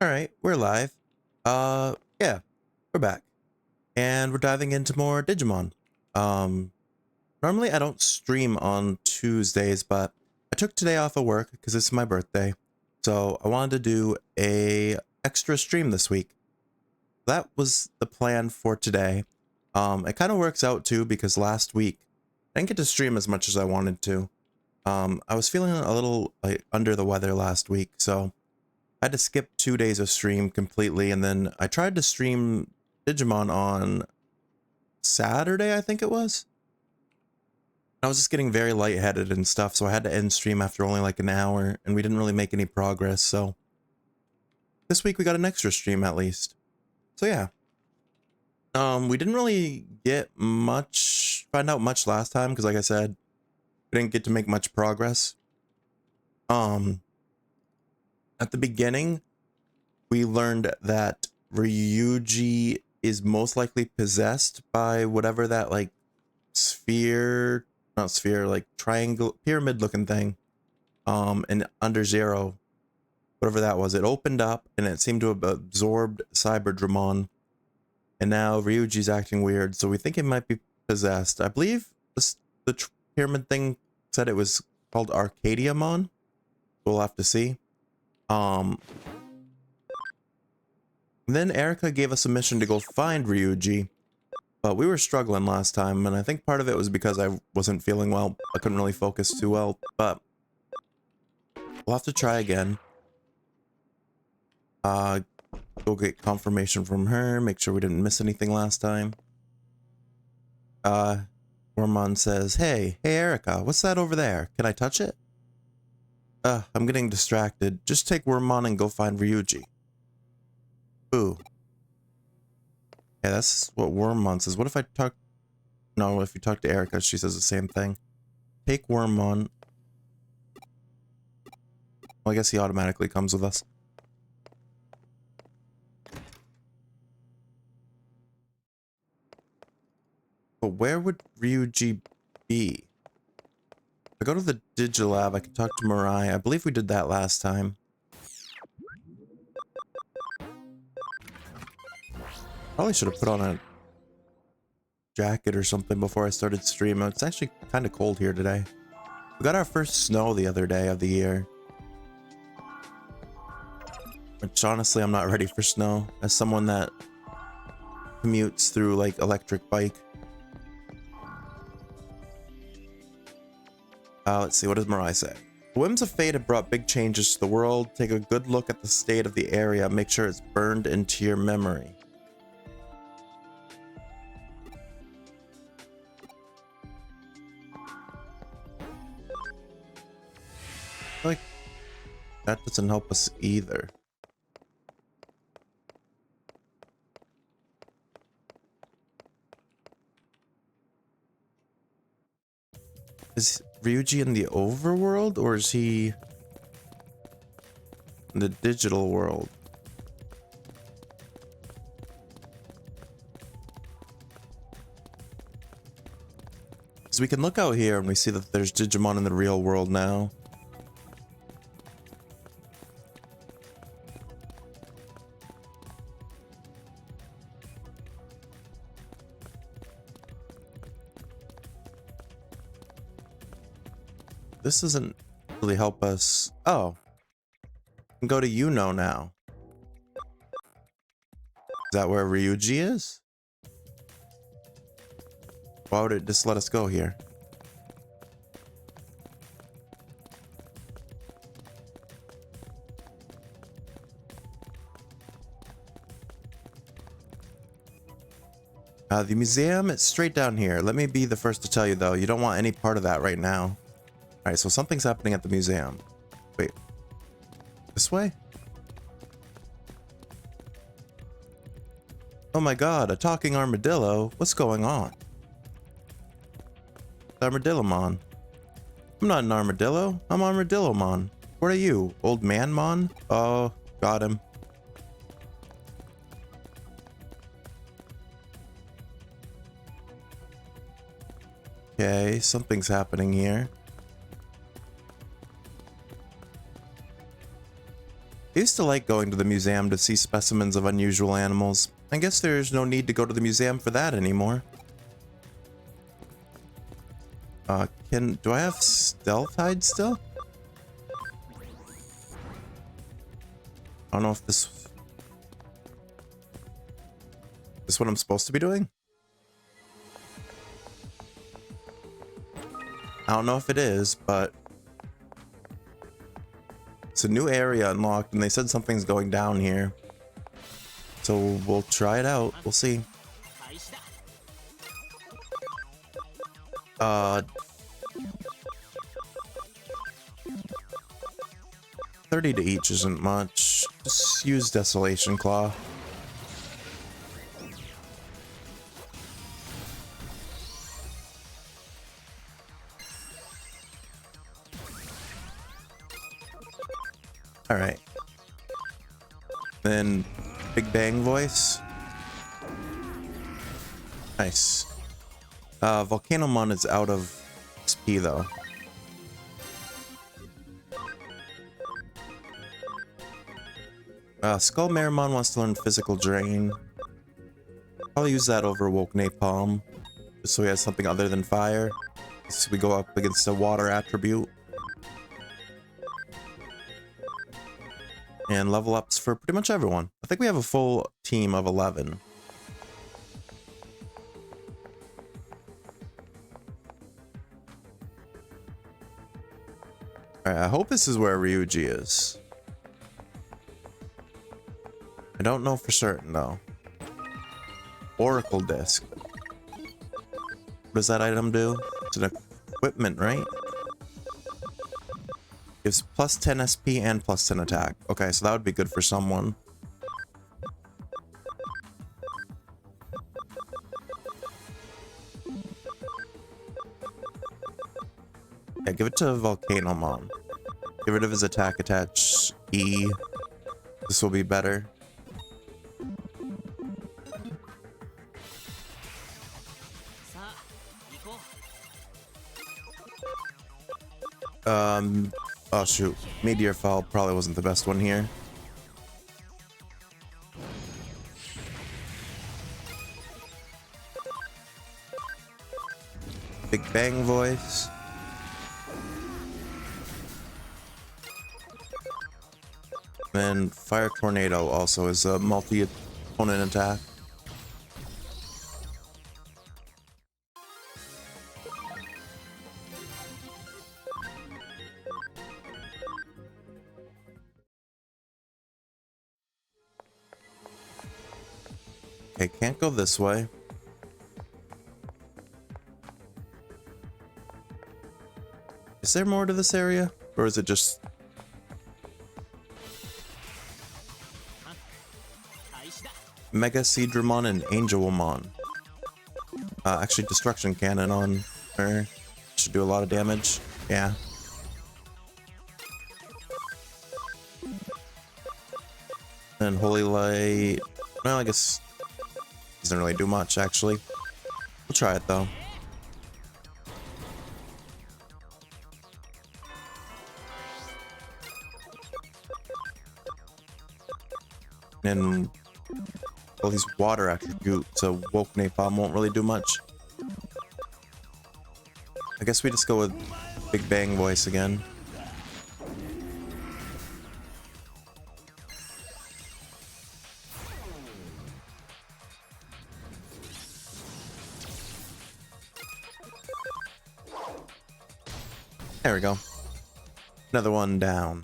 All right, we're live. Yeah, we're back, and we're diving into more Digimon. Um, Normally I don't stream on Tuesdays, but I took today off of work because it's my birthday, so I wanted to do a extra stream this week. That was the plan for today. It kind of works out too because last week I didn't get to stream as much as I wanted to. I was feeling a little like under the weather last week, so I had to skip 2 days of stream completely, and then I tried to stream Digimon on Saturday, I think it was. I was just getting very lightheaded and stuff, so I had to end stream after only like an hour, and we didn't really make any progress, so this week we got an extra stream at least. So yeah. We didn't really find out much last time, because like I said, we didn't get to make much progress. At the beginning, we learned that Ryuji is most likely possessed by whatever that like like triangle pyramid looking thing. And under zero, whatever that was, it opened up and it seemed to have absorbed Cyberdramon. And now Ryuji's acting weird, so we think it might be possessed. I believe the pyramid thing said it was called Arcadiamon. We'll have to see. Then Erica gave us a mission to go find Ryuji, but we were struggling last time, and I think part of it was because I wasn't feeling well. I couldn't really focus too well, but we'll have to try again. Go get confirmation from her, make sure we didn't miss anything last time. Wormmon says, hey Erica, what's that over there? Can I touch it? I'm getting distracted. Just take Wormmon and go find Ryuji. Ooh. Yeah, that's what Wormmon says. What if I talk... No, if you talk to Erica, she says the same thing. Take Wormmon. Well, I guess he automatically comes with us. But where would Ryuji be? If I go to the Digilab, I can talk to Mirai. I believe we did that last time. Probably should have put on a jacket or something before I started streaming. It's actually kind of cold here today. We got our first snow the other day of the year. Which honestly, I'm not ready for snow. As someone that commutes through like electric bike. Let's see, what does Mirai say? The whims of fate have brought big changes to the world. Take a good look at the state of the area. Make sure it's burned into your memory. I feel like that doesn't help us either. Is Ryuji in the overworld, or is he in the digital world? Because we can look out here and we see that there's Digimon in the real world now. This doesn't really help us. Oh. We can go to Yuno now. Is that where Ryuji is? Why would it just let us go here? The museum is straight down here. Let me be the first to tell you though, you don't want any part of that right now. Alright, so something's happening at the museum. Wait. This way? Oh my god, a talking armadillo? What's going on? Armadillomon. I'm not an armadillo. I'm Armadillomon. What are you? Old man Mon? Oh, got him. Okay, something's happening here. I used to like going to the museum to see specimens of unusual animals. I guess there's no need to go to the museum for that anymore. Do I have stealth hide still? I don't know if this what I'm supposed to be doing? I don't know if it is, but it's a new area unlocked and they said something's going down here. So we'll try it out. We'll see. 30 to each isn't much. Just use Desolation Claw. Alright. Then Big Bang Voice. Nice. Volcanomon is out of XP though. Skullmarimon wants to learn Physical Drain. I'll use that over Woke Napalm, just so he has something other than fire. So we go up against a water attribute. And level ups for pretty much everyone. I think we have a full team of 11. Alright, I hope this is where Ryuji is. I don't know for certain though. Oracle Disc. What does that item do? It's an equipment, right? Gives plus 10 SP and plus 10 attack. Okay, so that would be good for someone. Yeah, give it to Volcanomon. Get rid of his attack attach E. This will be better. Oh shoot, Meteor Fall probably wasn't the best one here. Big Bang Voice. And Fire Tornado also is a multi-opponent attack. Okay, can't go this way. Is there more to this area? Or is it just... Mega Seedramon and Angelmon. Actually, Destruction Cannon on her. Should do a lot of damage. Yeah. And Holy Light... Well, I guess... doesn't really do much, actually. We'll try it, though. And... well, these water attributes, so Woke Napalm won't really do much. I guess we just go with Big Bang Voice again. There we go. Another one down.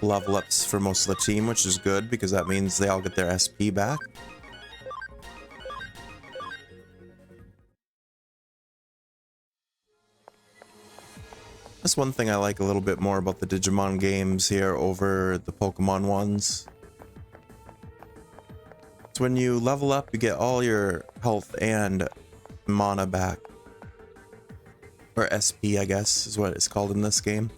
Level ups for most of the team, which is good because that means they all get their SP back. That's one thing I like a little bit more about the Digimon games here over the Pokemon ones. It's when you level up, you get all your health and mana back. Or SP, I guess, is what it's called in this game.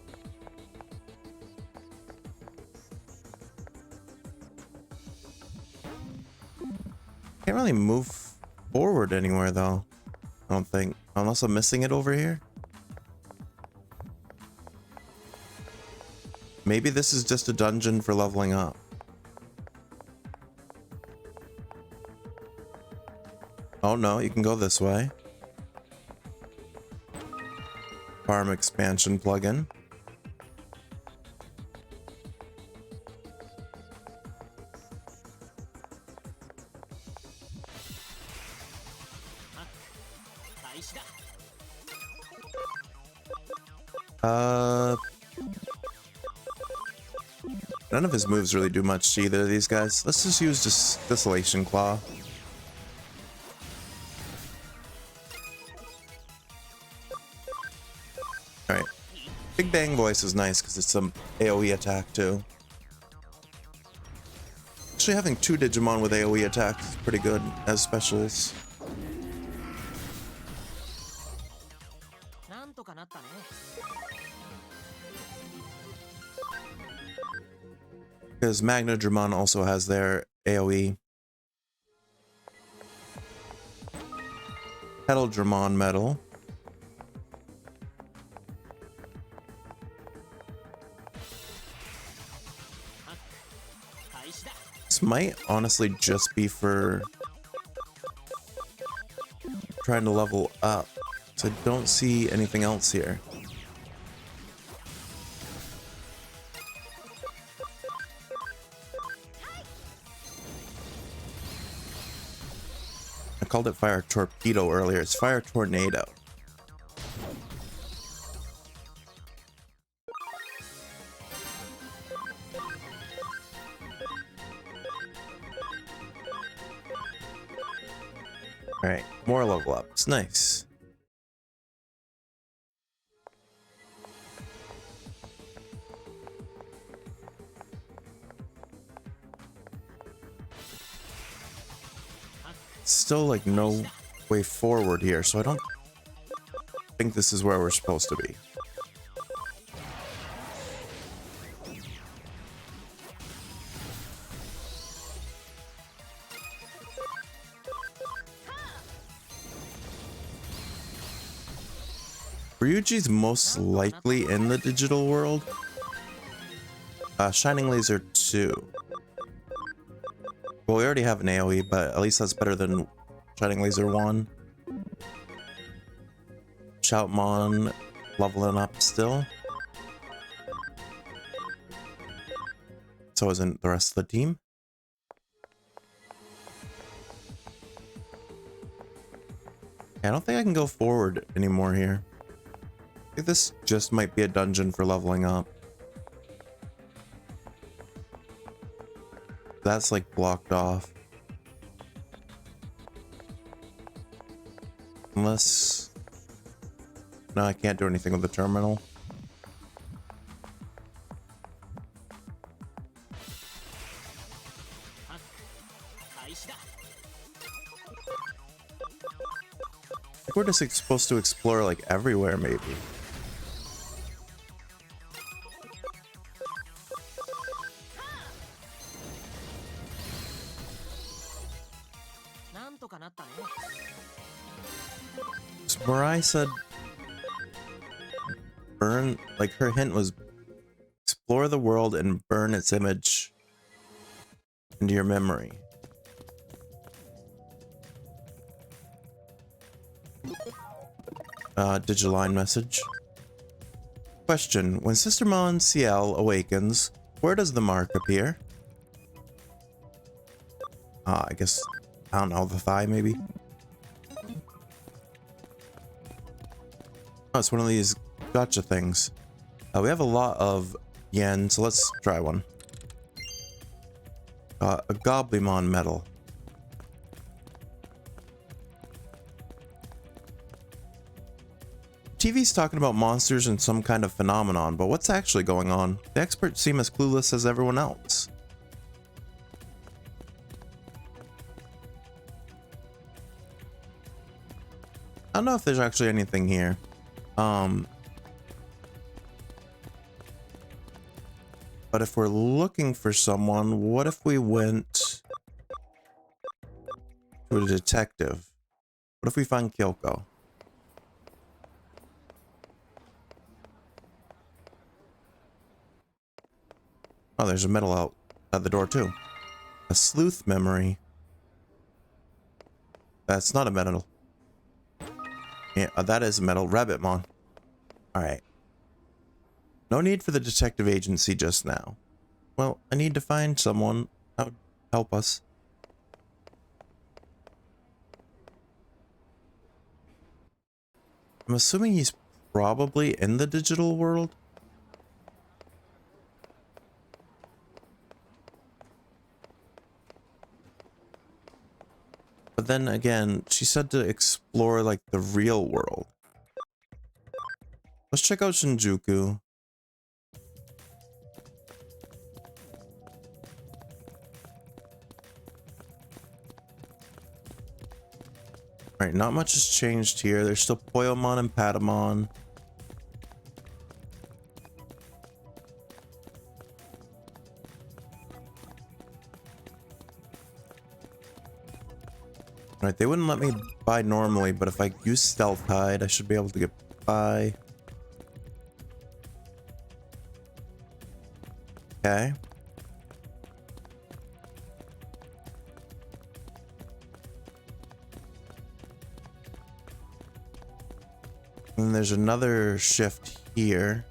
Can't really move forward anywhere, though. I don't think. Unless I'm missing it over here. Maybe this is just a dungeon for leveling up. Oh no, you can go this way. Farm expansion plugin. None of his moves really do much to either of these guys. Let's just use Desolation Claw. Alright. Big Bang Voice is nice because it's some AoE attack too. Actually, having two Digimon with AoE attacks is pretty good as specials. Because Magnadramon also has their AoE. Petaldramon Metal. This might honestly just be for trying to level up. So I don't see anything else here. I called it Fire Torpedo earlier. It's Fire Tornado. Alright, more level ups. Nice. Still like no way forward here, so I don't think this is where we're supposed to be. Ryuji's most likely in the digital world. Shining Laser 2. Well, we already have an AoE, but at least that's better than Shining Laser 1. Shoutmon leveling up still. So isn't the rest of the team. I don't think I can go forward anymore here. I think this just might be a dungeon for leveling up. That's like blocked off. Unless... No, I can't do anything with the terminal. I think we're just supposed to explore like everywhere, maybe. Mirai said burn, like her hint was explore the world and burn its image into your memory. Digiline message. Question: when Sistermon CL awakens, where does the mark appear? I guess, I don't know, the thigh maybe? Oh, it's one of these gotcha things. We have a lot of yen, so let's try one. A Goblimon medal. TV's talking about monsters and some kind of phenomenon, but what's actually going on? The experts seem as clueless as everyone else. I don't know if there's actually anything here. But if we're looking for someone, what if we went to a detective? What if we find Kyoko? Oh, there's a medal out at the door too. A sleuth memory. That's not a medal. Yeah, that is a medal. Rabbitmon. Alright. No need for the detective agency just now. Well, I need to find someone that would help us. I'm assuming he's probably in the digital world. But then again, she said to explore like the real world. Let's check out Shinjuku. Alright, not much has changed here. There's still Poyomon and Patamon. Alright, they wouldn't let me buy normally, but if I use Stealth Hide, I should be able to get by. Okay. And there's another shift here.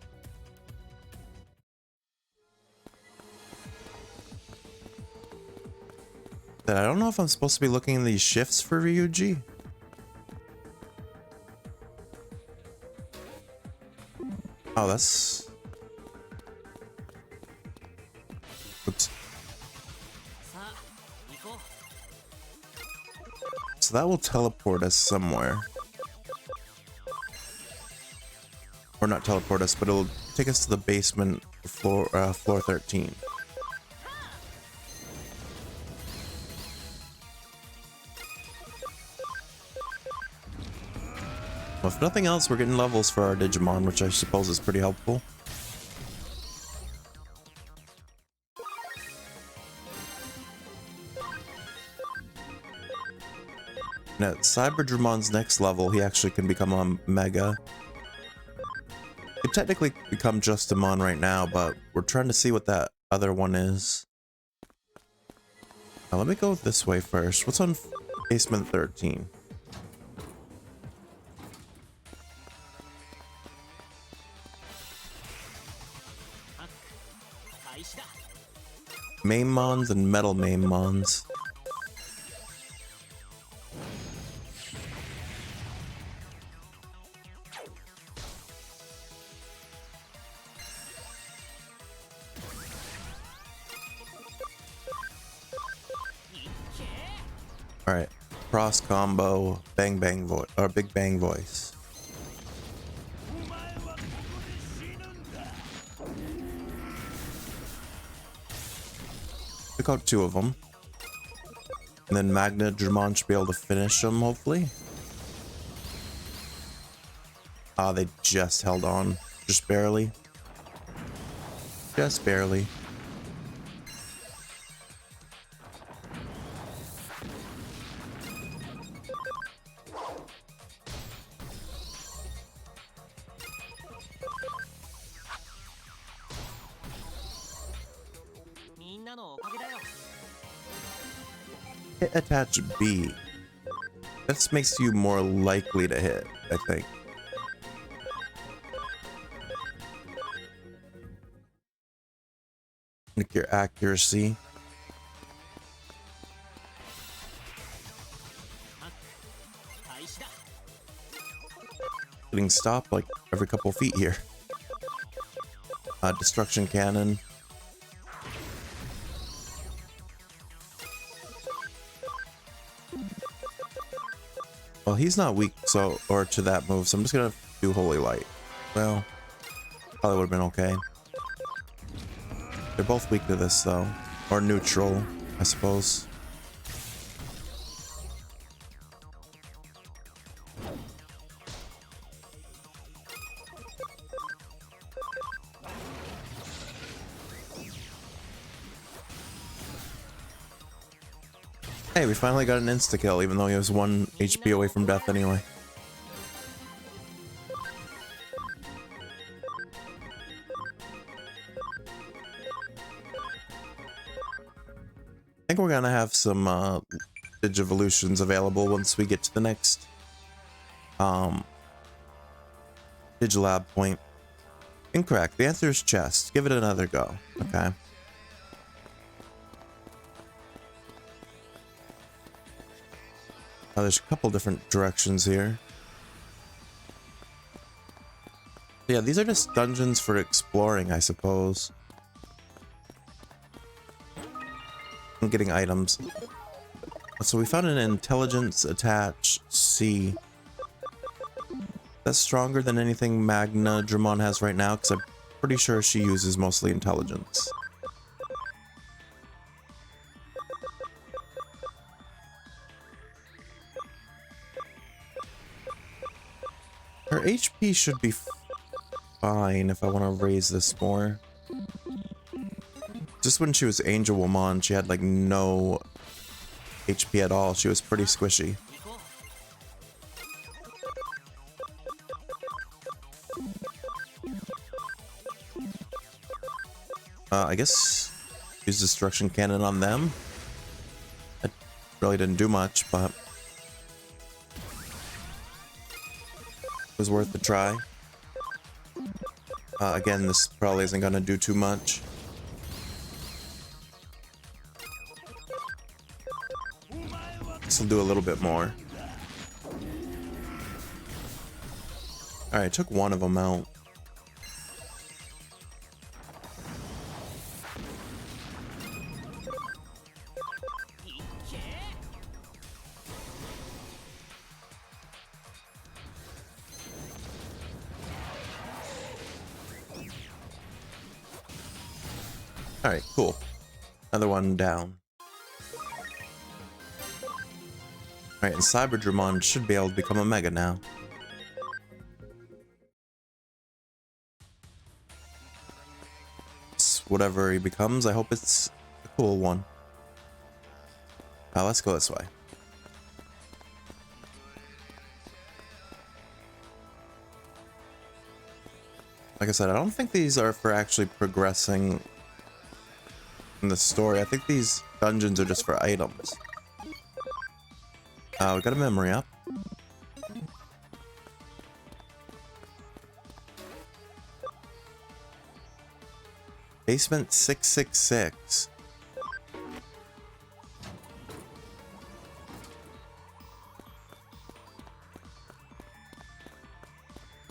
That I don't know if I'm supposed to be looking in these shifts for Ryuji. Oh, that's... Oops. So that will teleport us somewhere. Or not teleport us, but it'll take us to the basement floor, floor 13. Well, if nothing else, we're getting levels for our Digimon, which I suppose is pretty helpful. Now, at Cyberdramon's next level, he actually can become a Mega. He could technically become Justimon right now, but we're trying to see what that other one is. Now, let me go this way first. What's on basement 13? Mainmons and Metal Mainmons. Alright, cross combo, bang bang voice, or big bang voice. Took out 2 of them. And then Magna Dramon should be able to finish them, hopefully. Ah, they just held on. Just barely. Just barely. Hit attach B. This makes you more likely to hit, I think. Like your accuracy. Getting stopped like every couple feet here. Destruction cannon. Well, he's not weak, so or to that move, so I'm just gonna do Holy Light. Well, probably would have been okay. They're both weak to this, though, or neutral, I suppose. Hey, we finally got an insta-kill, even though he was 1 HP away from death anyway. think we're gonna have some Digivolutions available once we get to the next Digilab point. Incorrect. The answer is chest. Give it another go. Okay. There's a couple different directions here. Yeah, these are just dungeons for exploring, I suppose. And getting items. So we found an intelligence attach C. That's stronger than anything Magna Dramon has right now, because I'm pretty sure she uses mostly intelligence. Her HP should be fine if I want to raise this more. Just when she was Angel Woman, she had like no HP at all. She was pretty squishy. I guess use Destruction Cannon on them. It really didn't do much, but it was worth the try. Again, this probably isn't going to do too much. This will do a little bit more. Alright, took one of them out. Alright, cool. Another one down. Alright, and Cyber Dramon should be able to become a Mega now. It's whatever he becomes, I hope it's a cool one. Let's go this way. Like I said, I don't think these are for actually progressing in the story. I think these dungeons are just for items. We got a memory up. Basement 666.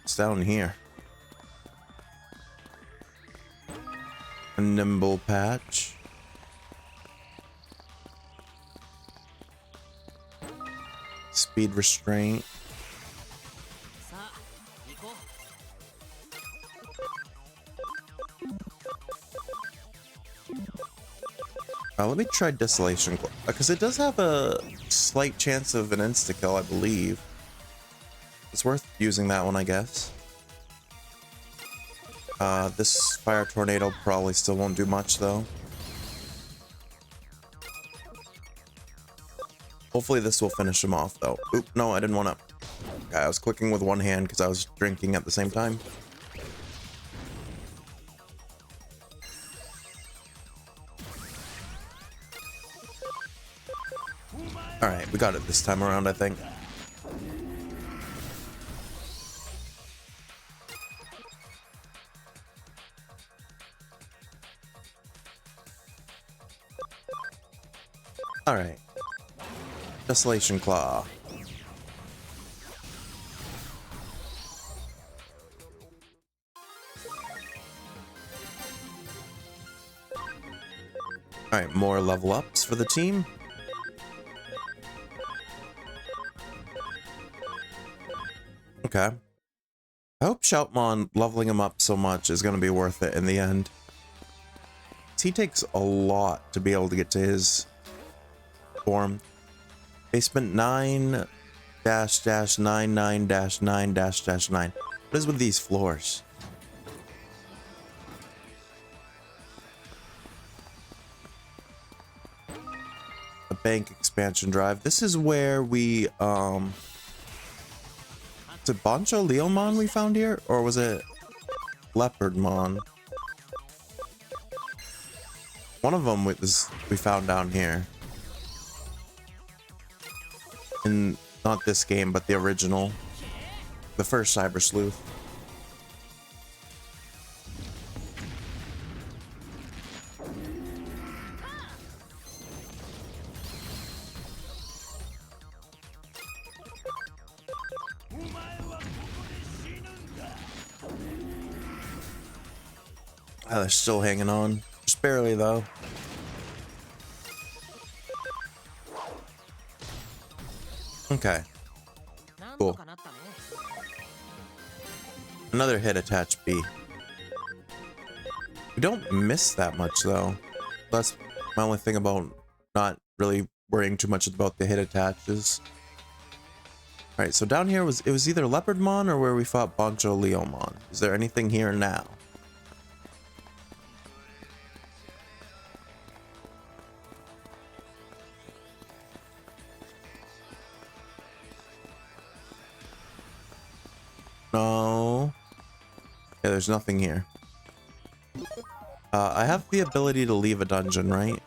It's down here. A nimble patch. Speed restraint. Let me try Desolation, because it does have a slight chance of an insta-kill, I believe. It's worth using that one, I guess. This Fire Tornado probably still won't do much, though. Hopefully this will finish him off, though. Oop, no, I didn't want to. Okay, I was clicking with one hand because I was drinking at the same time. Alright, we got it this time around, I think. Alright. Desolation Claw. Alright, more level ups for the team. Okay. I hope Shoutmon leveling him up so much is going to be worth it in the end. He takes a lot to be able to get to his form. Basement 9 -- 99 -9 -9. What is with these floors? A bank expansion drive. This is where we is it Bancho Leomon we found here? Or was it Leopardmon? One of them we found down here. In not this game, but the original. The first Cyber Sleuth. Ah, they're still hanging on. Just barely, though. Okay. Cool. Another hit attach B. We don't miss that much, though. That's my only thing about not really worrying too much about the hit attaches. Alright, so down here it was either Leopardmon or where we fought Boncho Leomon. Is there anything here now? No. Yeah, there's nothing here. I have the ability to leave a dungeon, right?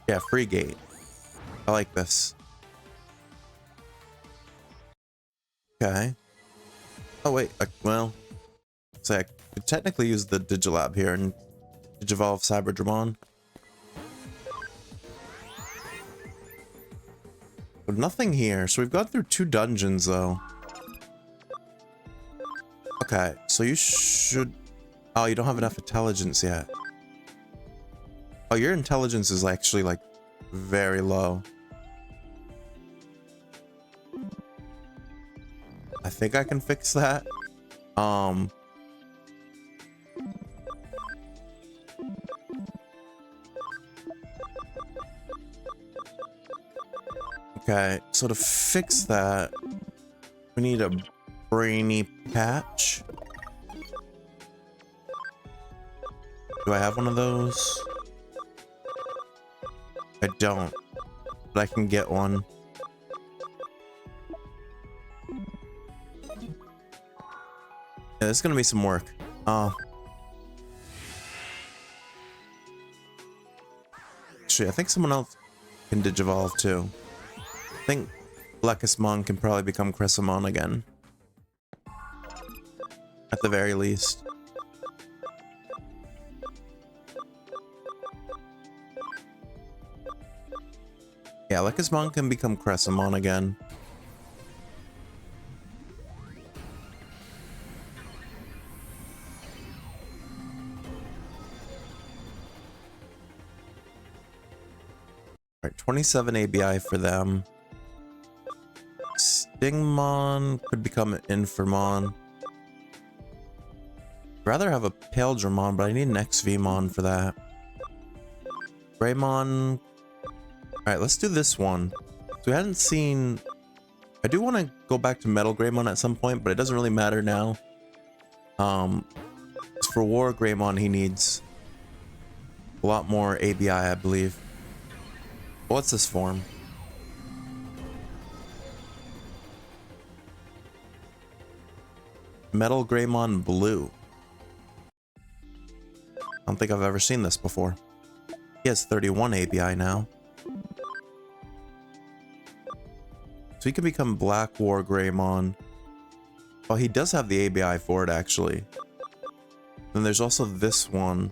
Yeah, free gate. I like this. Okay. Oh wait, well, so I could technically use the Digilab here and Digivolve Cyberdramon. But nothing here, so we've gone through 2 dungeons though. Okay, so you should... Oh, you don't have enough intelligence yet. Oh, your intelligence is actually like very low. I think I can fix that. Okay, so to fix that, we need a brainy patch. Do I have one of those? I don't, but I can get one. Yeah, this is gonna be some work. Actually, I think someone else can Digivolve too. I think Blekismon can probably become Cressamon again. At the very least. Yeah, Blekismon can become Cressamon again. Alright, 27 ABI for them. Stingmon could become an Infernmon. I'd rather have a Paledramon, but I need an XVmon for that. Greymon. Alright, let's do this one. So we hadn't seen... I do want to go back to Metal Greymon at some point, but it doesn't really matter now. For War Greymon, he needs a lot more ABI, I believe. What's this form? Metal Greymon Blue. I don't think I've ever seen this before. He has 31 ABI now. So he can become Black War Greymon. Oh, he does have the ABI for it, actually. Then there's also this one.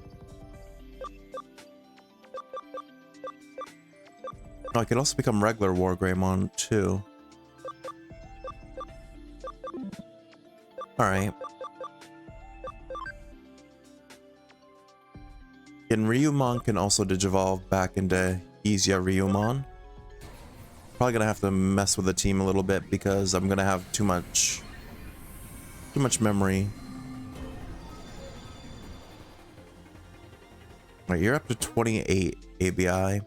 Oh, I could also become regular War Greymon, too. Alright. And Ryumon can also Digivolve back into Easier Ryumon. Probably gonna have to mess with the team a little bit because I'm gonna have too much memory. Alright, you're up to 28 ABI.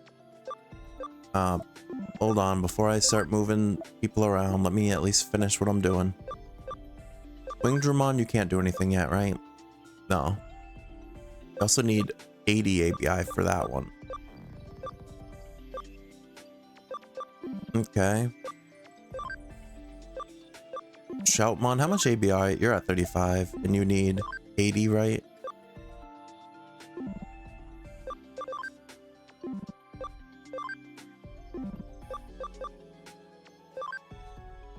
Hold on, before I start moving people around, let me at least finish what I'm doing. Wingdramon, you can't do anything yet, right? No. I also need 80 ABI for that one. Okay. Shoutmon, how much ABI? You're at 35, and you need 80, right?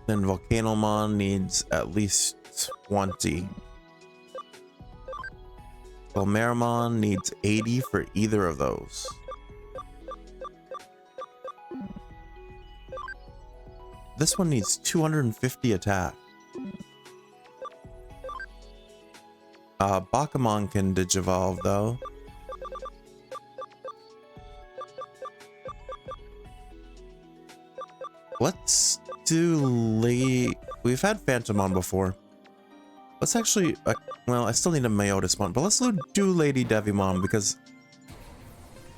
Then Volcanomon needs at least 20. Volmeramon needs 80 for either of those. This one needs 250 attack. Bakumon can Digivolve though. Let's do We've had Phantomon before. Let's actually, well, I still need a Meotismon, but let's do Lady Devimon because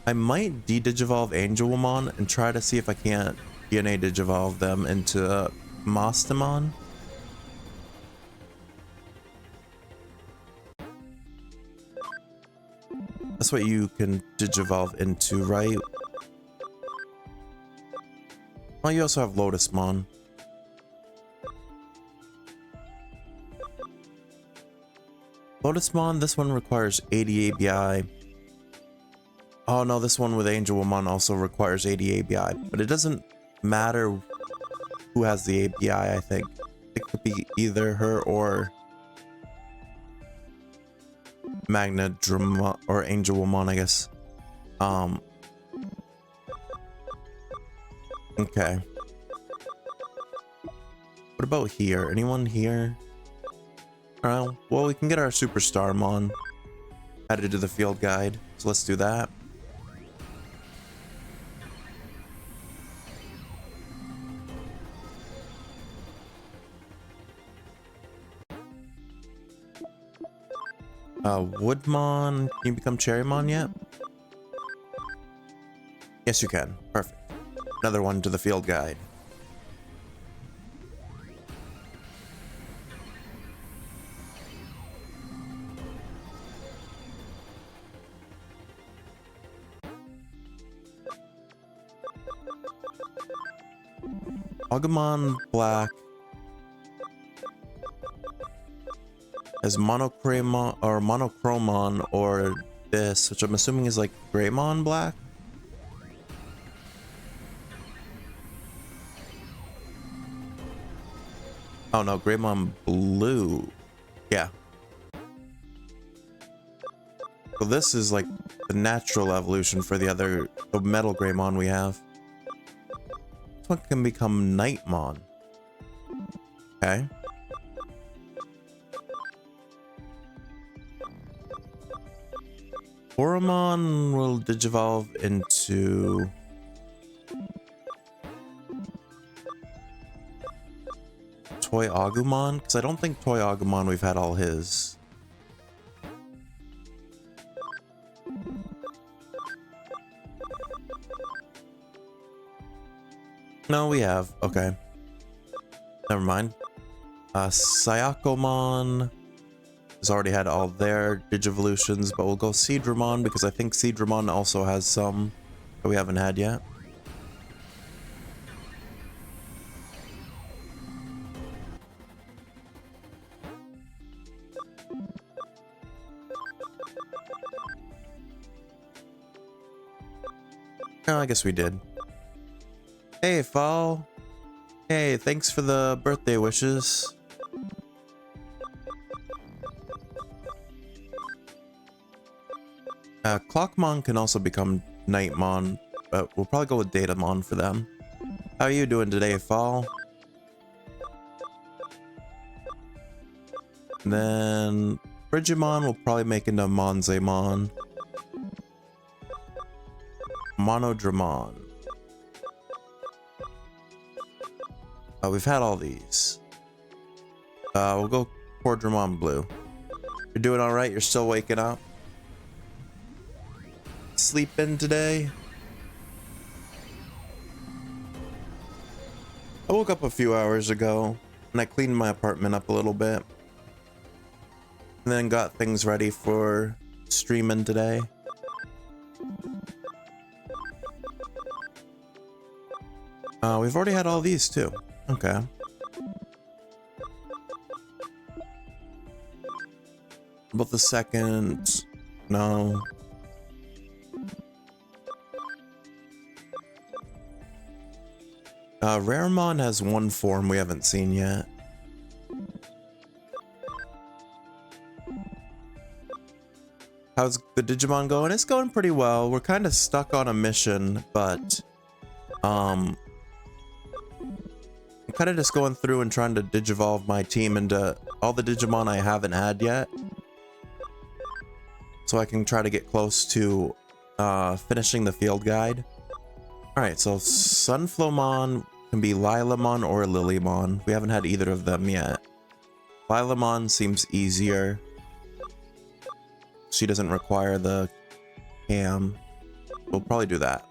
I might de-Digivolve Angelmon and try to see if I can't DNA Digivolve them into Mastamon. That's what you can Digivolve into, right? Oh, you also have Lotusmon. Lotusmon, this one requires 80 ABI. Oh no, this one with Angelmon also requires 80 ABI, but it doesn't matter who has the ABI, I think. It could be either her or Magnadramon or Angelmon, I guess. Okay. What about here? Anyone here? Alright, well, we can get our Superstar Mon added to the field guide, so let's do that. Woodmon, can you become Cherrymon yet? Yes, you can. Perfect. Another one to the field guide. Agumon Black has Monochromon or this, which I'm assuming is like Greymon Black. Oh no, Greymon Blue. Yeah. So this is like the natural evolution for the Metal Greymon we have. This one can become Nightmon. Okay. Oromon will Digivolve into Toy Agumon, because I don't think Toy Agumon we've had all his. No, we have. Okay. Never mind. Sayakomon has already had all their Digivolutions, but we'll go Seadramon because I think Seadramon also has some that we haven't had yet. Oh, I guess we did. Hey, Fall. Hey, thanks for the birthday wishes. Clockmon can also become Nightmon, but we'll probably go with Datamon for them. How are you doing today, Fall? And then Frigimon will probably make into Monzemon. Monodramon. We've had all these. We'll go Cordramon Blue. You're doing alright? You're still waking up? Sleeping today? I woke up a few hours ago and I cleaned my apartment up a little bit. And then got things ready for streaming today. We've already had all these too. Okay. About the second? No. Raramon has one form we haven't seen yet. How's the Digimon going? It's going pretty well. We're kind of stuck on a mission, but I'm kind of just going through and trying to digivolve my team into all the Digimon I haven't had yet, so I can try to get close to finishing the field guide. Alright, so Sunflowmon can be Lilamon or Lilymon. We haven't had either of them yet. Lilamon seems easier. She doesn't require the cam. We'll probably do that.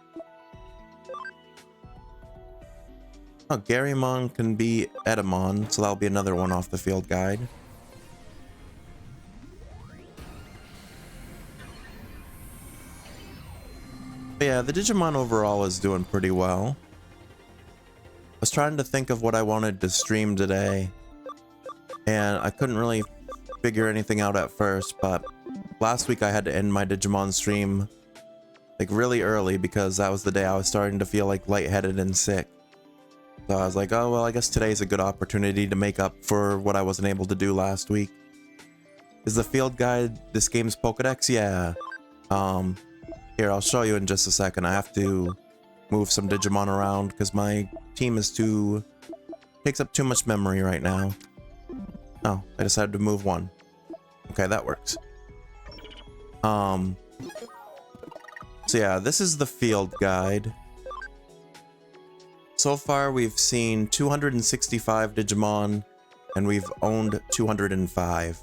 Oh, Garymon can be Edamon, so that'll be another one off the field guide. But yeah, the Digimon overall is doing pretty well. I was trying to think of what I wanted to stream today, and I couldn't really figure anything out at first, but last week I had to end my Digimon stream like really early because that was the day I was starting to feel like lightheaded and sick. So I was like, oh well, I guess today's a good opportunity to make up for what I wasn't able to do last week. Is the field guide this game's Pokedex? Yeah. Here, I'll show you in just a second. I have to move some Digimon around because my team is takes up too much memory right now. Oh, I decided to move one. Okay, that works. So yeah, this is the field guide. So far, we've seen 265 Digimon, and we've owned 205.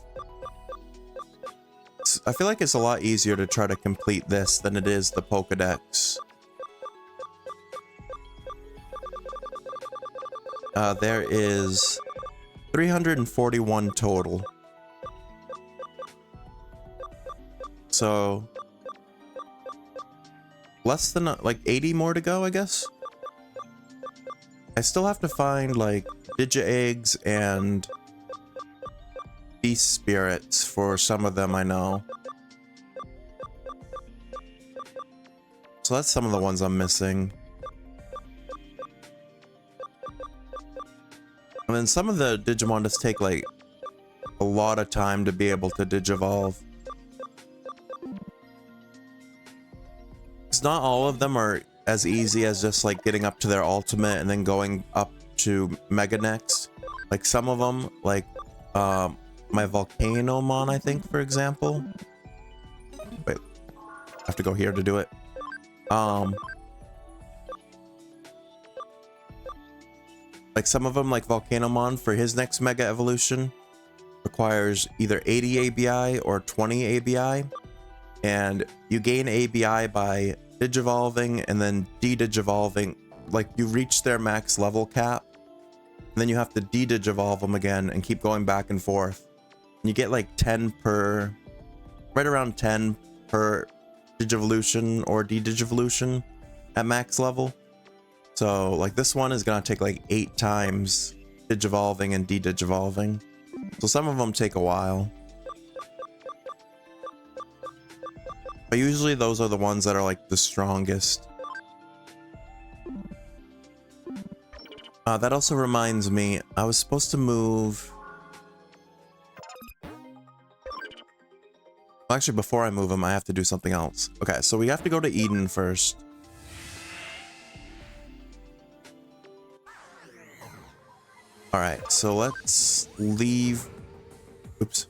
I feel like it's a lot easier to try to complete this than it is the Pokedex. There is 341 total. So less than like 80 more to go, I guess. I still have to find like Digi-Eggs and Beast Spirits for some of them, I know. So that's some of the ones I'm missing. And then some of the Digimon just take like a lot of time to be able to Digivolve. Because not all of them are as easy as just like getting up to their ultimate and then going up to Mega next. Like some of them, like my Volcanomon, I think, for example. Wait, I have to go here to do it. Like some of them, like Volcanomon, for his next Mega Evolution, requires either 80 ABI or 20 ABI. And you gain ABI by Digivolving and then de-Digivolving. Like, you reach their max level cap, and then you have to de-Digivolve them again and keep going back and forth. And you get like 10 per... right around 10 per Digivolution or de-Digivolution at max level. So, like, this one is gonna take like 8 times Digivolving and de-Digivolving. So some of them take a while. But usually those are the ones that are like the strongest. That also reminds me, I was supposed to move... Well, actually, before I move them, I have to do something else. Okay, so we have to go to Eden first. Alright, so let's leave... Oops.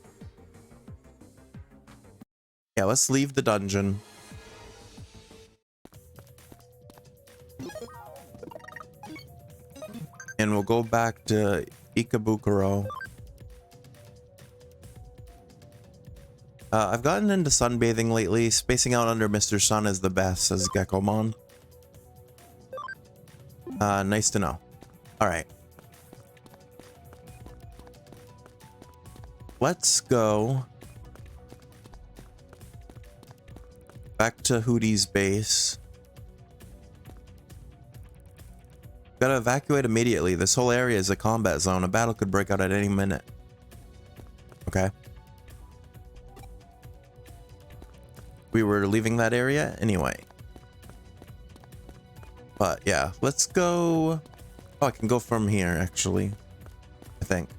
Yeah, let's leave the dungeon. And we'll go back to Ikebukuro. I've gotten into sunbathing lately. Spacing out under Mr. Sun is the best, says Gekomon. Nice to know. Alright. Let's go back to Hootie's base. Gotta evacuate immediately. This whole area is a combat zone. A battle could break out at any minute. Okay. We were leaving that area anyway. But yeah, let's go Oh, I can go from here, actually. I think.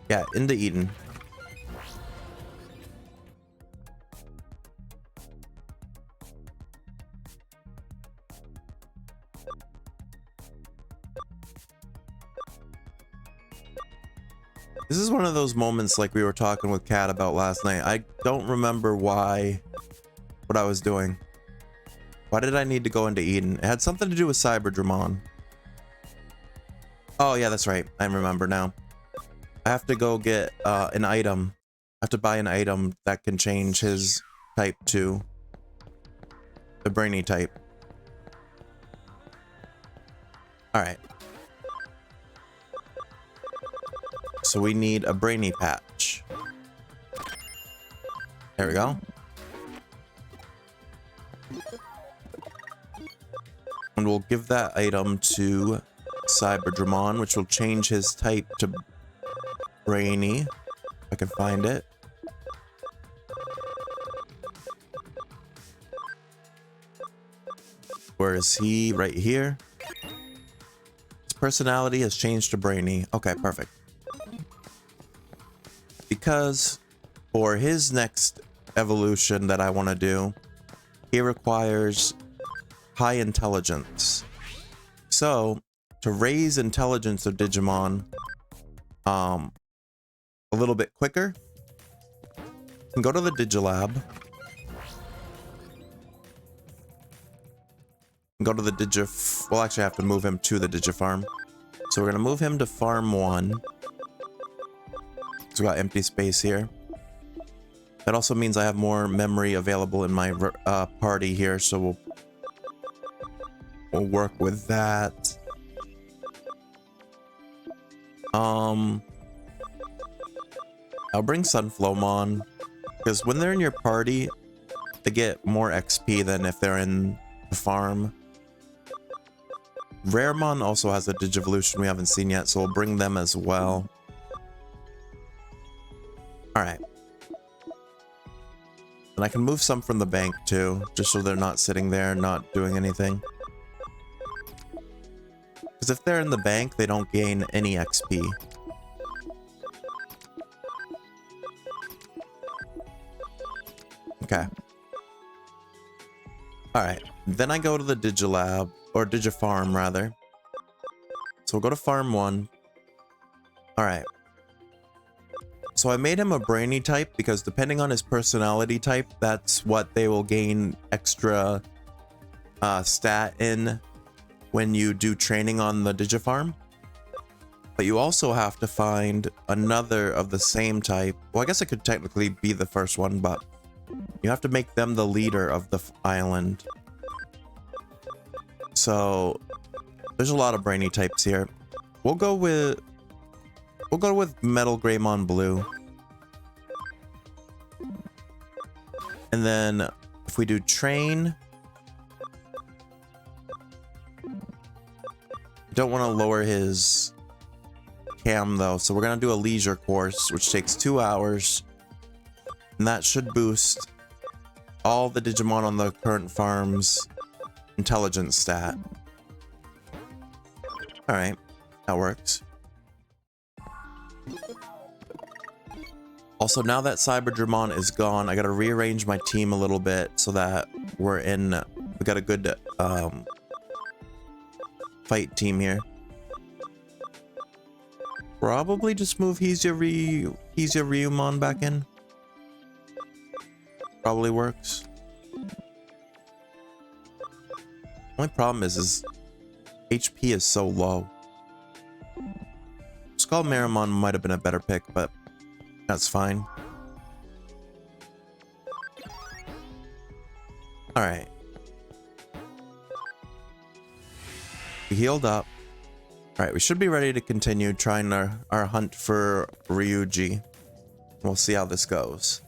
Yeah, into Eden. This is one of those moments like we were talking with Kat about last night. I don't remember what I was doing. Why did I need to go into Eden? It had something to do with Cyberdramon. Oh yeah, that's right. I remember now. I have to go get an item. I have to buy an item that can change his type to the brainy type. Alright. So we need a brainy patch. There we go. And we'll give that item to Cyberdramon, which will change his type to brainy. If I can find it. Where is he? Right here. His personality has changed to brainy. Okay, perfect. Because for his next evolution that I want to do, he requires high intelligence. So to raise intelligence of Digimon a little bit quicker, you can go to the Digilab. Go to the well, actually I have to move him to the Digifarm. So we're gonna move him to Farm 1. So we got empty space here. That also means I have more memory available in my party here, so we'll work with that. I'll bring Sunflowmon, because when they're in your party, they get more XP than if they're in the farm. Raremon also has a Digivolution we haven't seen yet, so we'll bring them as well. Alright. And I can move some from the bank too, just so they're not sitting there not doing anything. Because if they're in the bank, they don't gain any XP. Okay. Alright. Then I go to the Digilab, or Digifarm rather. So we'll go to Farm 1. Alright. So I made him a brainy type because depending on his personality type, that's what they will gain extra stat in when you do training on the Digifarm. But you also have to find another of the same type. Well, I guess it could technically be the first one, but you have to make them the leader of the island. So there's a lot of brainy types here. We'll go with Metal Greymon Blue. And then if we do train, don't want to lower his cam though, so we're gonna do a leisure course, which takes 2 hours, and that should boost all the Digimon on the current farm's intelligence stat. All right, that works. Also, now that Cyberdramon is gone, I gotta rearrange my team a little bit so that we got a good fight team here. Probably just move Ryumon back in. Probably works. Only problem is HP is so low. Skull Marimon might have been a better pick, but that's fine. Alright. We healed up. Alright, we should be ready to continue trying our hunt for Ryuji. We'll see how this goes.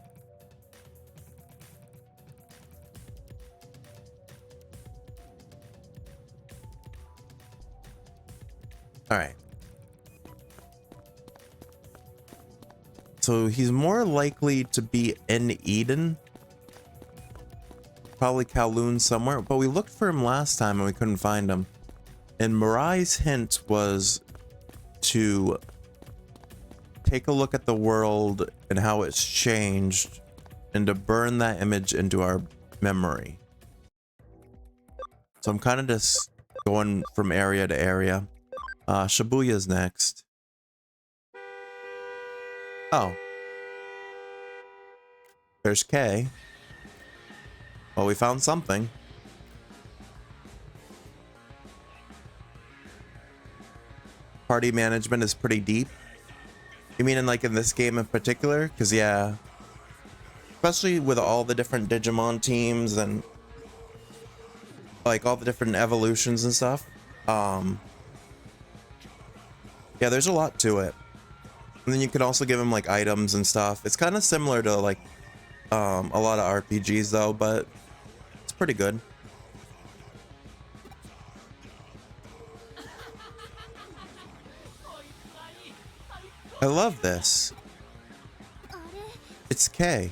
Alright. So he's more likely to be in Eden. Probably Kowloon somewhere, but we looked for him last time and we couldn't find him. And Mirai's hint was to take a look at the world and how it's changed and to burn that image into our memory. So I'm kind of just going from area to area. Shibuya's next. Oh. There's Kay. Well, we found something. Party management is pretty deep. You mean in like in this game in particular? Because yeah, especially with all the different Digimon teams and like all the different evolutions and stuff. Yeah, there's a lot to it. And then you can also give them like items and stuff. It's kind of similar to like a lot of RPGs though, but it's pretty good. I love this. It's Kay.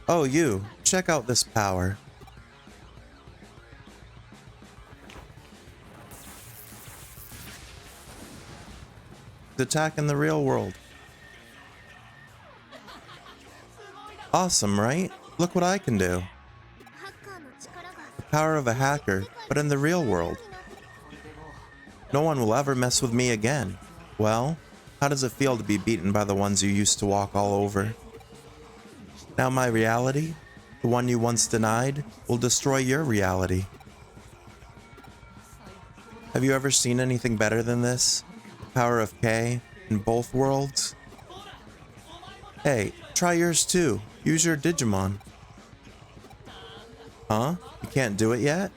Oh, you. Check out this power. The attack in the real world. Awesome, right? Look what I can do. The power of a hacker, but in the real world. No one will ever mess with me again. Well, how does it feel to be beaten by the ones you used to walk all over? Now my reality, the one you once denied, will destroy your reality. Have you ever seen anything better than this? The power of K in both worlds? Hey, try yours too. Use your Digimon. Huh? You can't do it yet?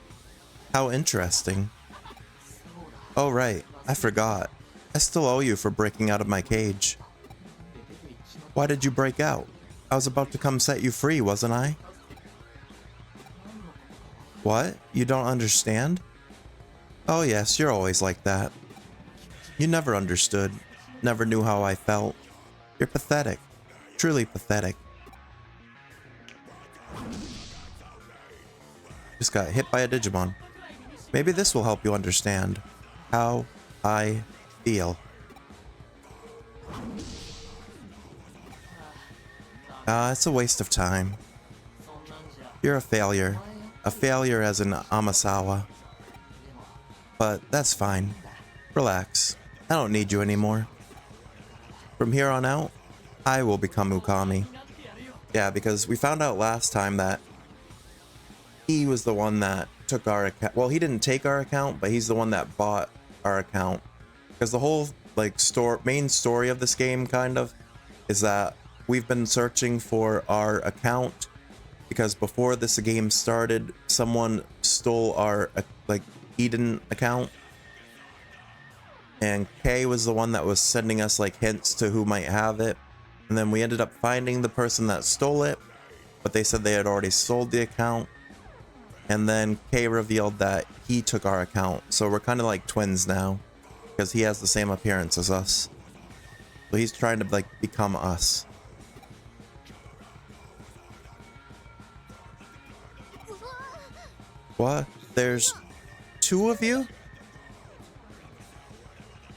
How interesting. Oh right, I forgot. I still owe you for breaking out of my cage. Why did you break out? I was about to come set you free, wasn't I? What? You don't understand? Oh yes, you're always like that. You never understood. Never knew how I felt. You're pathetic. Truly pathetic. Just got hit by a Digimon. Maybe this will help you understand how I feel. It's a waste of time. You're a failure. A failure as an Amasawa. But that's fine. Relax. I don't need you anymore. From here on out, I will become Ookami. Yeah, because we found out last time that he was the one that took our account. Well, he didn't take our account, but he's the one that bought our account. Because the whole like main story of this game kind of is that we've been searching for our account because before this game started, someone stole our like Eden account. And Kay was the one that was sending us like hints to who might have it. And then we ended up finding the person that stole it, but they said they had already sold the account. And then Kay revealed that he took our account. So we're kind of like twins now because he has the same appearance as us. So he's trying to like become us. What? There's two of you?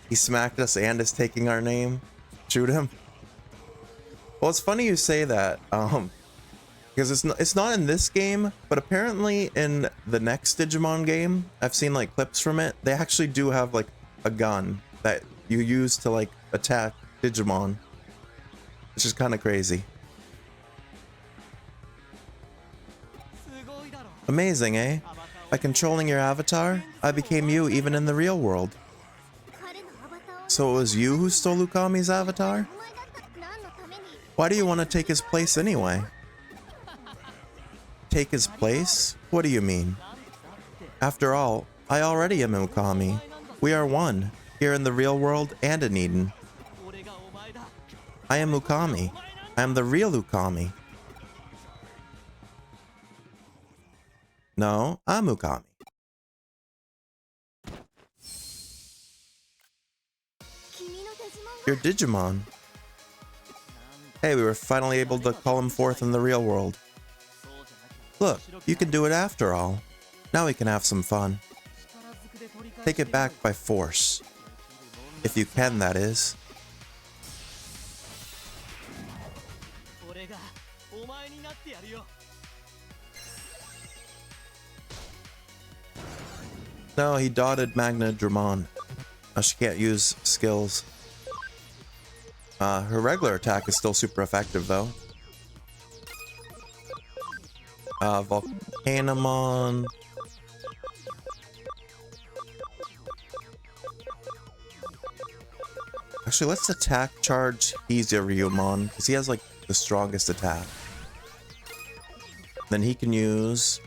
He smacked us and is taking our name. Shoot him. Well, it's funny you say that. Because it's not in this game, but apparently in the next Digimon game, I've seen like clips from it. They actually do have like a gun that you use to like attack Digimon, which is kind of crazy. Amazing, eh? By controlling your avatar, I became you even in the real world. So it was you who stole Ookami's avatar? Why do you want to take his place anyway? Take his place? What do you mean? After all, I already am Ookami. We are one, here in the real world and in Eden. I am Ookami. I am the real Ookami. No, I'm Ookami. Your Digimon. Hey, we were finally able to call him forth in the real world. Look, you can do it after all. Now we can have some fun. Take it back by force. If you can, that is. No, he dotted Magna Dramon. Now she can't use skills. Her regular attack is still super effective though. Volcanamon. Actually, let's attack charge Ryuji because he has like the strongest attack. Then he can use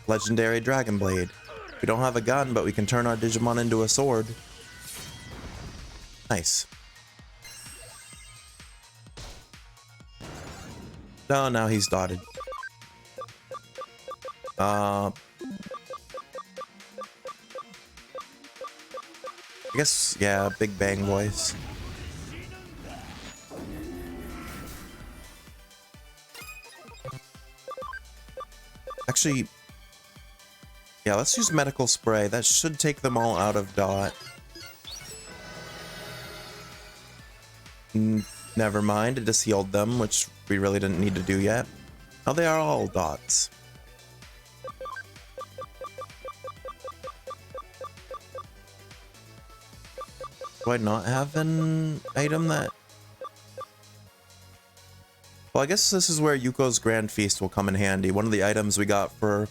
Legendary Dragon Blade. We don't have a gun, but we can turn our Digimon into a sword. Nice. No, now he's dotted. I guess, yeah, Big Bang voice. Actually, yeah, let's use medical spray. That should take them all out of dot. Never mind, it just healed them, which we really didn't need to do yet. Now they are all dots. Do I not have an item that... Well, I guess this is where Yuko's Grand Feast will come in handy. One of the items we got for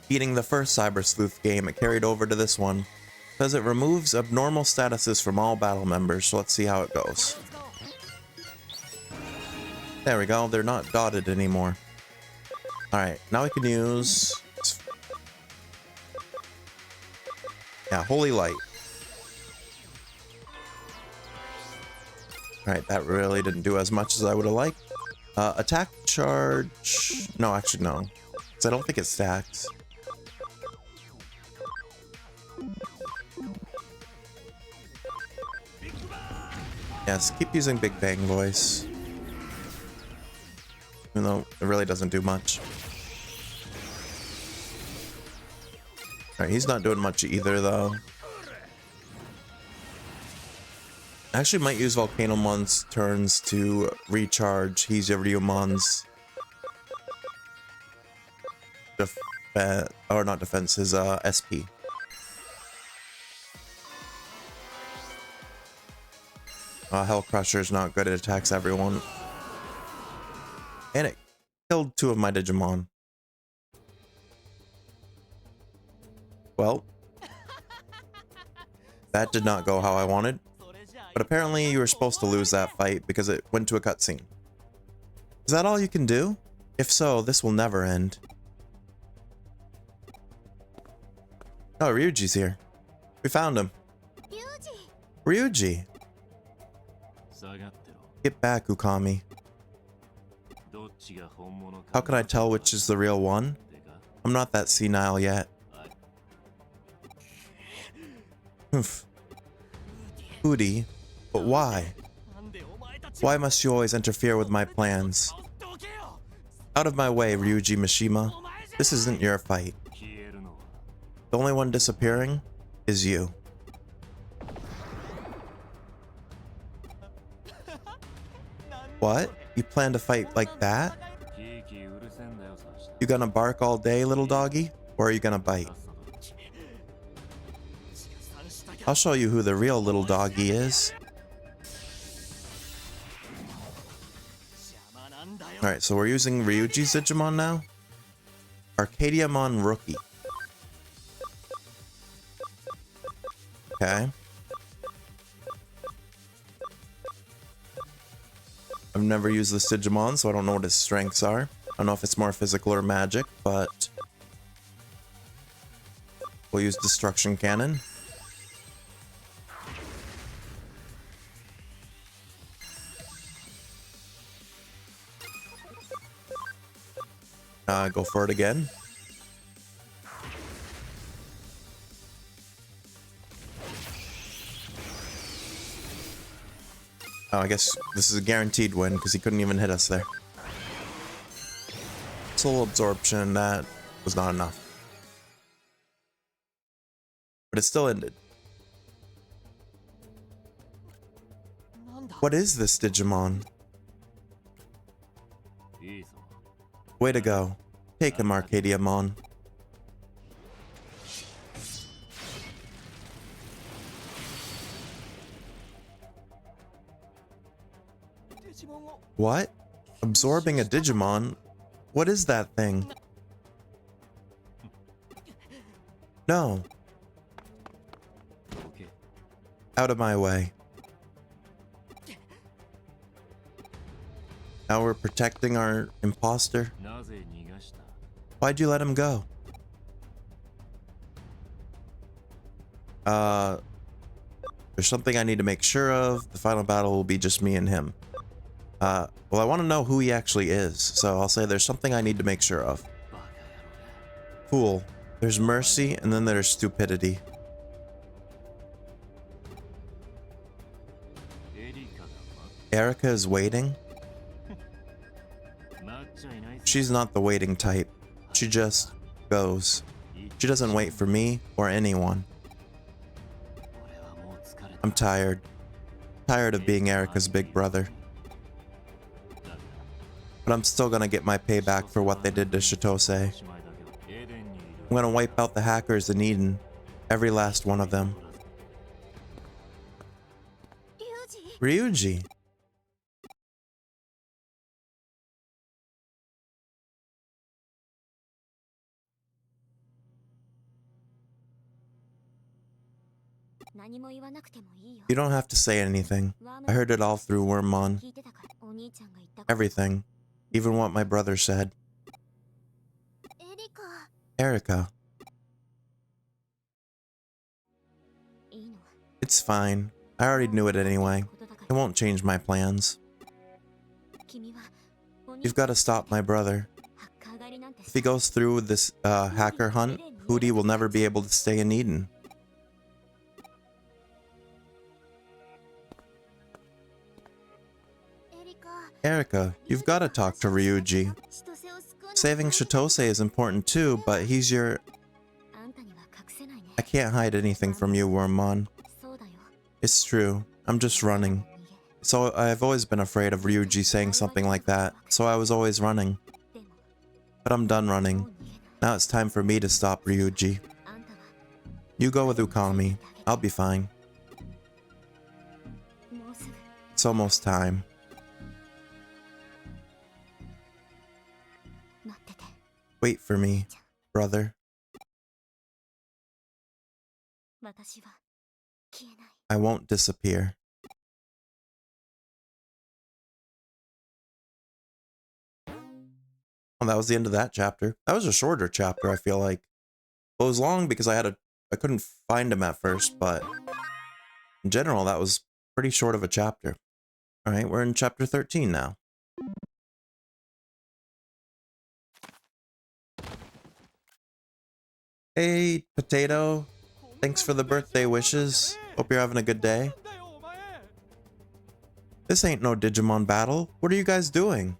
beating the first Cyber Sleuth game, it carried over to this one. Because it removes abnormal statuses from all battle members, so let's see how it goes. There we go, they're not dotted anymore. Alright, now we can use... Yeah, Holy Light. Alright, that really didn't do as much as I would have liked. Attack charge... No, actually no. Because I don't think it stacks. Yes, keep using Big Bang voice. Even though it really doesn't do much. Alright, he's not doing much either though. I actually might use Volcanomon's turns to recharge Ryuji's or not defense, his SP. Hell Crusher is not good, it attacks everyone. And it killed 2 of my Digimon. Well, that did not go how I wanted. But apparently you were supposed to lose that fight because it went to a cutscene. Is that all you can do? If so, this will never end. Oh, Ryuji's here. We found him. Ryuji! Get back, Ukami. How can I tell which is the real one? I'm not that senile yet. Oof. Udi, but why? Why must you always interfere with my plans? Out of my way, Ryuji Mishima. This isn't your fight. The only one disappearing is you. What? You plan to fight like that? You gonna bark all day, little doggy? Or are you gonna bite? I'll show you who the real little doggy is. Alright, so we're using Ryuji's Digimon now. Arcadiamon Rookie. Okay. I've never used this Digimon, so I don't know what his strengths are. I don't know if it's more physical or magic, but we'll use Destruction Cannon. Go for it again. Oh, I guess this is a guaranteed win because he couldn't even hit us there. soul absorption, that was not enough. But it still ended. What is this Digimon? Way to go. Take him, Arcadiamon. What? Absorbing a Digimon? What is that thing? No. Out of my way. Now we're protecting our imposter. Why'd you let him go? There's something I need to make sure of. The final battle will be just me and him. Well, I want to know who he actually is, so I'll say there's something I need to make sure of. Fool. There's mercy, and then there's stupidity. Erica is waiting? She's not the waiting type. She just goes. She doesn't wait for me or anyone. I'm tired. Tired of being Erica's big brother. But I'm still gonna get my payback for what they did to Chitose. I'm gonna wipe out the hackers in Eden. Every last one of them. Ryuji. You don't have to say anything. I heard it all through Wormmon. Everything. Even what my brother said. Erica. It's fine. I already knew it anyway. It won't change my plans. You've got to stop my brother. If he goes through with this hacker hunt, Hootie will never be able to stay in Eden. Erica, you've got to talk to Ryuji. Saving Chitose is important too, but he's your... I can't hide anything from you, Wormmon. It's true. I'm just running. So I've always been afraid of Ryuji saying something like that, so I was always running. But I'm done running. Now it's time for me to stop Ryuji. You go with Ukami. I'll be fine. It's almost time. Wait for me, brother. I won't disappear. Well, that was the end of that chapter. That was a shorter chapter, I feel like. Well, it was long because I couldn't find him at first, but in general, that was pretty short of a chapter. Alright, we're in chapter 13 now. Hey, Potato. Thanks for the birthday wishes. Hope you're having a good day. This ain't no Digimon battle. What are you guys doing?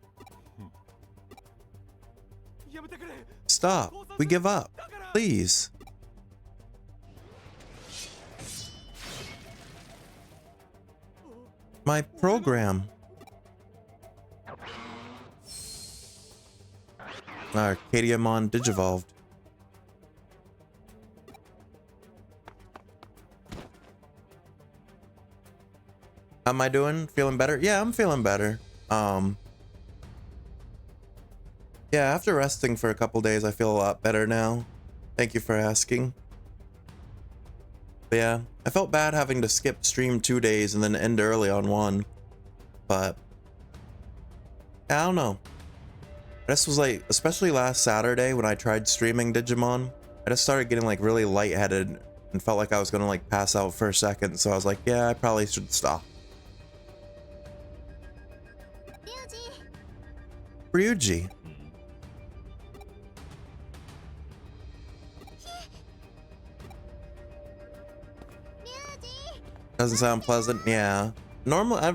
Stop. We give up. Please. My program. Arcadiamon Digivolved. How am I doing? Feeling better? Yeah, I'm feeling better. Yeah, after resting for a couple days, I feel a lot better now. Thank you for asking. But yeah, I felt bad having to skip stream 2 days and then end early on one. But yeah, I don't know. This was like, especially last Saturday when I tried streaming Digimon, I just started getting like really lightheaded and felt like I was gonna like pass out for a second. So I was like, yeah, I probably should stop. Ryuji. Doesn't sound pleasant. Yeah. Normally, I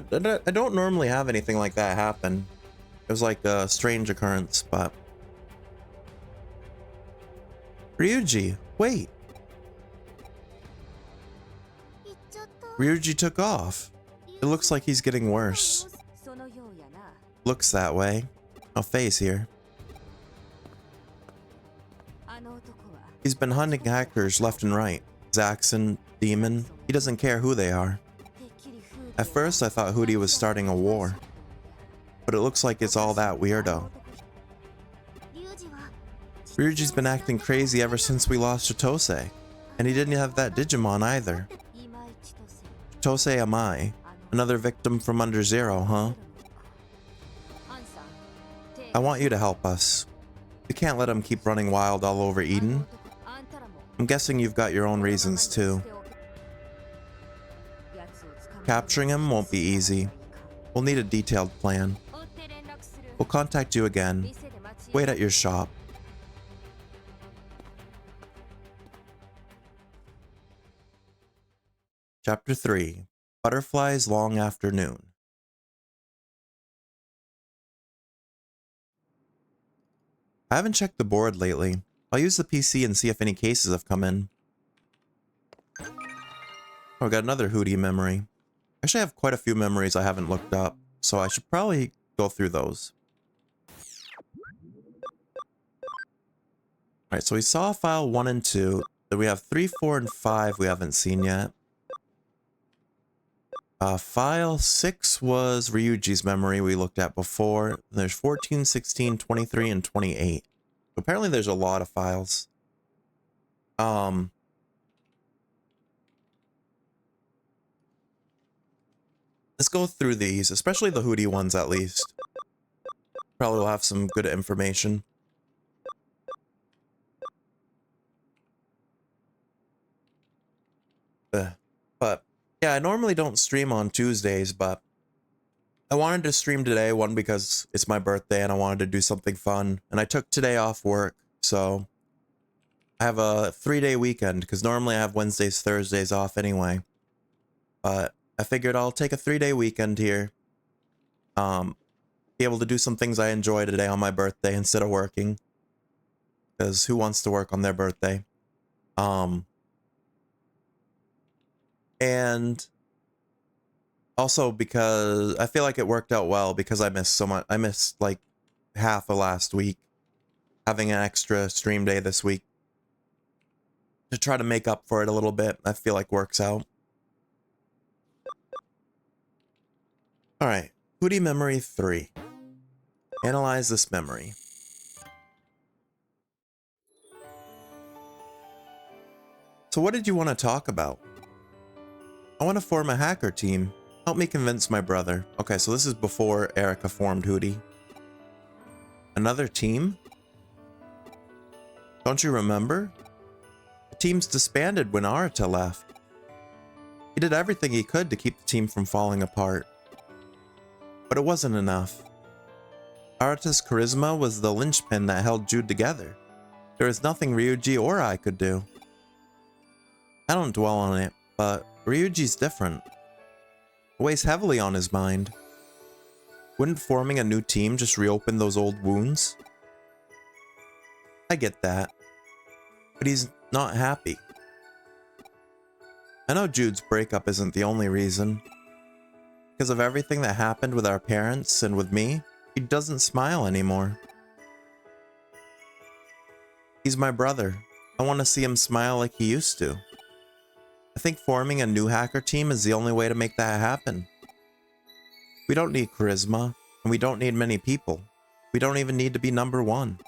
don't normally have anything like that happen. It was like a strange occurrence, but Ryuji, wait. Ryuji took off. It looks like he's getting worse. Looks that way. No face here. He's been hunting hackers left and right. Zaxxon, Demon, he doesn't care who they are. At first I thought Hootie was starting a war. But it looks like it's all that weirdo. Ryuji's been acting crazy ever since we lost Chitose. And he didn't have that Digimon either. Chitose Amai. Another victim from Under Zero, huh? I want you to help us. We can't let him keep running wild all over Eden. I'm guessing you've got your own reasons too. Capturing him won't be easy. We'll need a detailed plan. We'll contact you again. Wait at your shop. Chapter 3. Butterfly's Long Afternoon. I haven't checked the board lately. I'll use the PC and see if any cases have come in. Oh, I got another Hootie memory. Actually, I have quite a few memories I haven't looked up, so I should probably go through those. Alright, so we saw file 1 and 2. Then we have 3, 4, and 5 we haven't seen yet. File 6 was Ryuji's memory we looked at before. There's 14, 16, 23, and 28. Apparently there's a lot of files. Let's go through these, especially the Hootie ones at least. Probably will have some good information. But yeah, I normally don't stream on Tuesdays, but I wanted to stream today, one because it's my birthday and I wanted to do something fun, and I took today off work, so I have a 3-day weekend, because normally I have Wednesdays, Thursdays off anyway. But I figured I'll take a 3-day weekend here. Be able to do some things I enjoy today on my birthday instead of working. Because who wants to work on their birthday? And also because I feel like it worked out well because I missed so much. I missed like half of last week. Having an extra stream day this week to try to make up for it a little bit, I feel like works out. Alright, Hootie Memory 3. Analyze this memory. So what did you want to talk about? I want to form a hacker team. Help me convince my brother. Okay, so this is before Erica formed Hootie. Another team? Don't you remember? The team's disbanded when Arata left. He did everything he could to keep the team from falling apart. But it wasn't enough. Arata's charisma was the linchpin that held Jude together. There was nothing Ryuji or I could do. I don't dwell on it, but Ryuji's different. It weighs heavily on his mind. Wouldn't forming a new team just reopen those old wounds? I get that. But he's not happy. I know Jude's breakup isn't the only reason. Because of everything that happened with our parents and with me, he doesn't smile anymore. He's my brother. I want to see him smile like he used to. I think forming a new hacker team is the only way to make that happen. We don't need charisma, and we don't need many people. We don't even need to be number one.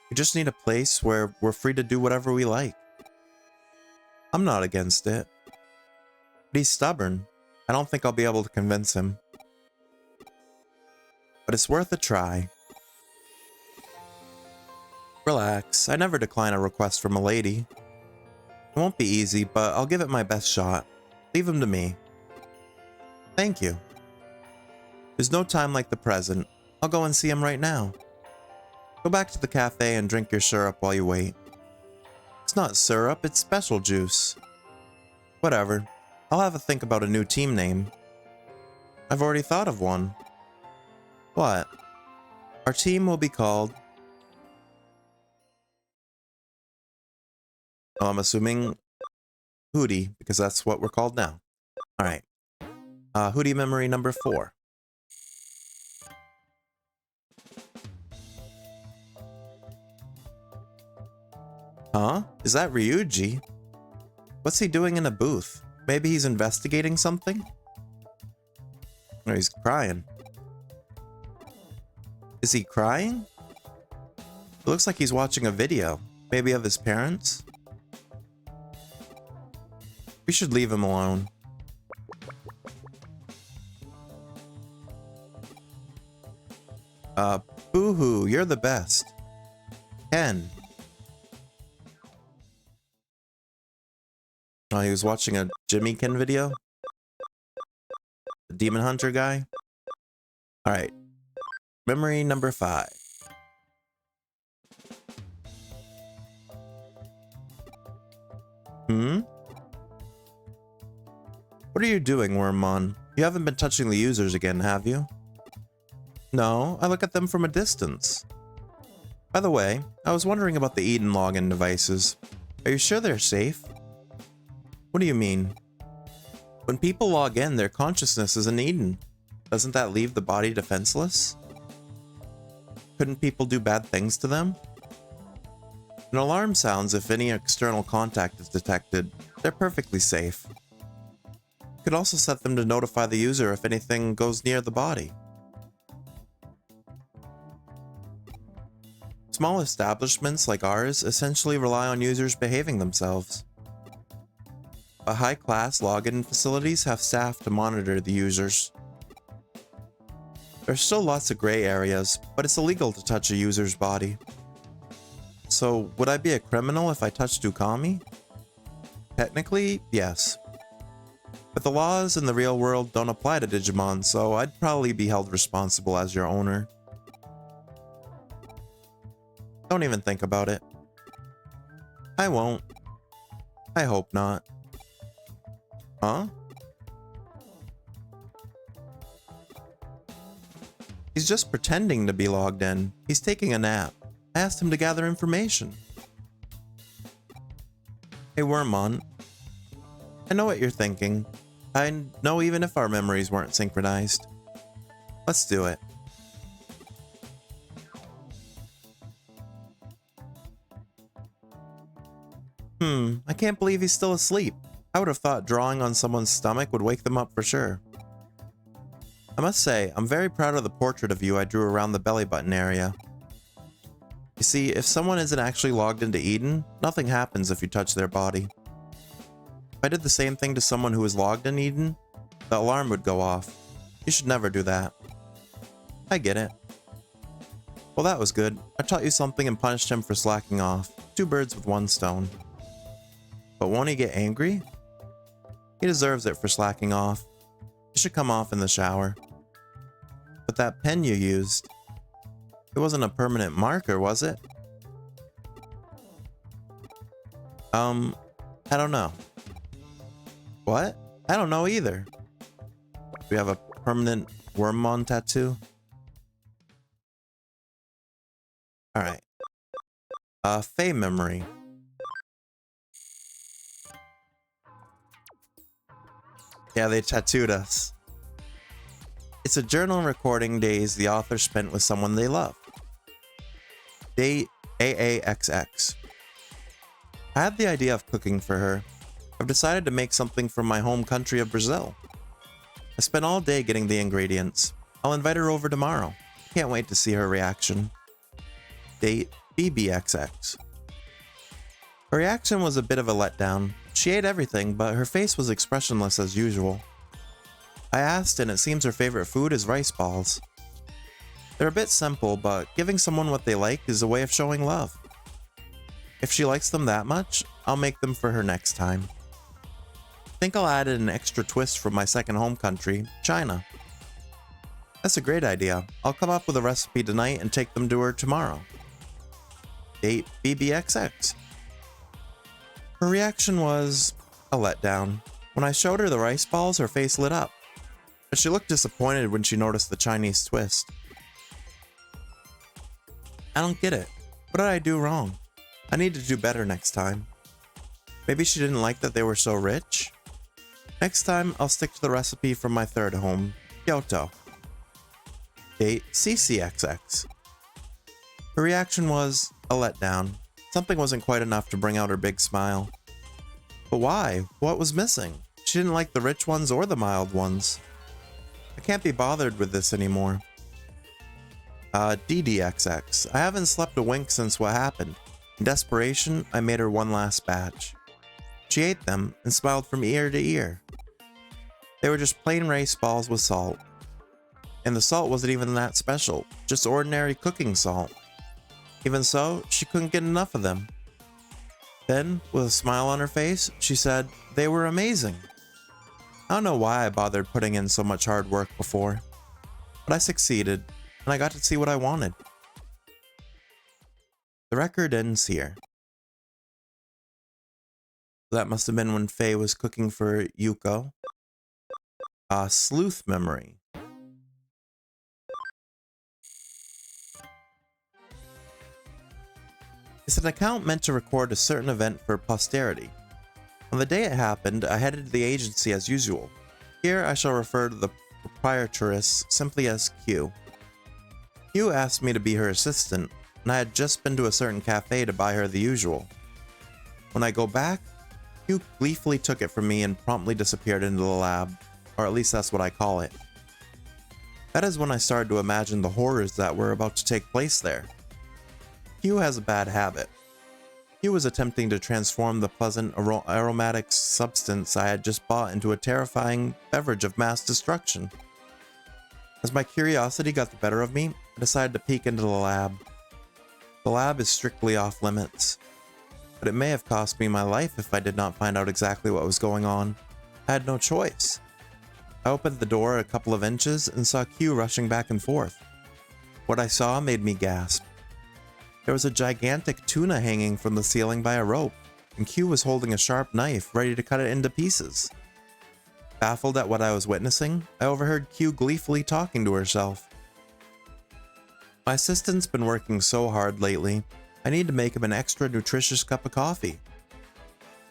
We just need a place where we're free to do whatever we like. I'm not against it. But he's stubborn. I don't think I'll be able to convince him. But it's worth a try. Relax, I never decline a request from a lady. It won't be easy, but I'll give it my best shot. Leave him to me. Thank you. There's no time like the present. I'll go and see him right now. Go back to the cafe and drink your syrup while you wait. It's not syrup, it's special juice. Whatever. I'll have a think about a new team name. I've already thought of one. What? Our team will be called Well, I'm assuming Hootie, because that's what we're called now. Alright. Hootie memory number 4. Huh? Is that Ryuji? What's he doing in a booth? Maybe he's investigating something? Or he's crying. Is he crying? It looks like he's watching a video. Maybe of his parents? We should leave him alone. Boo-hoo, you're the best. Ken. Oh, he was watching a Jimmy Ken video? The Demon Hunter guy? Alright. Memory number 5. What are you doing, Wormmon? You haven't been touching the users again, have you? No, I look at them from a distance. By the way, I was wondering about the Eden login devices. Are you sure they're safe? What do you mean? When people log in, their consciousness is in Eden. Doesn't that leave the body defenseless? Couldn't people do bad things to them? An alarm sounds if any external contact is detected. They're perfectly safe. You could also set them to notify the user if anything goes near the body. Small establishments like ours essentially rely on users behaving themselves. But high-class login facilities have staff to monitor the users. There's still lots of gray areas, but it's illegal to touch a user's body. So, would I be a criminal if I touched Okami? Technically, yes. But the laws in the real world don't apply to Digimon, so I'd probably be held responsible as your owner. Don't even think about it. I won't. I hope not. Huh? He's just pretending to be logged in. He's taking a nap. I asked him to gather information. Hey Wormmon, I know what you're thinking. I know even if our memories weren't synchronized. Let's do it. I can't believe he's still asleep. I would have thought drawing on someone's stomach would wake them up for sure. I must say, I'm very proud of the portrait of you I drew around the belly button area. You see, if someone isn't actually logged into Eden, nothing happens if you touch their body. If I did the same thing to someone who was logged in Eden, the alarm would go off. You should never do that. I get it. Well, that was good. I taught you something and punished him for slacking off. 2 birds with 1 stone. But won't he get angry? He deserves it for slacking off. He should come off in the shower. But that pen you used, it wasn't a permanent marker, was it? I don't know. What? I don't know either. Do we have a permanent Wormmon tattoo? Alright. Fae memory. Yeah, they tattooed us. It's a journal recording days the author spent with someone they love. Date AAXX. I had the idea of cooking for her. I've decided to make something from my home country of Brazil. I spent all day getting the ingredients. I'll invite her over tomorrow. Can't wait to see her reaction. Date BBXX. Her reaction was a bit of a letdown. She ate everything, but her face was expressionless as usual. I asked, and it seems her favorite food is rice balls. They're a bit simple, but giving someone what they like is a way of showing love. If she likes them that much, I'll make them for her next time. I think I'll add in an extra twist from my second home country, China. That's a great idea. I'll come up with a recipe tonight and take them to her tomorrow. Date BBXX. Her reaction was a letdown. When I showed her the rice balls, her face lit up. But she looked disappointed when she noticed the Chinese twist. I don't get it. What did I do wrong? I need to do better next time. Maybe she didn't like that they were so rich? Next time, I'll stick to the recipe from my third home, Kyoto. Date CCXX. Her reaction was a letdown. Something wasn't quite enough to bring out her big smile. But why? What was missing? She didn't like the rich ones or the mild ones. I can't be bothered with this anymore. DDXX. I haven't slept a wink since what happened. In desperation, I made her one last batch. She ate them and smiled from ear to ear. They were just plain rice balls with salt. And the salt wasn't even that special, just ordinary cooking salt. Even so, she couldn't get enough of them. Then, with a smile on her face, she said, "They were amazing." I don't know why I bothered putting in so much hard work before, but I succeeded, and I got to see what I wanted. The record ends here. That must have been when Faye was cooking for Yuko. Sleuth memory. It's an account meant to record a certain event for posterity. On the day it happened, I headed to the agency as usual. Here I shall refer to the proprietress simply as Q. Q asked me to be her assistant, and I had just been to a certain cafe to buy her the usual. When I go back, Q gleefully took it from me and promptly disappeared into the lab, or at least that's what I call it. That is when I started to imagine the horrors that were about to take place there. Q has a bad habit. Q was attempting to transform the pleasant aromatic substance I had just bought into a terrifying beverage of mass destruction. As my curiosity got the better of me, I decided to peek into the lab. The lab is strictly off limits, but it may have cost me my life if I did not find out exactly what was going on. I had no choice. I opened the door a couple of inches and saw Q rushing back and forth. What I saw made me gasp. There was a gigantic tuna hanging from the ceiling by a rope, and Q was holding a sharp knife ready to cut it into pieces. Baffled at what I was witnessing, I overheard Q gleefully talking to herself. My assistant's been working so hard lately, I need to make him an extra nutritious cup of coffee.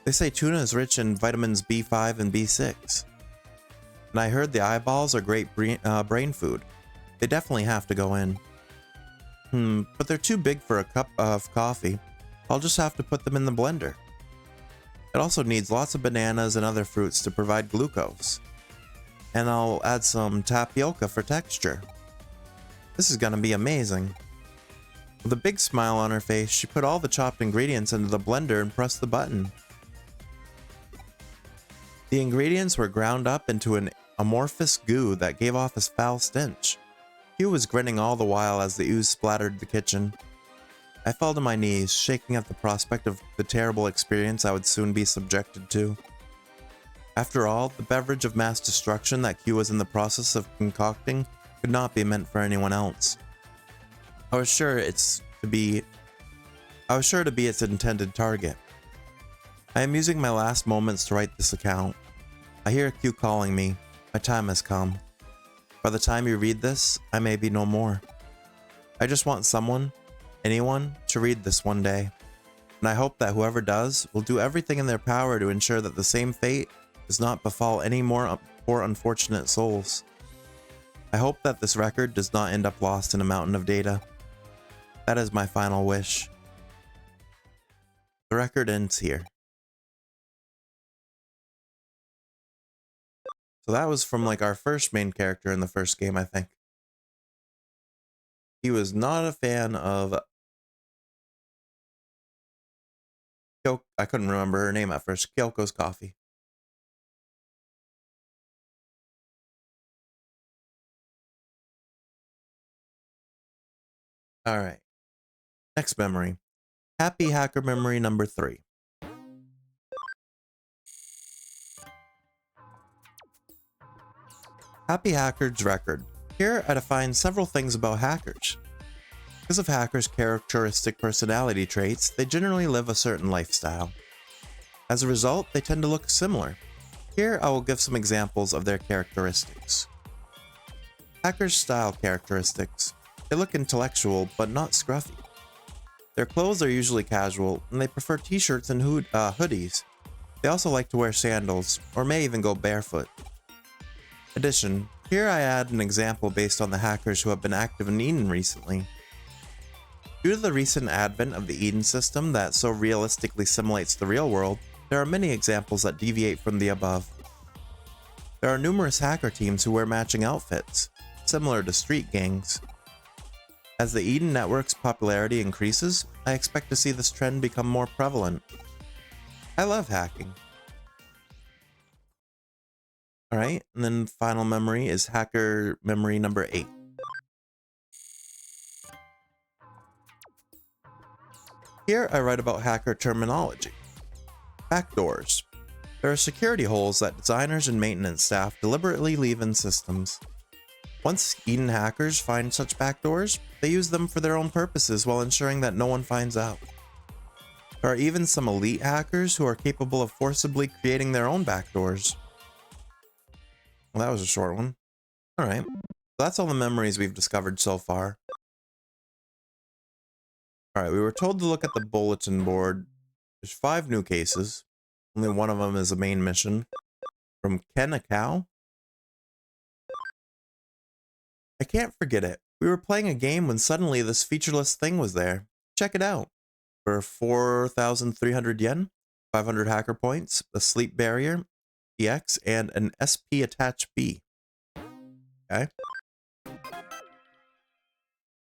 They say tuna is rich in vitamins B5 and B6. And I heard the eyeballs are great brain food. They definitely have to go in. But they're too big for a cup of coffee. I'll just have to put them in the blender. It also needs lots of bananas and other fruits to provide glucose. And I'll add some tapioca for texture. This is gonna be amazing. With a big smile on her face, she put all the chopped ingredients into the blender and pressed the button. The ingredients were ground up into an amorphous goo that gave off a foul stench. Q was grinning all the while as the ooze splattered the kitchen. I fell to my knees, shaking at the prospect of the terrible experience I would soon be subjected to. After all, the beverage of mass destruction that Q was in the process of concocting could not be meant for anyone else. I was sure to be its intended target. I am using my last moments to write this account. I hear Q calling me. My time has come. By the time you read this, I may be no more. I just want someone, anyone, to read this one day. And I hope that whoever does will do everything in their power to ensure that the same fate does not befall any more poor unfortunate souls. I hope that this record does not end up lost in a mountain of data. That is my final wish. The record ends here. So that was from like our first main character in the first game, I think. He was not a fan of I couldn't remember her name at first. Kyoko's coffee. All right. Next memory. Happy Hacker memory number 3. Happy Hacker's record. Here I define several things about hackers. Because of hackers' characteristic personality traits, they generally live a certain lifestyle. As a result, they tend to look similar. Here I will give some examples of their characteristics. Hackers' style characteristics. They look intellectual, but not scruffy. Their clothes are usually casual, and they prefer t-shirts and hoodies. They also like to wear sandals, or may even go barefoot. Addition, here I add an example based on the hackers who have been active in Eden recently. Due to the recent advent of the Eden system that so realistically simulates the real world, there are many examples that deviate from the above. There are numerous hacker teams who wear matching outfits, similar to street gangs. As the Eden network's popularity increases, I expect to see this trend become more prevalent. I love hacking. Alright, and then final memory is hacker memory number 8. Here I write about hacker terminology. Backdoors. There are security holes that designers and maintenance staff deliberately leave in systems. Once Eden hackers find such backdoors, they use them for their own purposes while ensuring that no one finds out. There are even some elite hackers who are capable of forcibly creating their own backdoors. Well, that was a short one. Alright, so that's all the memories we've discovered so far. Alright, we were told to look at the bulletin board. There's 5 new cases. Only one of them is a main mission. From Ken a Cow? I can't forget it. We were playing a game when suddenly this featureless thing was there. Check it out. For 4,300 yen, 500 hacker points, a sleep barrier, EX, and an SP attach B. Okay.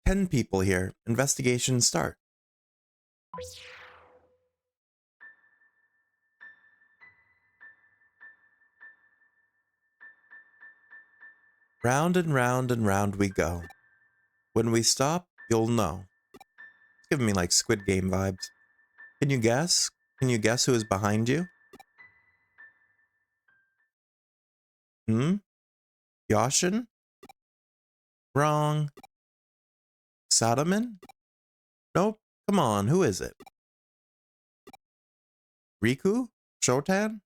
10 people here. Investigation start. Round and round and round we go. When we stop, you'll know. It's giving me like Squid Game vibes. Can you guess? Can you guess who is behind you? Yoshin? Wrong. Sadaman? Nope. Come on, who is it? Riku? Shotan?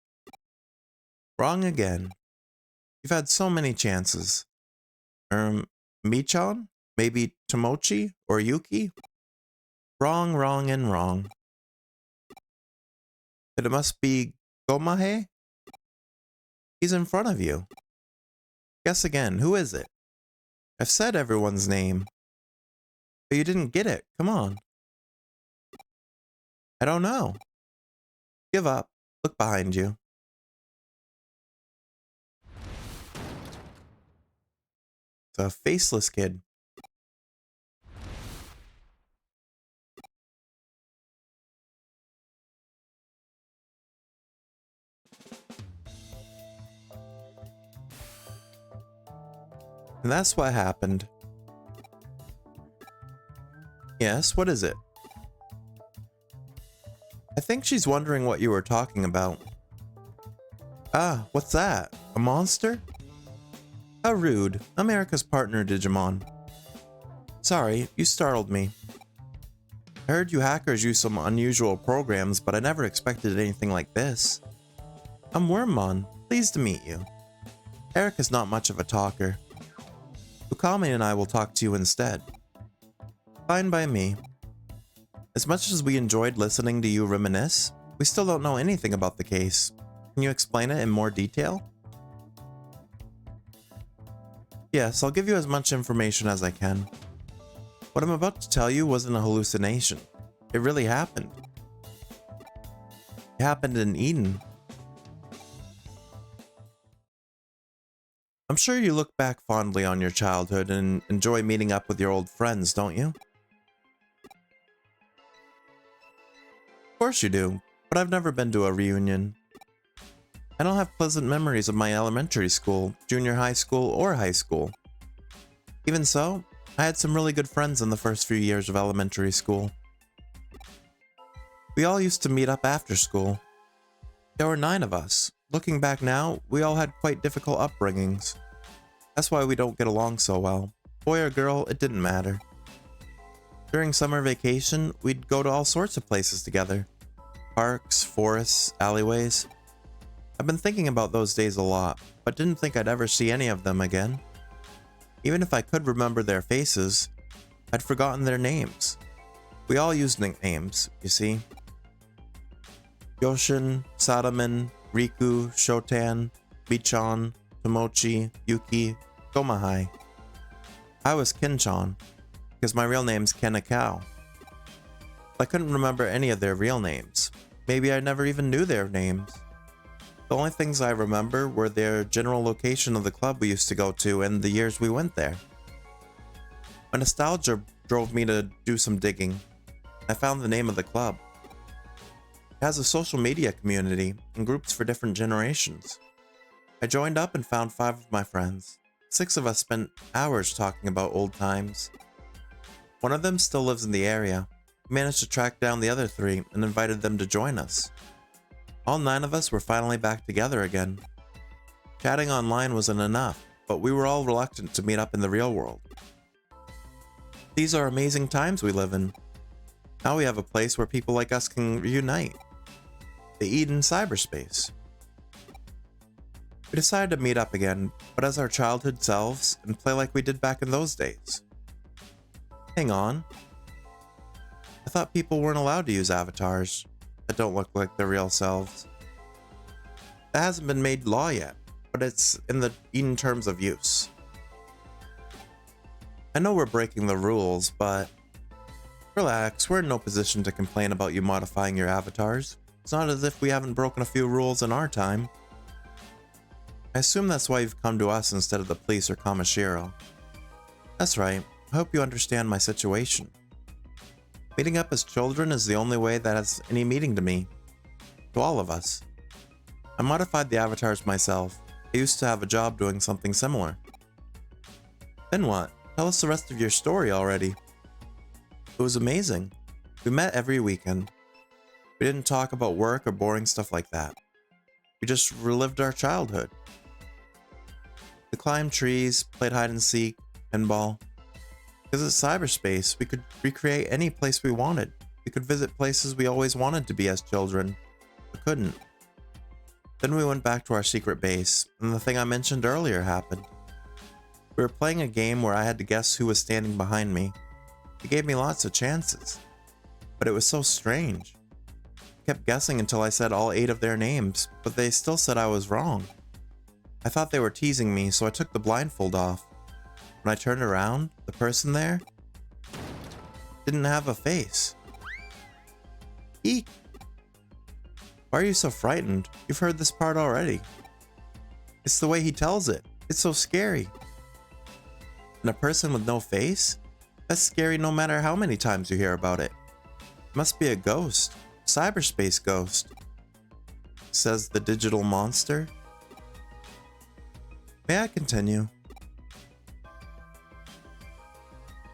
Wrong again. You've had so many chances. Michan? Maybe Tomochi or Yuki? Wrong, wrong, and wrong. But it must be Gomahe? He's in front of you. Guess again, who is it? I've said everyone's name. But you didn't get it, come on. I don't know. Give up. Look behind you. It's a faceless kid. And that's what happened. Yes, what is it? I think she's wondering what you were talking about. Ah, what's that? A monster? How rude. I'm Erica's partner, Digimon. Sorry, you startled me. I heard you hackers use some unusual programs, but I never expected anything like this. I'm Wormmon. Pleased to meet you. Erica's not much of a talker. Ukami and I will talk to you instead. Fine by me. As much as we enjoyed listening to you reminisce, we still don't know anything about the case. Can you explain it in more detail? Yes, I'll give you as much information as I can. What I'm about to tell you wasn't a hallucination. It really happened. It happened in Eden. I'm sure you look back fondly on your childhood and enjoy meeting up with your old friends, don't you? Of course you do, but I've never been to a reunion. I don't have pleasant memories of my elementary school, junior high school, or high school. Even so, I had some really good friends in the first few years of elementary school. We all used to meet up after school. There were 9 of us. Looking back now, we all had quite difficult upbringings. That's why we don't get along so well. Boy or girl, it didn't matter. During summer vacation, we'd go to all sorts of places together. Parks, forests, alleyways. I've been thinking about those days a lot, but didn't think I'd ever see any of them again. Even if I could remember their faces, I'd forgotten their names. We all used nicknames, you see. Yoshin, Sadaman, Riku, Shotan, Michan, Tomochi, Yuki, Komahai. I was Kinchan, because my real name's Kenakao. I couldn't remember any of their real names. Maybe I never even knew their names. The only things I remember were their general location of the club we used to go to and the years we went there. My nostalgia drove me to do some digging. I found the name of the club. It has a social media community and groups for different generations. I joined up and found 5 of my friends. 6 of us spent hours talking about old times. One of them still lives in the area. We managed to track down the other 3 and invited them to join us. All 9 of us were finally back together again. Chatting online wasn't enough, but we were all reluctant to meet up in the real world. These are amazing times we live in. Now we have a place where people like us can reunite. The Eden cyberspace. We decided to meet up again, but as our childhood selves, and play like we did back in those days. Hang on. I thought people weren't allowed to use avatars that don't look like their real selves. That hasn't been made law yet, but it's in the Eden terms of use. I know we're breaking the rules, but relax, we're in no position to complain about you modifying your avatars. It's not as if we haven't broken a few rules in our time. I assume that's why you've come to us instead of the police or Kamishiro. That's right, I hope you understand my situation. Meeting up as children is the only way that has any meaning to me. To all of us. I modified the avatars myself. I used to have a job doing something similar. Then what? Tell us the rest of your story already. It was amazing. We met every weekend. We didn't talk about work or boring stuff like that. We just relived our childhood. We climbed trees, played hide and seek, pinball. Because it's cyberspace, we could recreate any place we wanted. We could visit places we always wanted to be as children, but couldn't. Then we went back to our secret base, and the thing I mentioned earlier happened. We were playing a game where I had to guess who was standing behind me. It gave me lots of chances, but it was so strange. I kept guessing until I said all 8 of their names, but they still said I was wrong. I thought they were teasing me, so I took the blindfold off. When I turned around, the person there didn't have a face. Eek! Why are you so frightened? You've heard this part already. It's the way he tells it. It's so scary. And a person with no face? That's scary no matter how many times you hear about it. It must be a ghost. Cyberspace ghost. Says the digital monster. May I continue?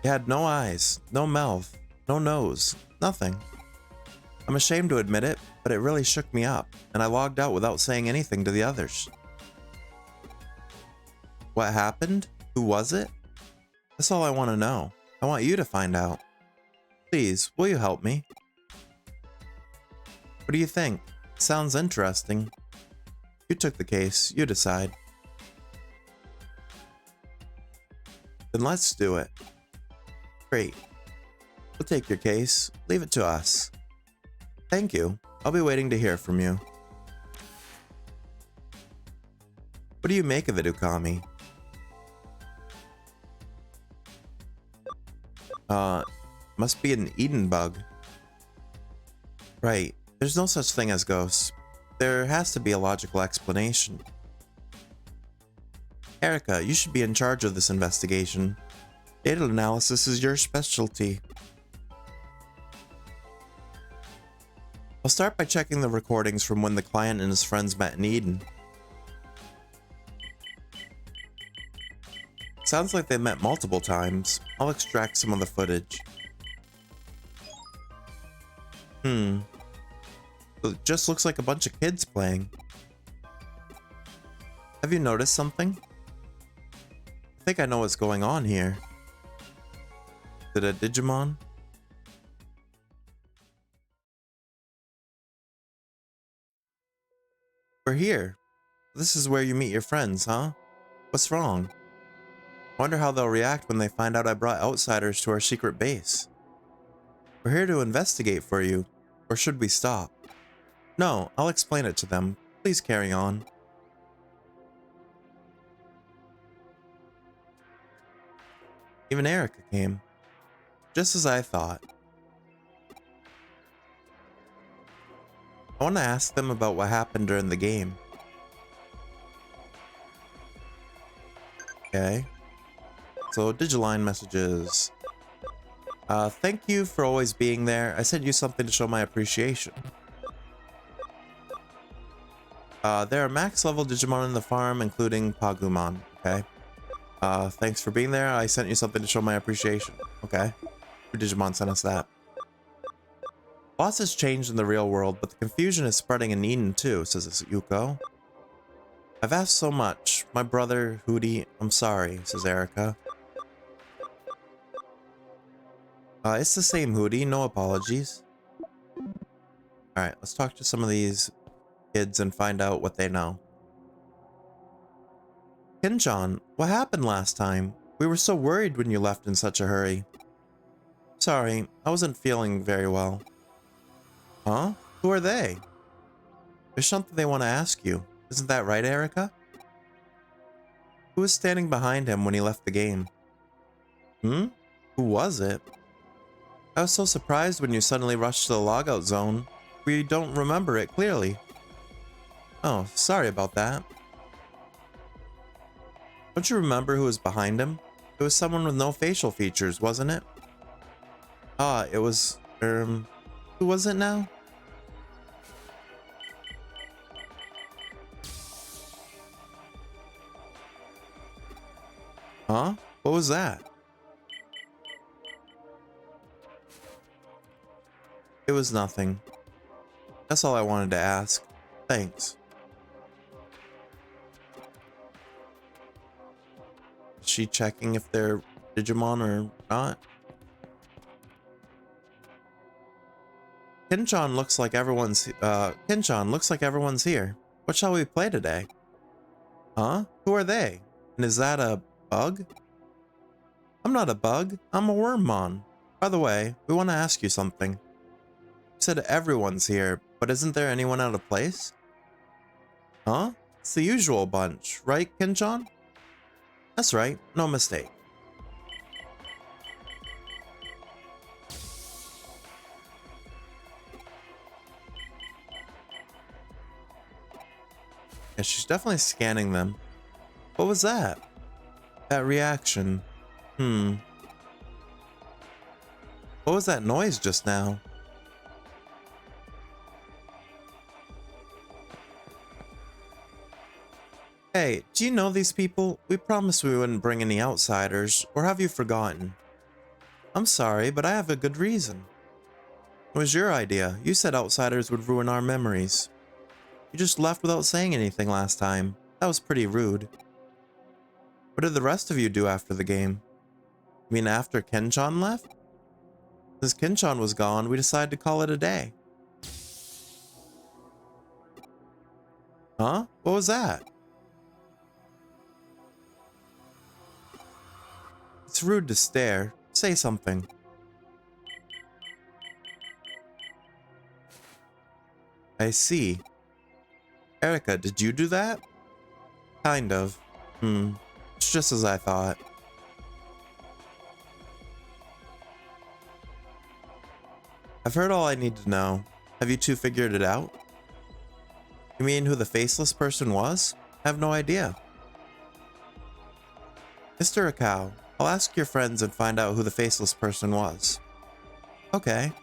It had no eyes, no mouth, no nose, nothing. I'm ashamed to admit it, but it really shook me up, and I logged out without saying anything to the others. What happened? Who was it? That's all I want to know. I want you to find out. Please, will you help me? What do you think? It sounds interesting. You took the case, you decide. Then let's do it. Great. We'll take your case. Leave it to us. Thank you. I'll be waiting to hear from you. What do you make of it, Ukami? Must be an Eden bug. Right. There's no such thing as ghosts. There has to be a logical explanation. Erica, you should be in charge of this investigation. Data analysis is your specialty. I'll start by checking the recordings from when the client and his friends met in Eden. Sounds like they met multiple times. I'll extract some of the footage. It just looks like a bunch of kids playing. Have you noticed something? I think I know what's going on here. Is it a Digimon? We're here. This is where you meet your friends, huh? What's wrong? Wonder how they'll react when they find out I brought outsiders to our secret base. We're here to investigate for you, or should we stop? No, I'll explain it to them. Please carry on. Even Erica came. Just as I thought. I want to ask them about what happened during the game. Okay. So, Digiline messages. Thank you for always being there. I sent you something to show my appreciation. There are max level Digimon in the farm, including Pagumon. Okay. Thanks for being there. I sent you something to show my appreciation. Okay. Digimon sent us that. Lots has changed in the real world, but the confusion is spreading in Eden too, says Yuko. I've asked so much. My brother, Hootie, I'm sorry, says Erica. It's the same, Hootie, no apologies. Alright, let's talk to some of these kids and find out what they know. Kinchan, what happened last time? We were so worried when you left in such a hurry. Sorry, I wasn't feeling very well. Huh? Who are they? There's something they want to ask you. Isn't that right, Erica? Who was standing behind him when he left the game? Hmm? Who was it? I was so surprised when you suddenly rushed to the logout zone. We don't remember it clearly. Oh, sorry about that. Don't you remember who was behind him? It was someone with no facial features, wasn't it? Ah, it was, who was it now? Huh? What was that? It was nothing. That's all I wanted to ask. Thanks. Is she checking if they're Digimon or not? Kinchan looks like everyone's here. What shall we play today? Huh? Who are they? And is that a bug? I'm not a bug. I'm a wormmon. By the way, we want to ask you something. You said everyone's here, but isn't there anyone out of place? Huh? It's the usual bunch, right, Kinchan? That's right, no mistake. Yeah, she's definitely scanning them. What was that? That reaction. What was that noise just now? Hey, do you know these people? We promised we wouldn't bring any outsiders, or have you forgotten? I'm sorry, but I have a good reason. It was your idea. You said outsiders would ruin our memories. You just left without saying anything last time. That was pretty rude. What did the rest of you do after the game? You mean after Kinchan left? Since Kinchan was gone, we decided to call it a day. Huh? What was that? It's rude to stare. Say something. I see. Erica, did you do that? Kind of. It's just as I thought. I've heard all I need to know. Have you two figured it out? You mean who the faceless person was? I have no idea. Mr. Akao, I'll ask your friends and find out who the faceless person was. Okay.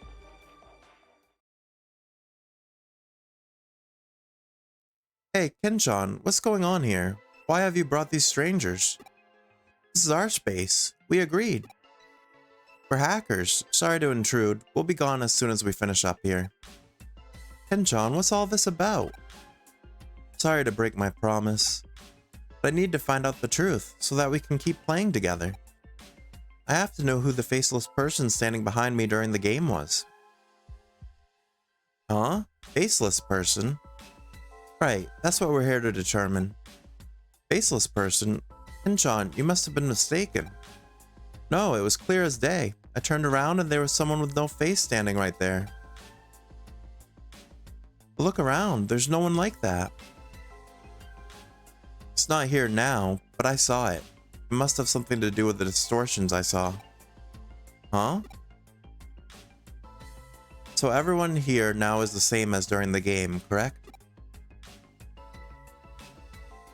Hey, Kinchan, what's going on here? Why have you brought these strangers? This is our space. We agreed. We're hackers. Sorry to intrude. We'll be gone as soon as we finish up here. Kinchan, what's all this about? Sorry to break my promise, but I need to find out the truth so that we can keep playing together. I have to know who the faceless person standing behind me during the game was. Huh? Faceless person? Right, that's what we're here to determine. Faceless person? Kinchan, you must have been mistaken. No, it was clear as day. I turned around and there was someone with no face standing right there. Look around, there's no one like that. It's not here now, but I saw it. It must have something to do with the distortions I saw. Huh? So everyone here now is the same as during the game, correct?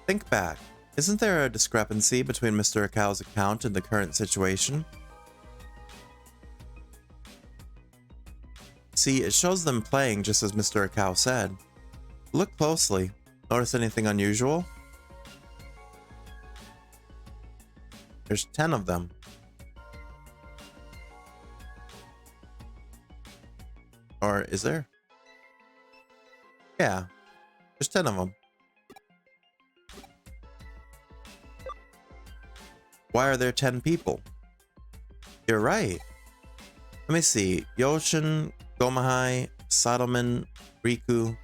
Think back. Isn't there a discrepancy between Mr. Akao's account and the current situation? See, it shows them playing just as Mr. Akao said. Look closely. Notice anything unusual? There's 10 of them. Or is there? Yeah, there's 10 of them. Why are there 10 people? You're right. Let me see. Yoshin, Gomahai, Sadoman, Riku.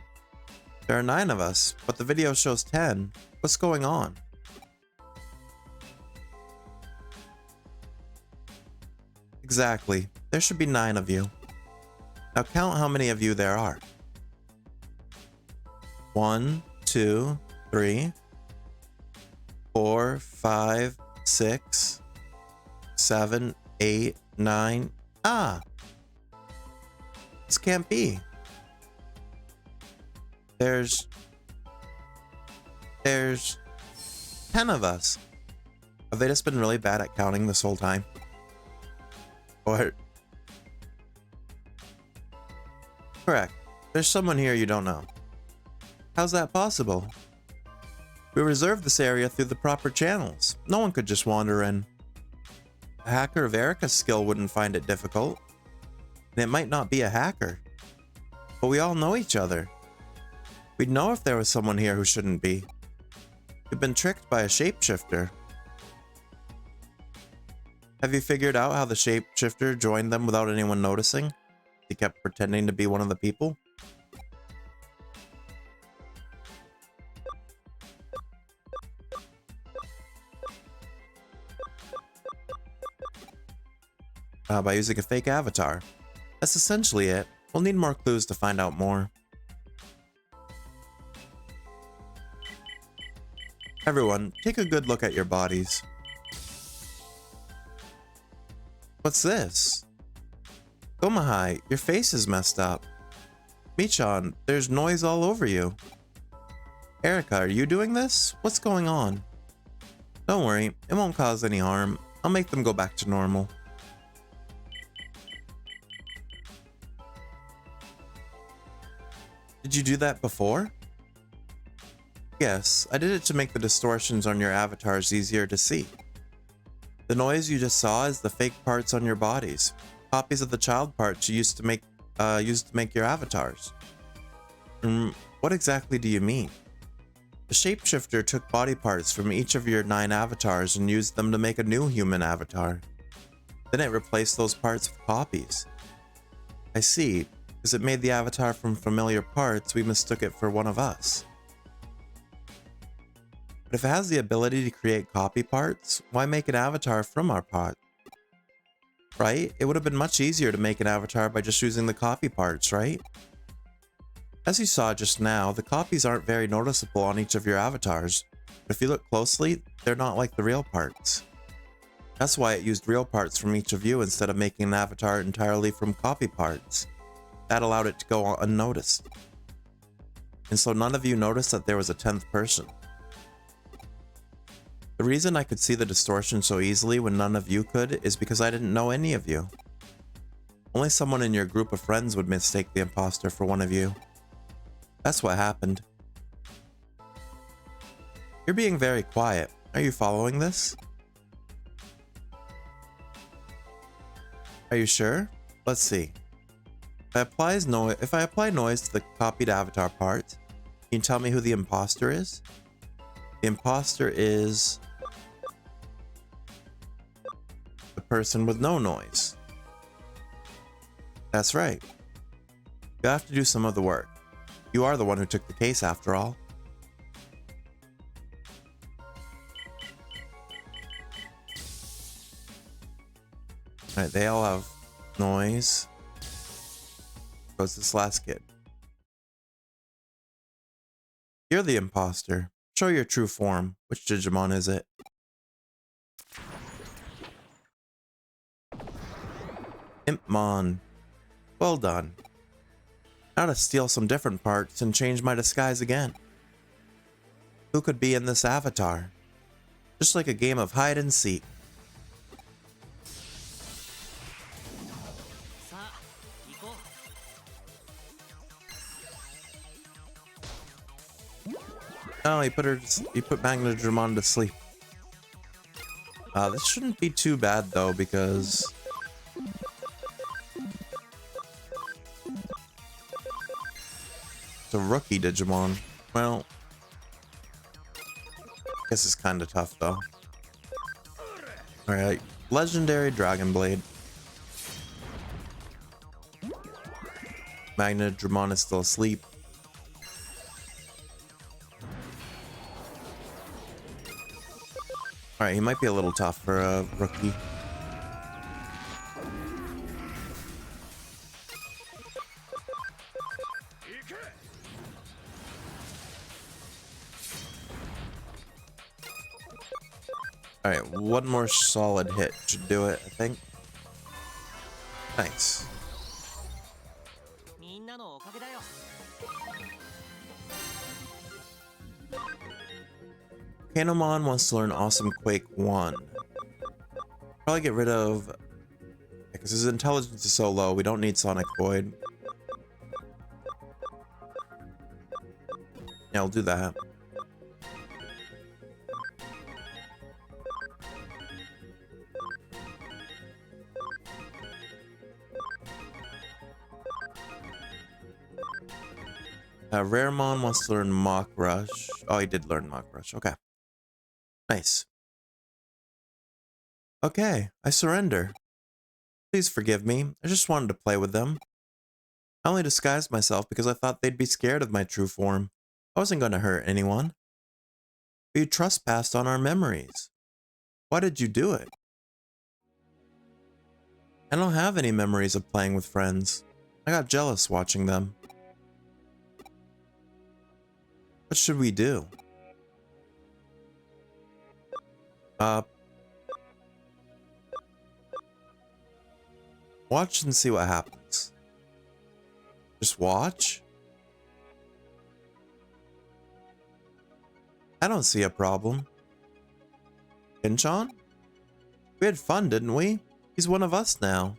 There are 9 of us, but the video shows 10. What's going on? Exactly. There should be 9 of you. Now count how many of you there are. 1, 2, 3, 4, 5, 6, 7, 8, 9. Ah! This can't be. There's 10 of us. Have they just been really bad at counting this whole time? Or... Correct. There's someone here you don't know. How's that possible? We reserved this area through the proper channels. No one could just wander in. A hacker of Erica's skill wouldn't find it difficult. And it might not be a hacker. But we all know each other. We'd know if there was someone here who shouldn't be. We've been tricked by a shapeshifter. Have you figured out how the shapeshifter joined them without anyone noticing? He kept pretending to be one of the people? By using a fake avatar. That's essentially it. We'll need more clues to find out more. Everyone, take a good look at your bodies. What's this? Gomahai, your face is messed up. Michan, there's noise all over you. Erica, are you doing this? What's going on? Don't worry, it won't cause any harm. I'll make them go back to normal. Did you do that before? Yes, I did it to make the distortions on your avatars easier to see. The noise you just saw is the fake parts on your bodies. Copies of the child parts you used to make your avatars. What exactly do you mean? The shapeshifter took body parts from each of your 9 avatars and used them to make a new human avatar. Then it replaced those parts with copies. I see. As it made the avatar from familiar parts, we mistook it for one of us. But if it has the ability to create copy parts, why make an avatar from our part? Right? It would have been much easier to make an avatar by just using the copy parts, right? As you saw just now, the copies aren't very noticeable on each of your avatars. But if you look closely, they're not like the real parts. That's why it used real parts from each of you instead of making an avatar entirely from copy parts. That allowed it to go unnoticed. And so none of you noticed that there was a 10th person. The reason I could see the distortion so easily when none of you could is because I didn't know any of you. Only someone in your group of friends would mistake the imposter for one of you. That's what happened. You're being very quiet. Are you following this? Are you sure? Let's see. If I apply noise to the copied avatar part, can you tell me who the imposter is? The imposter is the person with no noise. That's right. You have to do some of the work. You are the one who took the case after all. Alright, they all have noise. Goes this last kid. You're the imposter. Show your true form. Which Digimon is it? Impmon. Well done. Now to steal some different parts and change my disguise again. Who could be in this avatar? Just like a game of hide and seek. Oh, he put Magnadramon to sleep. This shouldn't be too bad though, because it's a rookie Digimon. Well, I guess it's kind of tough though. Alright, Legendary Dragon Blade. Magnadramon is still asleep. Alright, he might be a little tough for a rookie. Alright, one more solid hit should do it, I think. Nice. Kanomon wants to learn Awesome Quake 1. Probably get rid of... because his intelligence is so low, we don't need Sonic Void. Yeah, I'll do that. Raremon wants to learn Mach Rush. Oh, he did learn Mach Rush. Okay. Nice. Okay, I surrender. Please forgive me. I just wanted to play with them. I only disguised myself because I thought they'd be scared of my true form. I wasn't going to hurt anyone. But you trespassed on our memories. Why did you do it? I don't have any memories of playing with friends. I got jealous watching them. What should we do? Watch and see what happens. Just watch? I don't see a problem. Pinchan? We had fun, didn't we? He's one of us now.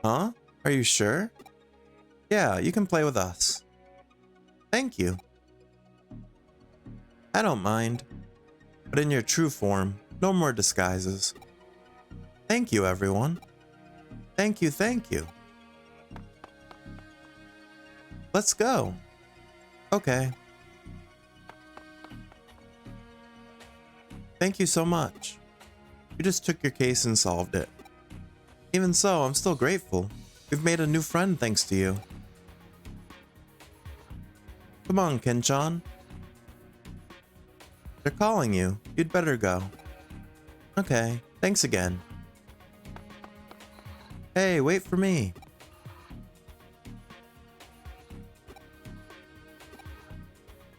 Huh? Are you sure? Yeah, you can play with us. Thank you. I don't mind. But in your true form, no more disguises. Thank you, everyone. Thank you, thank you. Let's go. Okay. Thank you so much. You just took your case and solved it. Even so, I'm still grateful. We've made a new friend thanks to you. Come on, Kenchan. They're calling you. You'd better go. Okay, thanks again. Hey, wait for me.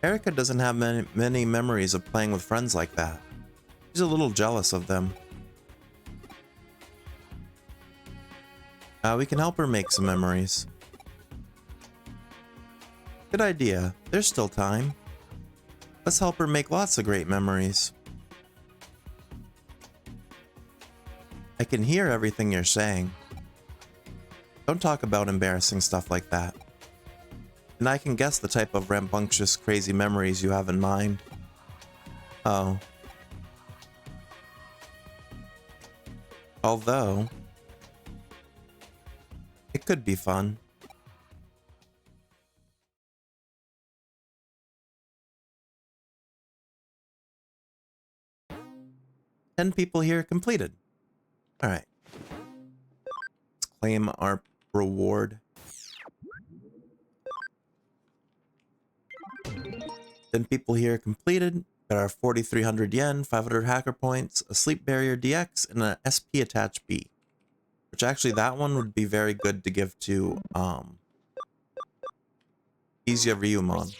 Erica doesn't have many memories of playing with friends like that. She's a little jealous of them. We can help her make some memories. Good idea. There's still time. Let's help her make lots of great memories. I can hear everything you're saying. Don't talk about embarrassing stuff like that. And I can guess the type of rambunctious, crazy memories you have in mind. Oh. Although, it could be fun. Ten people here completed. Alright. Let's claim our reward. 10 people here completed. Got our 4,300 yen, 500 hacker points, a sleep barrier DX, and an SP attach B. Which actually that one would be very good to give to Easier Ryumon.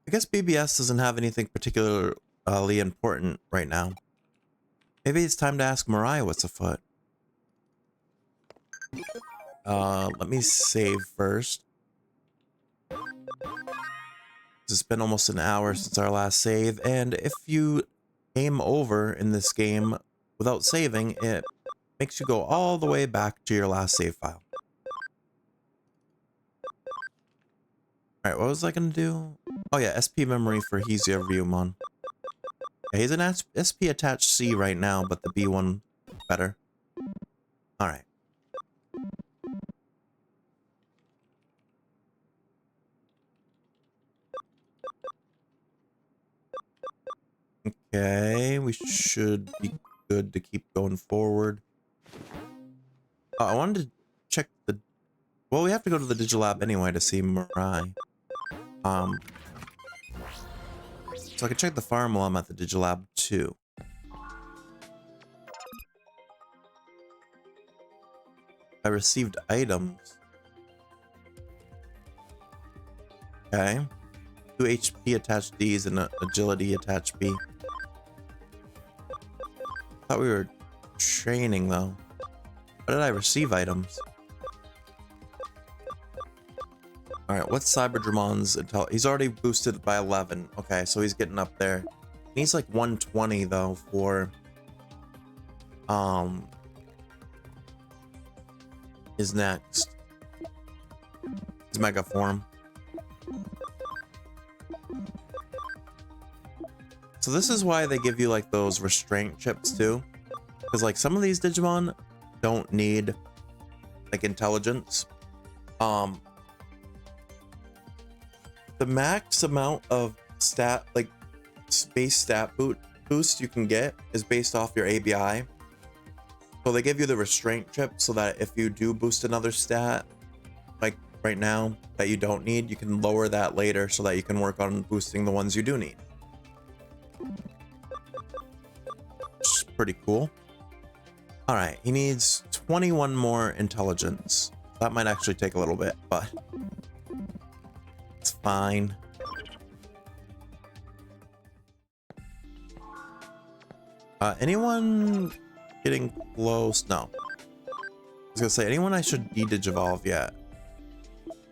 I guess BBS doesn't have anything particularly important right now. Maybe it's time to ask Mariah what's afoot. Let me save first. It's been almost an hour since our last save, and if you game over in this game without saving, it makes you go all the way back to your last save file. Alright, what was I gonna do? Oh yeah, SP memory for Hizia Ryumon. Yeah, he's an SP attached C right now, but the B one better. Alright. Okay, we should be good to keep going forward. I wanted to check the... Well, we have to go to the Digilab anyway to see Mirai. So I can check the farm while I'm at the Digilab too. I received items. Okay. 2 HP attached Ds and agility attached B. Thought we were training though. How did I receive items? Alright, what's Cyberdramon's intel? He's already boosted by 11. Okay, so he's getting up there. He needs like 120 though for his next. His mega form. So this is why they give you like those restraint chips too. Because like some of these Digimon don't need like intelligence. The max amount of base stat boost you can get is based off your ABI. So they give you the restraint chip so that if you do boost another stat, like right now, that you don't need, you can lower that later so that you can work on boosting the ones you do need. Which is pretty cool. Alright, he needs 21 more intelligence. That might actually take a little bit, but it's fine. Anyone getting close? No. I was gonna say, anyone I should de-digivolve yet?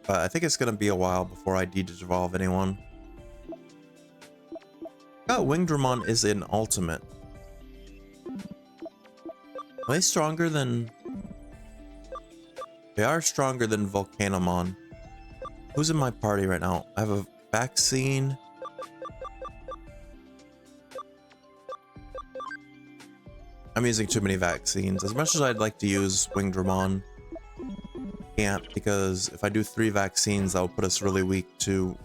But I think it's gonna be a while before I de-digivolve anyone. Oh, Wingdramon is in ultimate. Are they stronger than... They are stronger than Volcanomon. Who's in my party right now? I have a vaccine. I'm using too many vaccines. As much as I'd like to use Wingdramon, can't, because if I do 3 vaccines, that will put us really weak to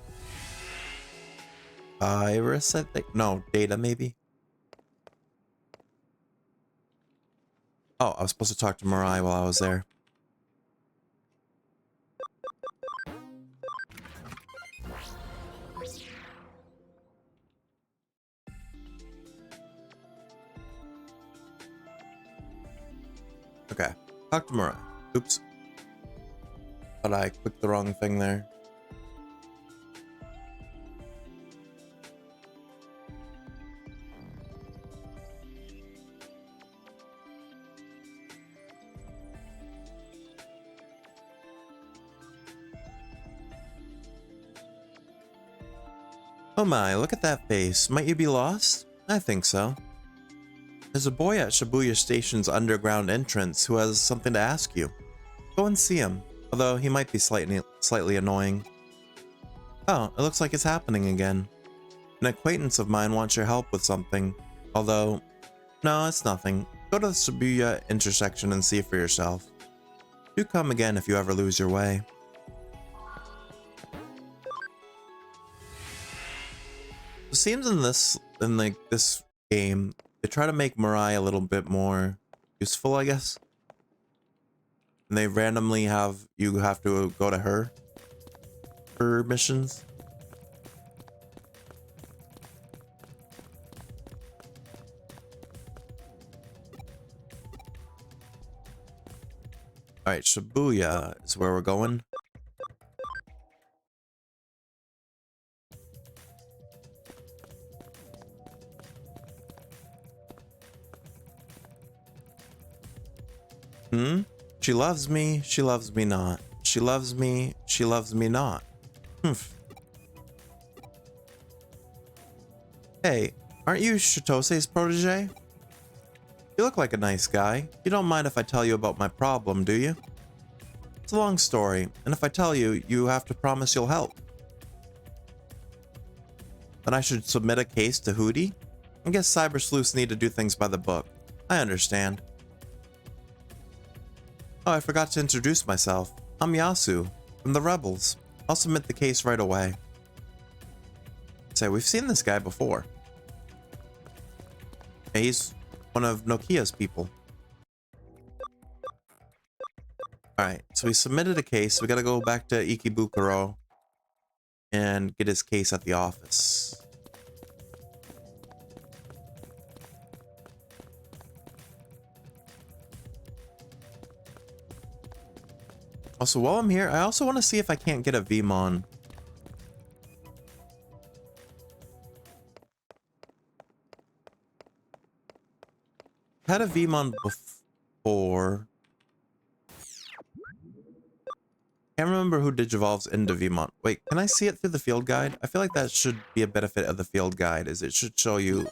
Iris, I think. No, Data maybe. Oh, I was supposed to talk to Mirai while I was there. Okay, talk to Mirai. Oops. But I clicked the wrong thing there. Oh my, look at that face. Might you be lost? I think so. There's a boy at Shibuya Station's underground entrance who has something to ask you. Go and see him, although he might be slightly annoying. Oh, it looks like it's happening again. An acquaintance of mine wants your help with something, although... No, it's nothing. Go to the Shibuya intersection and see for yourself. Do come again if you ever lose your way. It seems in this game, they try to make Mirai a little bit more useful, I guess. And they randomly have you have to go to her for missions. Alright, Shibuya is where we're going. She loves me not. She loves me not. Humph. Hey, aren't you Shitose's protege? You look like a nice guy. You don't mind if I tell you about my problem, do you? It's a long story, and if I tell you, you have to promise you'll help. Then I should submit a case to Hootie? I guess cyber sleuths need to do things by the book. I understand. Oh, I forgot to introduce myself. I'm Yasu, from the Rebels. I'll submit the case right away. Say, we've seen this guy before. Hey, he's one of Nokia's people. Alright, so we submitted a case. We gotta go back to Ikebukuro and get his case at the office. Also, while I'm here, I also want to see if I can't get a Vmon. Had a Vmon before. Can't remember who digivolves into Vmon. Wait, can I see it through the field guide? I feel like that should be a benefit of the field guide, is it should show you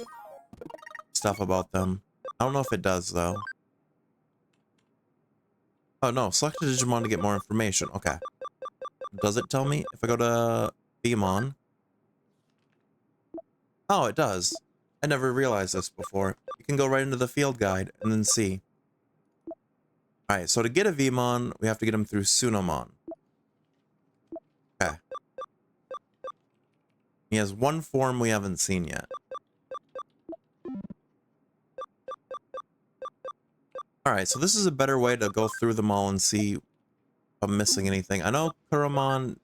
stuff about them. I don't know if it does, though. Oh, no. Select a Digimon to get more information. Okay. Does it tell me if I go to Vmon? Oh, it does. I never realized this before. You can go right into the field guide and then see. Alright, so to get a Vmon, we have to get him through Sunomon. Okay. He has one form we haven't seen yet. Alright, so this is a better way to go through them all and see if I'm missing anything. I know Kuromon,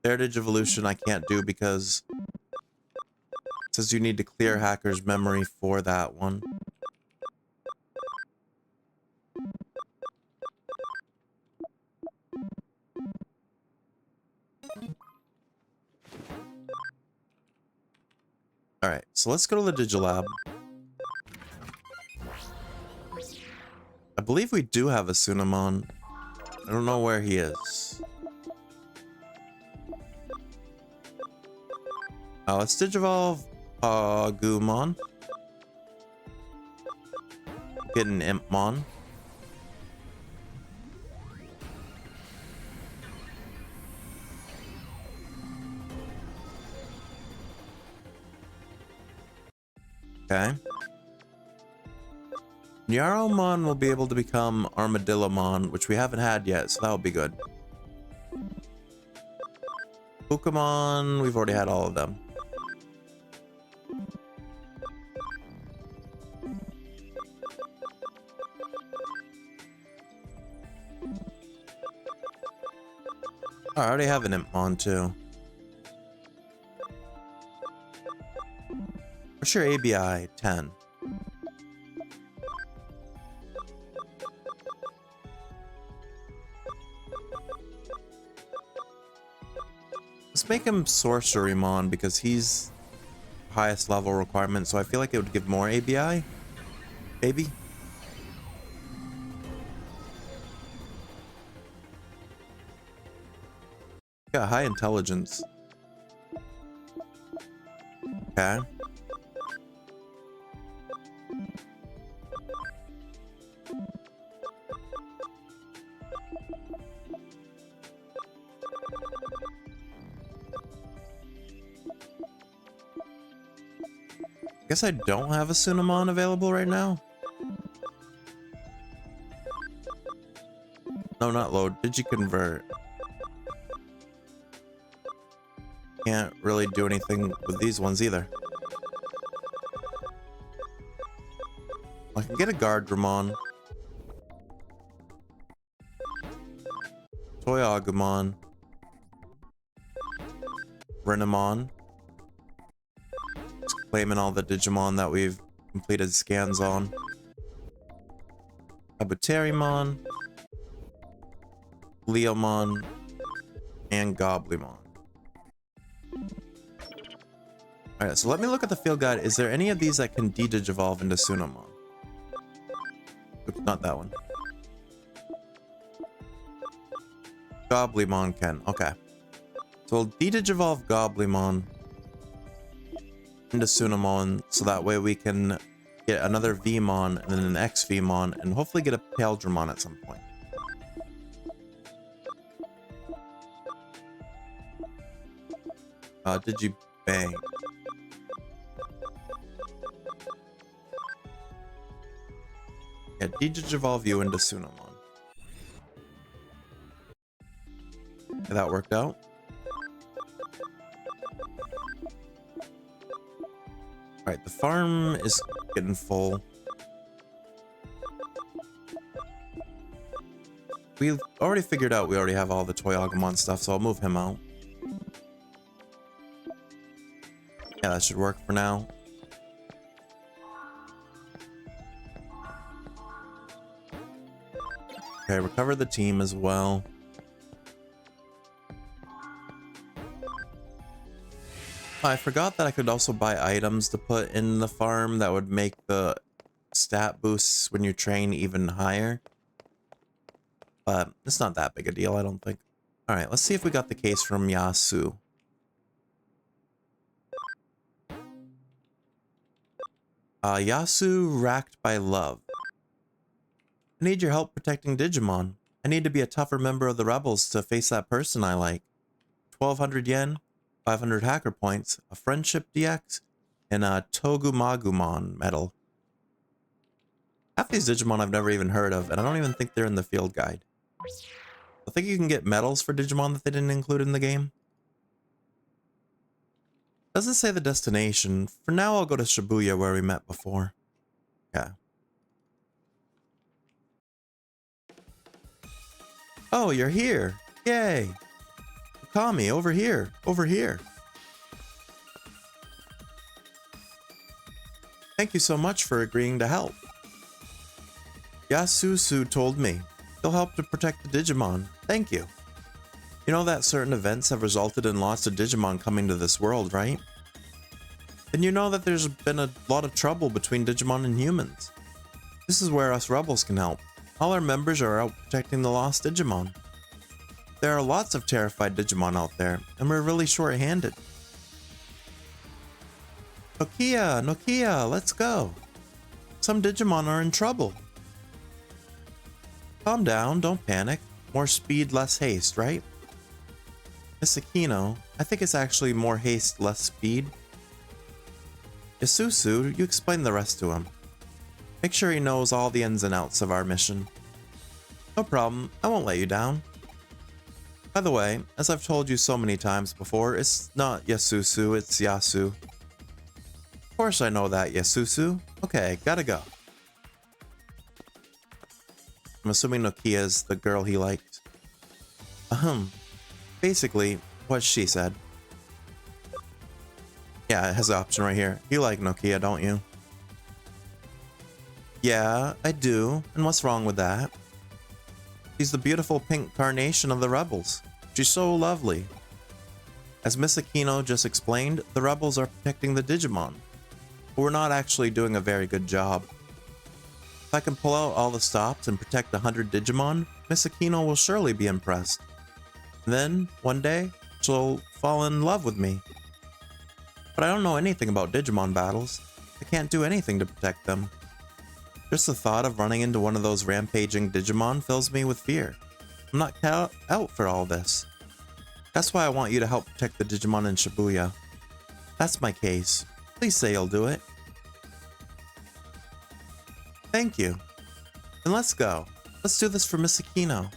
their Digivolution I can't do because it says you need to clear Hacker's memory for that one. Alright, so let's go to the Digilab. I believe we do have a Sunomon. I don't know where he is. Let's Digivolve Agumon. Get an Impmon. Okay. Nyaromon will be able to become Armadillomon, which we haven't had yet, so that'll be good. Ookamiyoru, we've already had all of them. Oh, I already have an Impmon too. For sure, ABI 10. Let's make him Sorcerymon because he's highest level requirement, so I feel like it would give more ABI. Maybe. Got high intelligence. Okay. Guess I don't have a Sunomon available right now. No, not load. Digiconvert. Can't really do anything with these ones either. I can get a Guardramon. Toyagumon. Renamon. Just claiming all the Digimon that we've completed scans on. Kabuterimon, Leomon, and Goblimon. Alright, so let me look at the field guide. Is there any of these that can Digivolve into Sunamon? Oops, not that one. Goblimon can. Okay. So we'll Digivolve Goblimon into Sunamon, so that way we can get another Vmon and then an X-Vmon, and hopefully get a Paildramon at some point. Digibang. Yeah, Digivolve you into Sunamon. Okay, that worked out. Alright, the farm is getting full. We've already figured out we already have all the Toy-Agumon stuff, so I'll move him out. Yeah, that should work for now. Okay, recover the team as well. I forgot that I could also buy items to put in the farm that would make the stat boosts when you train even higher. But it's not that big a deal, I don't think. Alright, let's see if we got the case from Yasu. Yasu racked by love. I need your help protecting Digimon. I need to be a tougher member of the rebels to face that person I like. 1,200 yen, 500 hacker points, a friendship DX, and a Togumagumon medal. Half these Digimon I've never even heard of, and I don't even think they're in the field guide. I think you can get medals for Digimon that they didn't include in the game. Doesn't say the destination. For now, I'll go to Shibuya where we met before. Yeah. Oh, you're here. Yay. Okami, over here. Over here. Thank you so much for agreeing to help. Yasusu told me. He'll help to protect the Digimon. Thank you. You know that certain events have resulted in lots of Digimon coming to this world, right? Then you know that there's been a lot of trouble between Digimon and humans. This is where us rebels can help. All our members are out protecting the lost Digimon. There are lots of terrified Digimon out there, and we're really short-handed. Nokia, let's go. Some Digimon are in trouble. Calm down, don't panic. More speed, less haste, right? Miss Aquino, I think it's actually more haste, less speed. Yasusu, you explain the rest to him. Make sure he knows all the ins and outs of our mission. No problem, I won't let you down. By the way, as I've told you so many times before, it's not Yasusu, it's Yasu. Of course I know that, Yasusu. Okay, gotta go. I'm assuming Nokia's the girl he liked. Basically, what she said. Yeah, it has the option right here. You like Nokia, don't you? Yeah, I do. And what's wrong with that? She's the beautiful pink carnation of the rebels. She's so lovely. As Miss Aquino just explained, the rebels are protecting the Digimon. But we're not actually doing a very good job. If I can pull out all the stops and protect 100 Digimon, Miss Aquino will surely be impressed. Then, one day, she'll fall in love with me. But I don't know anything about Digimon battles. I can't do anything to protect them. Just the thought of running into one of those rampaging Digimon fills me with fear. I'm not cut out for all this. That's why I want you to help protect the Digimon in Shibuya. That's my case. Please say you'll do it. Thank you. Then let's go. Let's do this for Miss Aquino.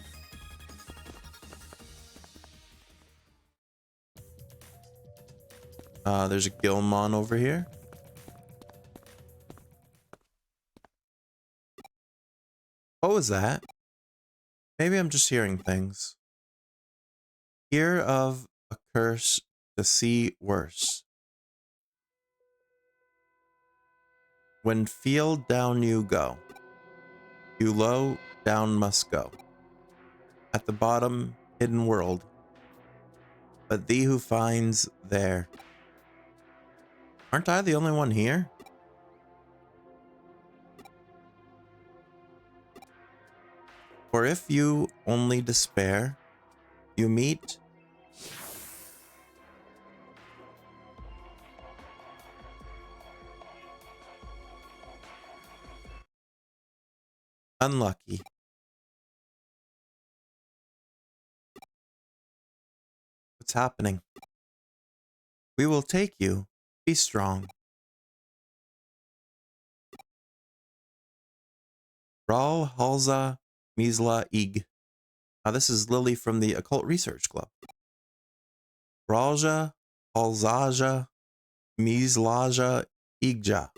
There's a Gilmon over here. What was that? Maybe I'm just hearing things. Hear of a curse to see worse. When field down you go. You low down must go. At the bottom, hidden world. But thee who finds there. Aren't I the only one here? For if you only despair, you meet unlucky. What's happening? We will take you. Be strong. Ral Halza Misla Ig. This is Lily from the Occult Research Club. Ralja Halzaja Mislaja Igja.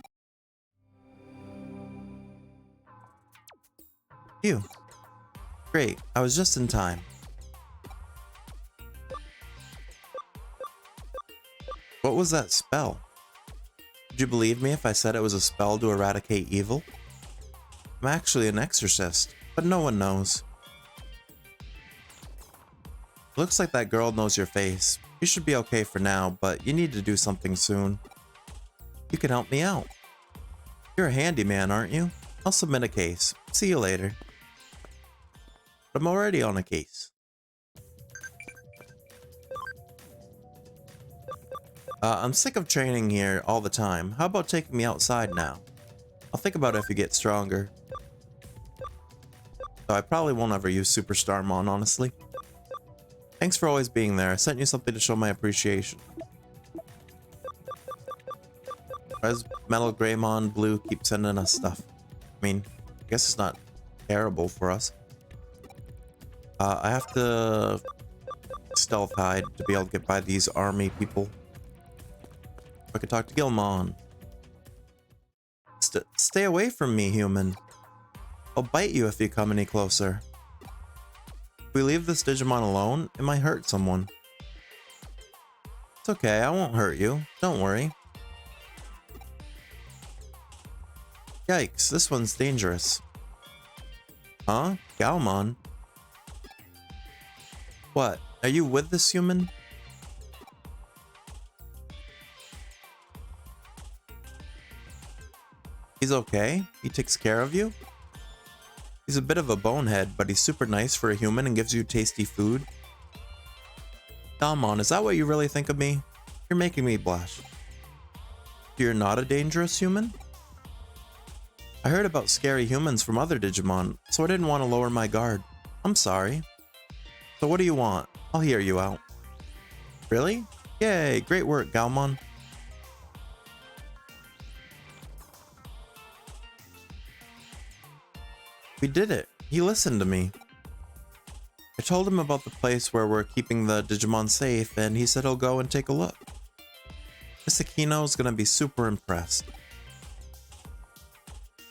Phew. Great, I was just in time. What was that spell? Would you believe me if I said it was a spell to eradicate evil? I'm actually an exorcist, but no one knows. Looks like that girl knows your face. You should be okay for now, but you need to do something soon. You can help me out. You're a handyman, aren't you? I'll submit a case. See you later. But I'm already on a case. I'm sick of training here all the time. How about taking me outside now? I'll think about it if you get stronger. So I probably won't ever use Superstarmon, honestly. Thanks for always being there. I sent you something to show my appreciation. Res Metal Greymon Blue keeps sending us stuff. I mean, I guess it's not terrible for us. I have to stealth hide to be able to get by these army people. I could talk to Gilmon. Stay away from me, human. I'll bite you if you come any closer. If we leave this Digimon alone, it might hurt someone. It's okay, I won't hurt you. Don't worry. Yikes, this one's dangerous. Huh? Galmon? What? Are you with this human? He's okay? He takes care of you? He's a bit of a bonehead, but he's super nice for a human and gives you tasty food. Galmon, is that what you really think of me? You're making me blush. You're not a dangerous human? I heard about scary humans from other Digimon, so I didn't want to lower my guard. I'm sorry. So what do you want? I'll hear you out. Really? Yay, great work, Galmon. We did it. He listened to me. I told him about the place where we're keeping the Digimon safe, and he said he'll go and take a look. Miss Aquino's gonna be super impressed.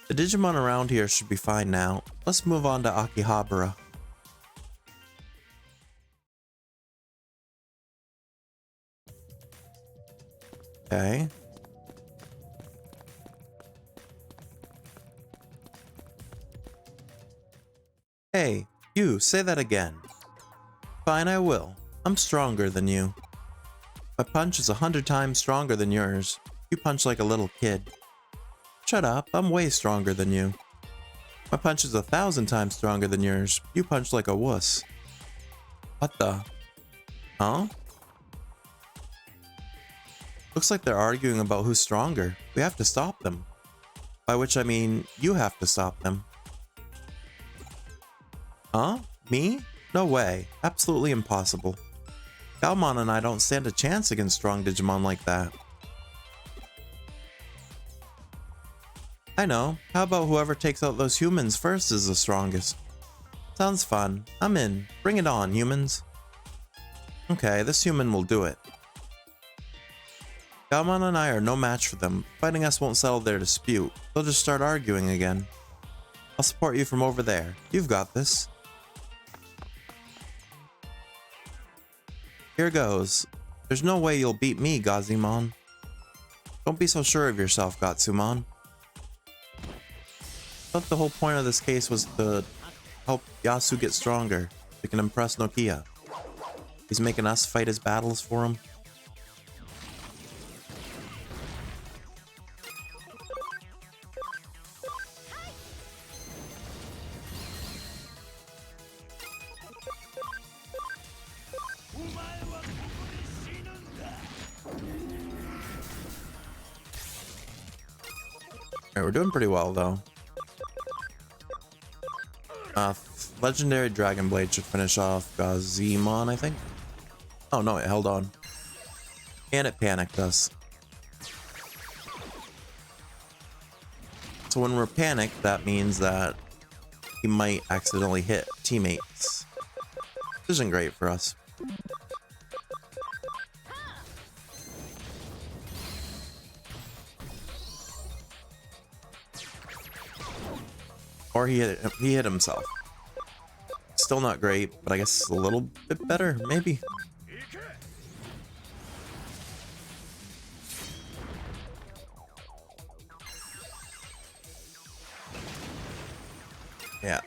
The Digimon around here should be fine now. Let's move on to Akihabara. Okay. Hey, you, say that again. Fine, I will. I'm stronger than you. My punch is 100 times stronger than yours. You punch like a little kid. Shut up, I'm way stronger than you. My punch is 1,000 times stronger than yours. You punch like a wuss. What the? Huh? Looks like they're arguing about who's stronger. We have to stop them. By which I mean, you have to stop them. Huh? Me? No way. Absolutely impossible. Galmon and I don't stand a chance against strong Digimon like that. I know. How about whoever takes out those humans first is the strongest? Sounds fun. I'm in. Bring it on, humans. Okay, this human will do it. Galmon and I are no match for them. Fighting us won't settle their dispute. They'll just start arguing again. I'll support you from over there. You've got this. Here goes. There's no way you'll beat me, Gazimon. Don't be so sure of yourself, Gatsumon. thought the whole point of this case was to help Yasu get stronger. We can impress Nokia. He's making us fight his battles for him. Alright, we're doing pretty well though. Legendary Dragon Blade should finish off Gazimon, I think. Oh no, it held on. And it panicked us. So when we're panicked, that means that he might accidentally hit teammates. Which isn't great for us. Or he hit himself. Still not great, but I guess a little bit better, maybe. Yeah,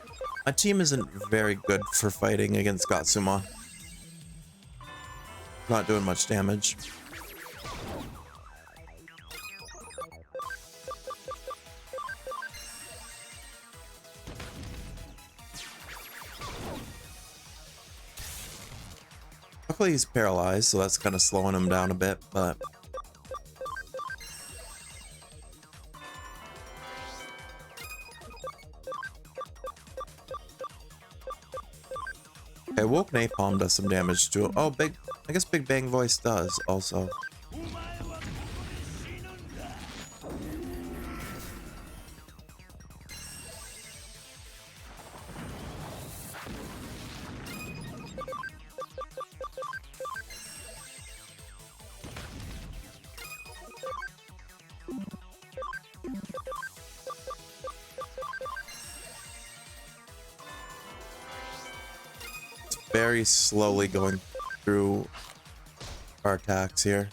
my team isn't very good for fighting against Gatsuma. Not doing much damage. Luckily he's paralyzed, so that's kind of slowing him down a bit, but... Okay, Woke Napalm does some damage to him. Oh, I guess Big Bang Voice does also. Very slowly going through our attacks here.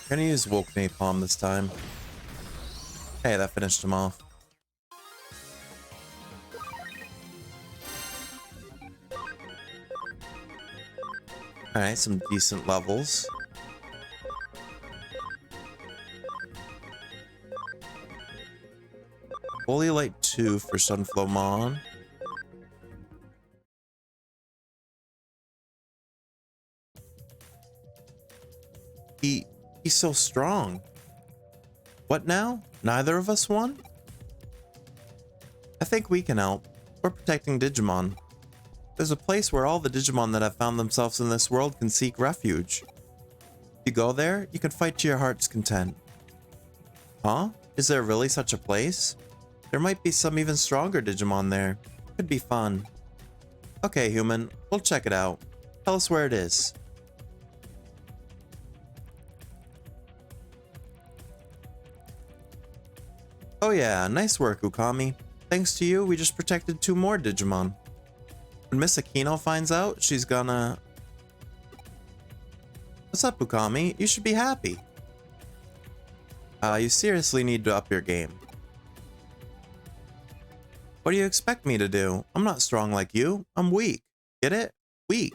Gonna use Woke Napalm this time. Hey, that finished him off. Alright, some decent levels. Holy Light 2 for Sunflowmon. He's so strong. What now? Neither of us won? I think we can help. We're protecting Digimon. There's a place where all the Digimon that have found themselves in this world can seek refuge. If you go there, you can fight to your heart's content. Huh? Is there really such a place? There might be some even stronger Digimon there. Could be fun. Okay, human, we'll check it out. Tell us where it is. Oh yeah, nice work, Ukami. Thanks to you, we just protected 2 more Digimon. When Miss Aquino finds out, she's gonna... What's up, Ukami? You should be happy. You seriously need to up your game. What do you expect me to do? I'm not strong like you. I'm weak. Get it? Weak.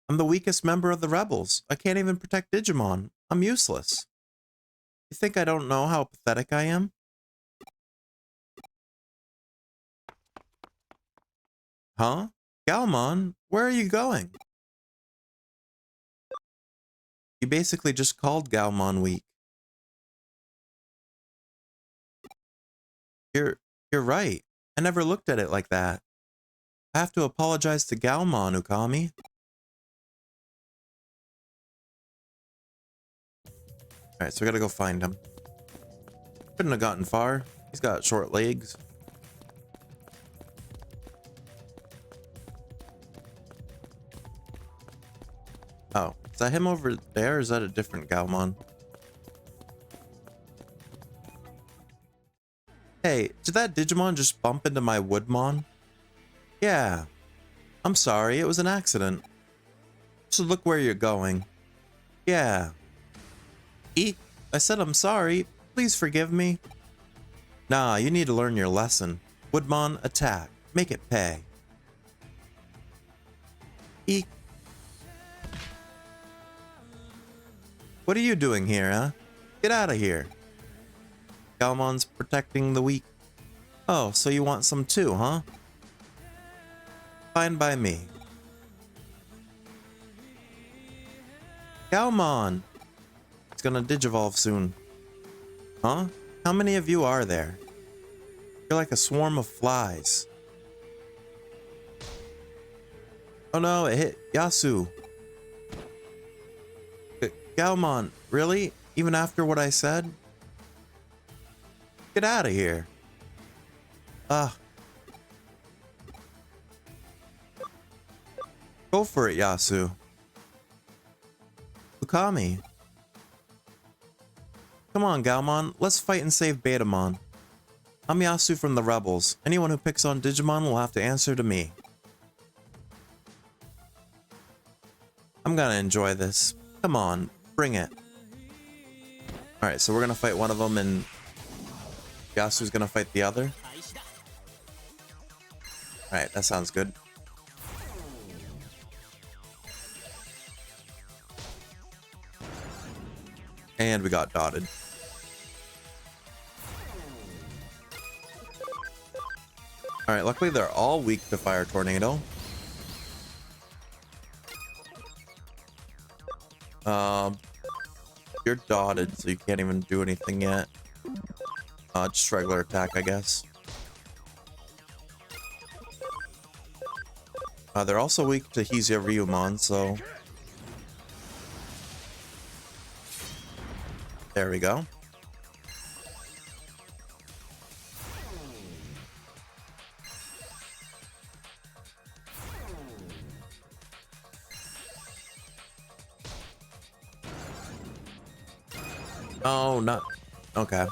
I'm the weakest member of the rebels. I can't even protect Digimon. I'm useless. You think I don't know how pathetic I am? Huh? Galmon, where are you going? You basically just called Galmon weak. You're right. I never looked at it like that. I have to apologize to Galmon, Ukami. Alright, so we gotta go find him. Couldn't have gotten far. He's got short legs. Oh, is that him over there, or is that a different Galmon? Hey, did that Digimon just bump into my Woodmon? Yeah. I'm sorry, it was an accident. So look where you're going. Yeah. Eek, I said I'm sorry. Please forgive me. Nah, you need to learn your lesson. Woodmon, attack. Make it pay. Eek. What are you doing here, huh? Get out of here. Galmon's protecting the weak. Oh, so you want some too, huh? Fine by me. Galmon! It's gonna digivolve soon. Huh? How many of you are there? You're like a swarm of flies. Oh no, it hit Yasu. Galmon, really? Even after what I said? Get out of here. Ah. Go for it, Yasu. Ukami. Come on, Galmon. Let's fight and save Betamon. I'm Yasu from the Rebels. Anyone who picks on Digimon will have to answer to me. I'm gonna enjoy this. Come on, bring it. Alright, so we're gonna fight one of them and Yasu's gonna fight the other. Alright, that sounds good. And we got dotted. Alright, luckily they're all weak to Fire Tornado. You're dotted, so you can't even do anything yet. Just regular attack, I guess. They're also weak to Hizia Ryumon, so... There we go. Oh, not... Okay.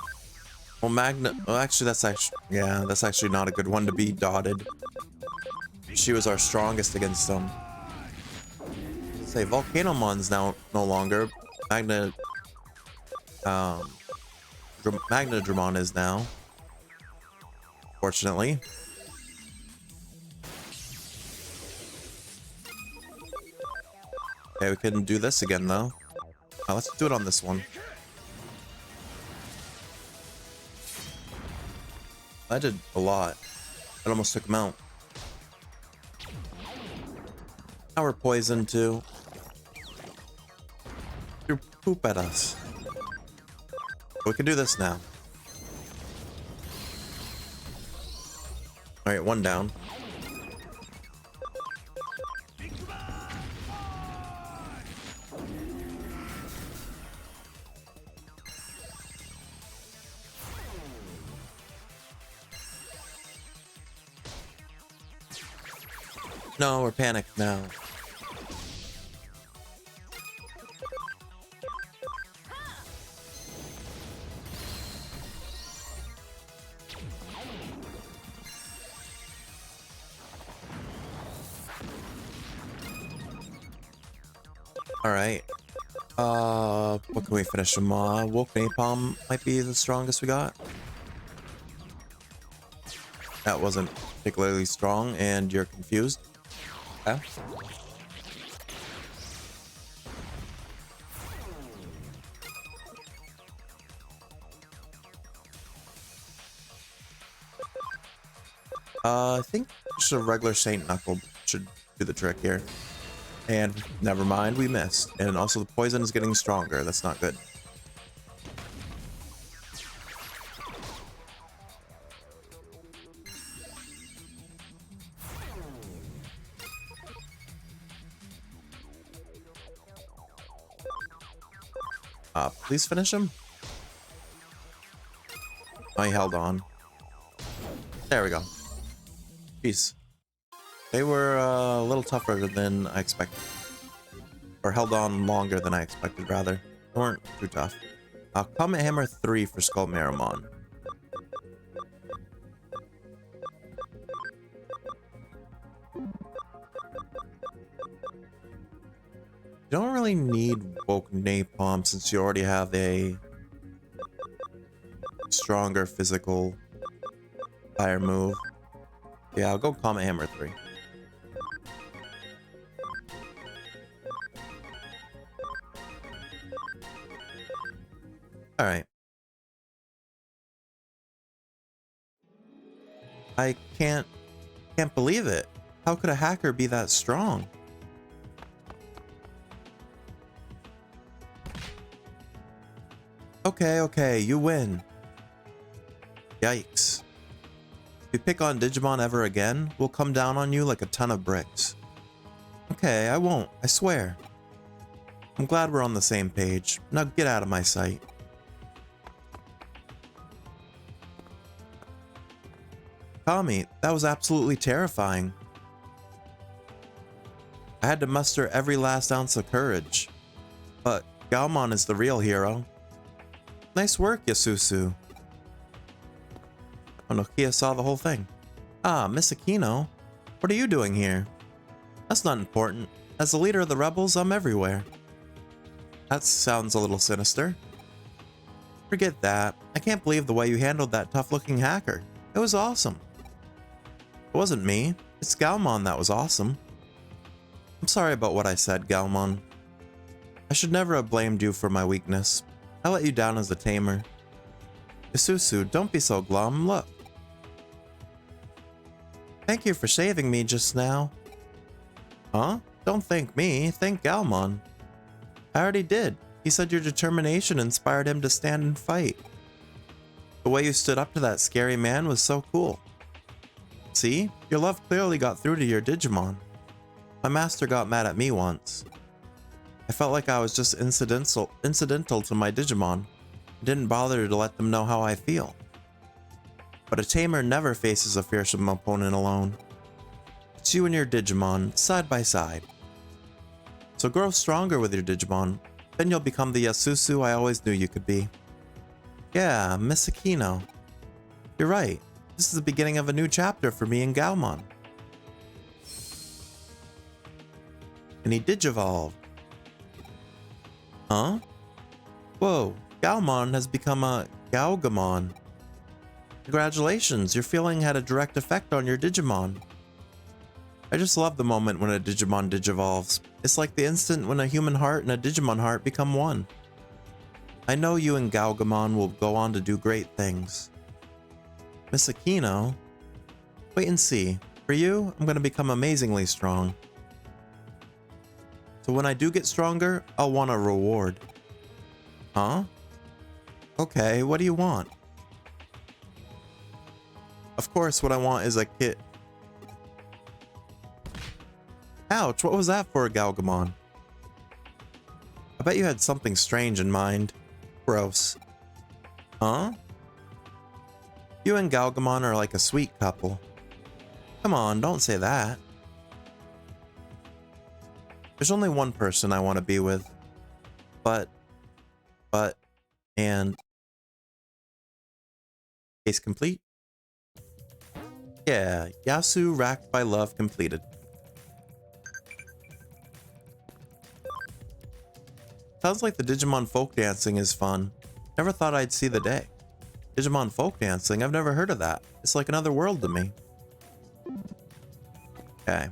Well, Well, actually, that's actually... Yeah, that's actually not a good one to be dotted. She was our strongest against them. Say, Volcanomon's now no longer. Magnadramon is now. Fortunately. Okay, we can do this again, though. Let's do it on this one. I did a lot. It almost took him out. Now we're poisoned too. You poop at us. We can do this now. Alright, one down. No, we're panicked now. Alright. What can we finish them? Woke Napalm might be the strongest we got. That wasn't particularly strong, and you're confused. Okay. I think just a regular Saint Knuckle should do the trick here. And never mind, we missed. And also the poison is getting stronger. That's not good. Please finish him. Oh, he held on. There we go. Peace. They were a little tougher than I expected. Or held on longer than I expected, rather. They weren't too tough. Comet Hammer 3 for Skull Marimon. You don't really need woke napalm since you already have a stronger physical fire move. Yeah, I'll go Comet Hammer 3. Alright. I can't believe it. How could a hacker be that strong? Okay, you win. Yikes. If you pick on Digimon ever again, we'll come down on you like a ton of bricks. Okay, I won't, I swear. I'm glad we're on the same page. Now get out of my sight. Tommy, that was absolutely terrifying. I had to muster every last ounce of courage. But Galmon is the real hero. Nice work, Yasusu. Oh, Nokia saw the whole thing. Ah, Miss Aquino. What are you doing here? That's not important. As the leader of the rebels, I'm everywhere. That sounds a little sinister. Forget that. I can't believe the way you handled that tough-looking hacker. It was awesome. It wasn't me. It's Galmon that was awesome. I'm sorry about what I said, Galmon. I should never have blamed you for my weakness. I let you down as a tamer. Isusu, don't be so glum. Look. Thank you for saving me just now. Huh? Don't thank me. Thank Galmon. I already did. He said your determination inspired him to stand and fight. The way you stood up to that scary man was so cool. See? Your love clearly got through to your Digimon. My master got mad at me once. I felt like I was just incidental to my Digimon. I didn't bother to let them know how I feel. But a tamer never faces a fearsome opponent alone. It's you and your Digimon, side by side. So grow stronger with your Digimon, then you'll become the Yasusu I always knew you could be. Yeah, Miss Aquino. You're right. This is the beginning of a new chapter for me and Galmon. And he Digivolved. Huh? Whoa, Galmon has become a Gaugamon. Congratulations, your feeling had a direct effect on your Digimon. I just love the moment when a Digimon digivolves. It's like the instant when a human heart and a Digimon heart become one. I know you and Gaugamon will go on to do great things. Miss Aquino? Wait and see. For you, I'm going to become amazingly strong. So when I do get stronger, I'll want a reward. Huh? Okay, what do you want? Of course, what I want is a kit. Ouch, what was that for a Gaugamon? I bet you had something strange in mind. Gross. Huh? You and Gaugamon are like a sweet couple. Come on, don't say that. There's only one person I want to be with. And... Case complete? Yeah, Yasu racked by love completed. Sounds like the Digimon folk dancing is fun. Never thought I'd see the day. Digimon folk dancing? I've never heard of that. It's like another world to me. Okay.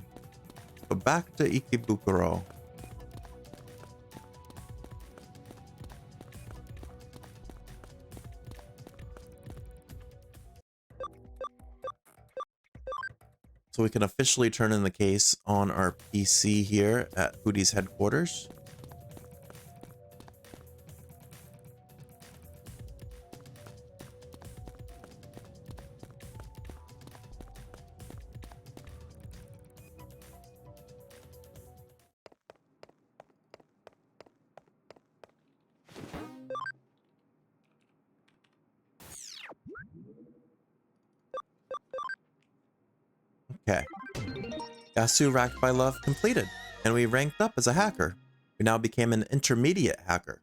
So back to Ikebukuro. So we can officially turn in the case on our PC here at Foodie's headquarters. Okay. Yasu racked by love completed, and we ranked up as a hacker. We now became an intermediate hacker.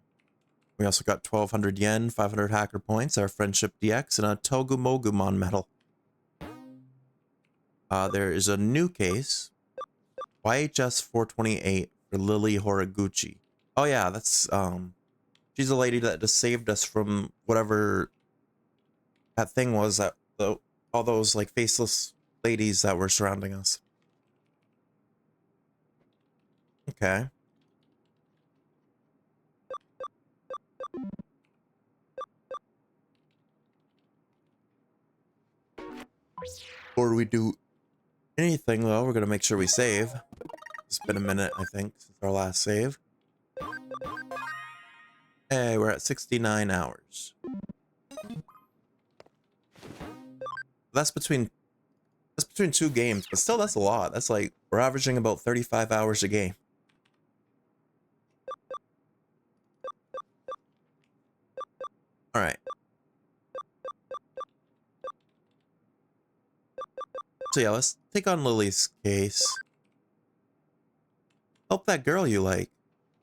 We also got 1200 yen, 500 hacker points, our friendship DX, and a Togumogumon medal. There is a new case, YHS 428, Dr. Lily Horiguchi. Oh yeah, that's she's a lady that just saved us from whatever that thing was that all those like faceless ladies that were surrounding us. Okay. Before we do anything though, we're gonna make sure we save. It's been a minute, I think, since our last save. Hey, we're at 69 hours. That's between two games, but still that's a lot. That's like we're averaging about 35 hours a game. All right. So yeah, let's take on Lily's case. Help that girl you like.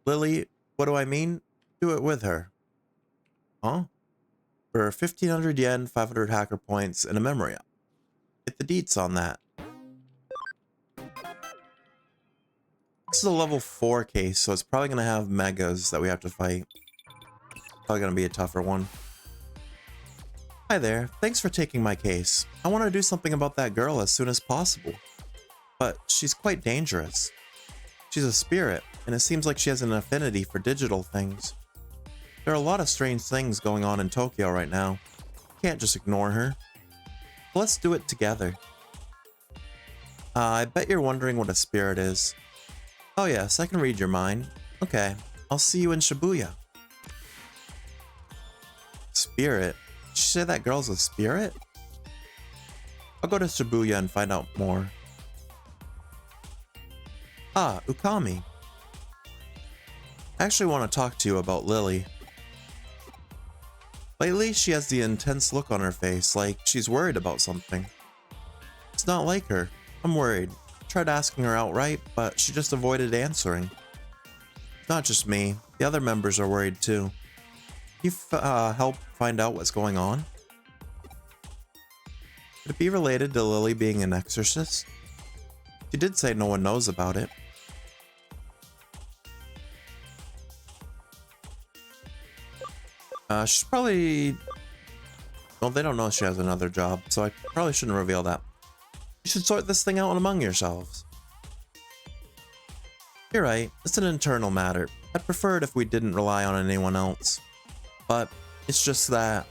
Lily, what do I mean? Do it with her. Huh? For 1500 yen, 500 hacker points, and a memory up. Get the deets on that. This is a level 4 case, so it's probably going to have megas that we have to fight. Probably going to be a tougher one. Hi there, thanks for taking my case. I want to do something about that girl as soon as possible. But she's quite dangerous. She's a spirit, and it seems like she has an affinity for digital things. There are a lot of strange things going on in Tokyo right now. Can't just ignore her. Let's do it together. I bet you're wondering what a spirit is. Oh yes, I can read your mind. Okay, I'll see you in Shibuya. Spirit? Did she say that girl's a spirit? I'll go to Shibuya and find out more. Ah, Ukami. I actually want to talk to you about Lily. Lately, she has the intense look on her face, like she's worried about something. It's not like her. I'm worried. Tried asking her outright, but she just avoided answering. It's not just me. The other members are worried too. Can you help find out what's going on? Could it be related to Lily being an exorcist? She did say no one knows about it. She's probably... Well, they don't know she has another job, so I probably shouldn't reveal that. You should sort this thing out among yourselves. You're right, it's an internal matter. I'd prefer it if we didn't rely on anyone else. But it's just that,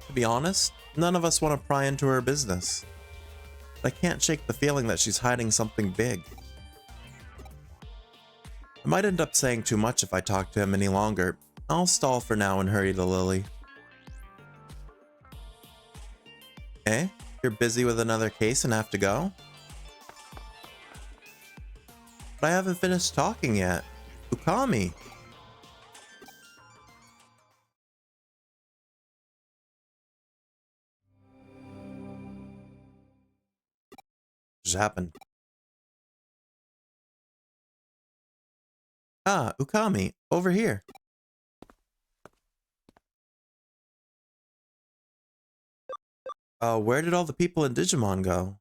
to be honest, none of us want to pry into her business. But I can't shake the feeling that she's hiding something big. I might end up saying too much if I talk to him any longer. I'll stall for now and hurry to Lily. Eh? You're busy with another case and have to go? But I haven't finished talking yet. Ukami! What just happened? Ah, Ukami, over here. Where did all the people in Digimon go?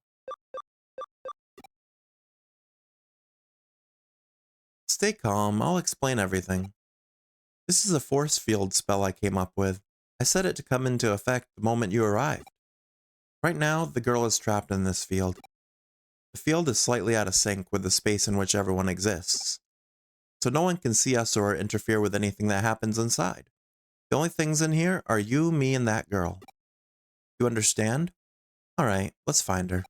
Stay calm, I'll explain everything. This is a force field spell I came up with. I set it to come into effect the moment you arrived. Right now, the girl is trapped in this field. The field is slightly out of sync with the space in which everyone exists. So no one can see us or interfere with anything that happens inside. The only things in here are you, me, and that girl. You understand? Alright, let's find her.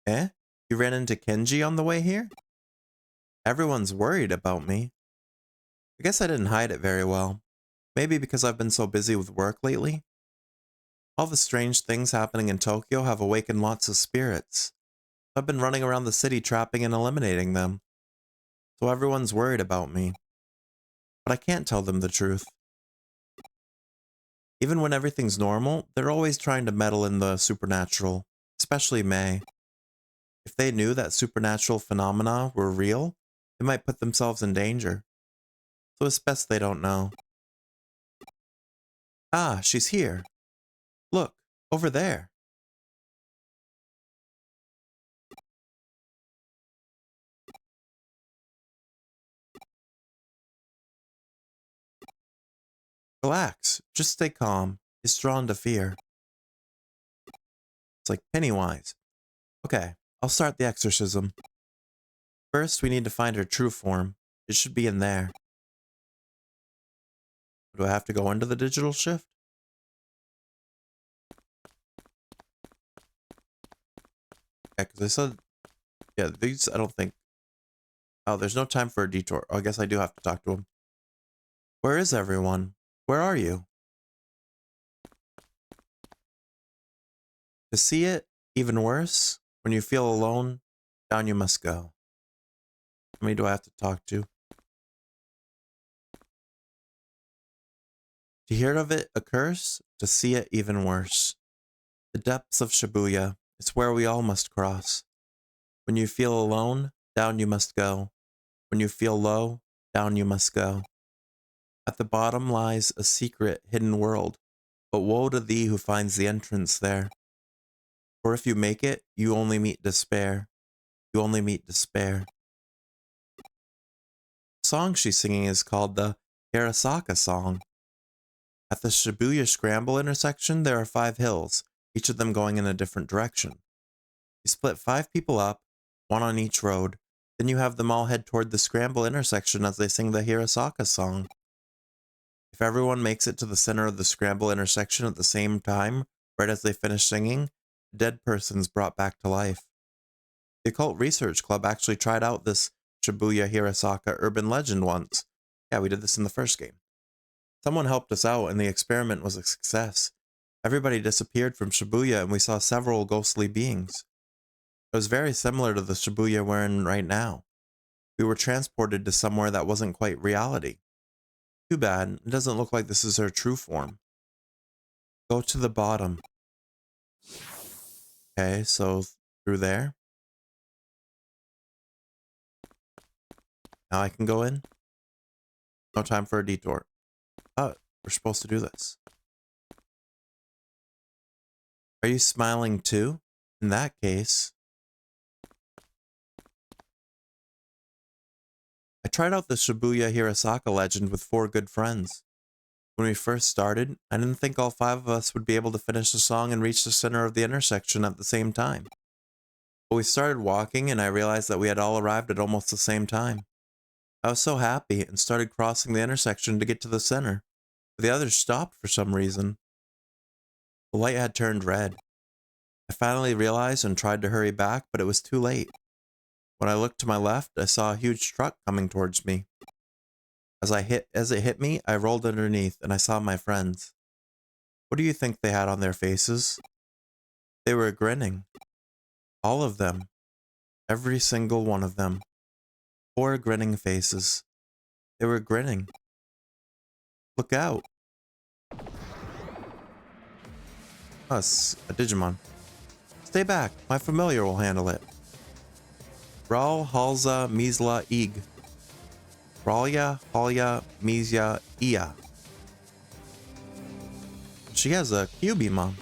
Eh? You ran into Kenji on the way here? Everyone's worried about me. I guess I didn't hide it very well. Maybe because I've been so busy with work lately. All the strange things happening in Tokyo have awakened lots of spirits. I've been running around the city trapping and eliminating them. So everyone's worried about me. But I can't tell them the truth. Even when everything's normal, they're always trying to meddle in the supernatural, especially May. If they knew that supernatural phenomena were real, they might put themselves in danger. So it's best they don't know. Ah, she's here. Look, over there. Relax. Just stay calm. It's drawn to fear. It's like Pennywise. Okay, I'll start the exorcism. First, we need to find her true form. It should be in there. Do I have to go into the digital shift? Yeah, because I said, yeah, these, I don't think. Oh, there's no time for a detour. Oh, I guess I do have to talk to him. Where is everyone? Where are you? To see it, even worse, when you feel alone, down you must go. How many do I have to talk to? To hear of it a curse, to see it even worse. The depths of Shibuya, it's where we all must cross. When you feel alone, down you must go. When you feel low, down you must go. At the bottom lies a secret, hidden world, but woe to thee who finds the entrance there. For if you make it, you only meet despair. You only meet despair. The song she's singing is called the Hirasaka song. At the Shibuya Scramble intersection, there are 5 hills, each of them going in a different direction. You split 5 people up, 1 on each road, then you have them all head toward the Scramble intersection as they sing the Hirasaka song. If everyone makes it to the center of the Scramble intersection at the same time, right as they finish singing, a dead person's brought back to life. The Occult Research Club actually tried out this Shibuya Hirasaka urban legend once. Yeah, we did this in the first game. Someone helped us out and the experiment was a success. Everybody disappeared from Shibuya and we saw several ghostly beings. It was very similar to the Shibuya we're in right now. We were transported to somewhere that wasn't quite reality. Too bad, it doesn't look like this is her true form. Go to the bottom. Okay, so through there. Now I can go in. No time for a detour. Oh, we're supposed to do this. Are you smiling too? In that case, I tried out the Shibuya Hirasaka legend with 4 good friends. When we first started, I didn't think all 5 of us would be able to finish the song and reach the center of the intersection at the same time. But we started walking and I realized that we had all arrived at almost the same time. I was so happy and started crossing the intersection to get to the center, but the others stopped for some reason. The light had turned red. I finally realized and tried to hurry back, but it was too late. When I looked to my left, I saw a huge truck coming towards me. As it hit me, I rolled underneath and I saw my friends. What do you think they had on their faces? They were grinning. All of them. Every single one of them. 4 grinning faces. They were grinning. Look out. Us, a Digimon. Stay back, my familiar will handle it. Ral, Halza, Misla, Ig. Ralya, Halya, Mizya, Iya. She has a Cubimon.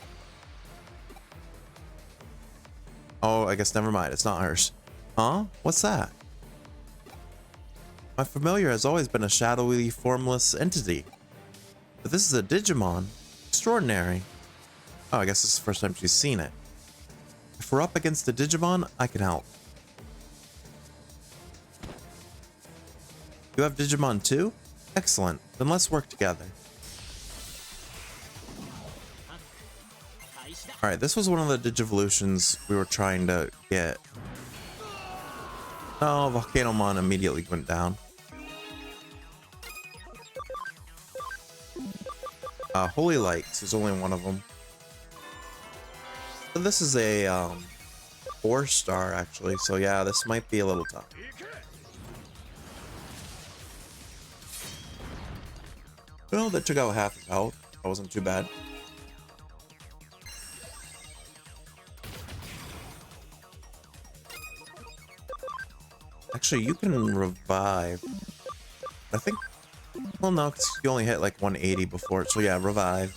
Oh, I guess never mind, it's not hers. Huh? What's that? My familiar has always been a shadowy, formless entity. But this is a Digimon. Extraordinary. Oh, I guess this is the first time she's seen it. If we're up against a Digimon, I can help. You have Digimon too? Excellent. Then let's work together. Alright, this was one of the Digivolutions we were trying to get. Oh, Volcanomon immediately went down. Holy Lights is only one of them. So this is a 4-star actually, so yeah, this might be a little tough. Well, that took out half his health. That wasn't too bad. Actually, you can revive. I think... Well, no, because you only hit like 180 before. So yeah, revive.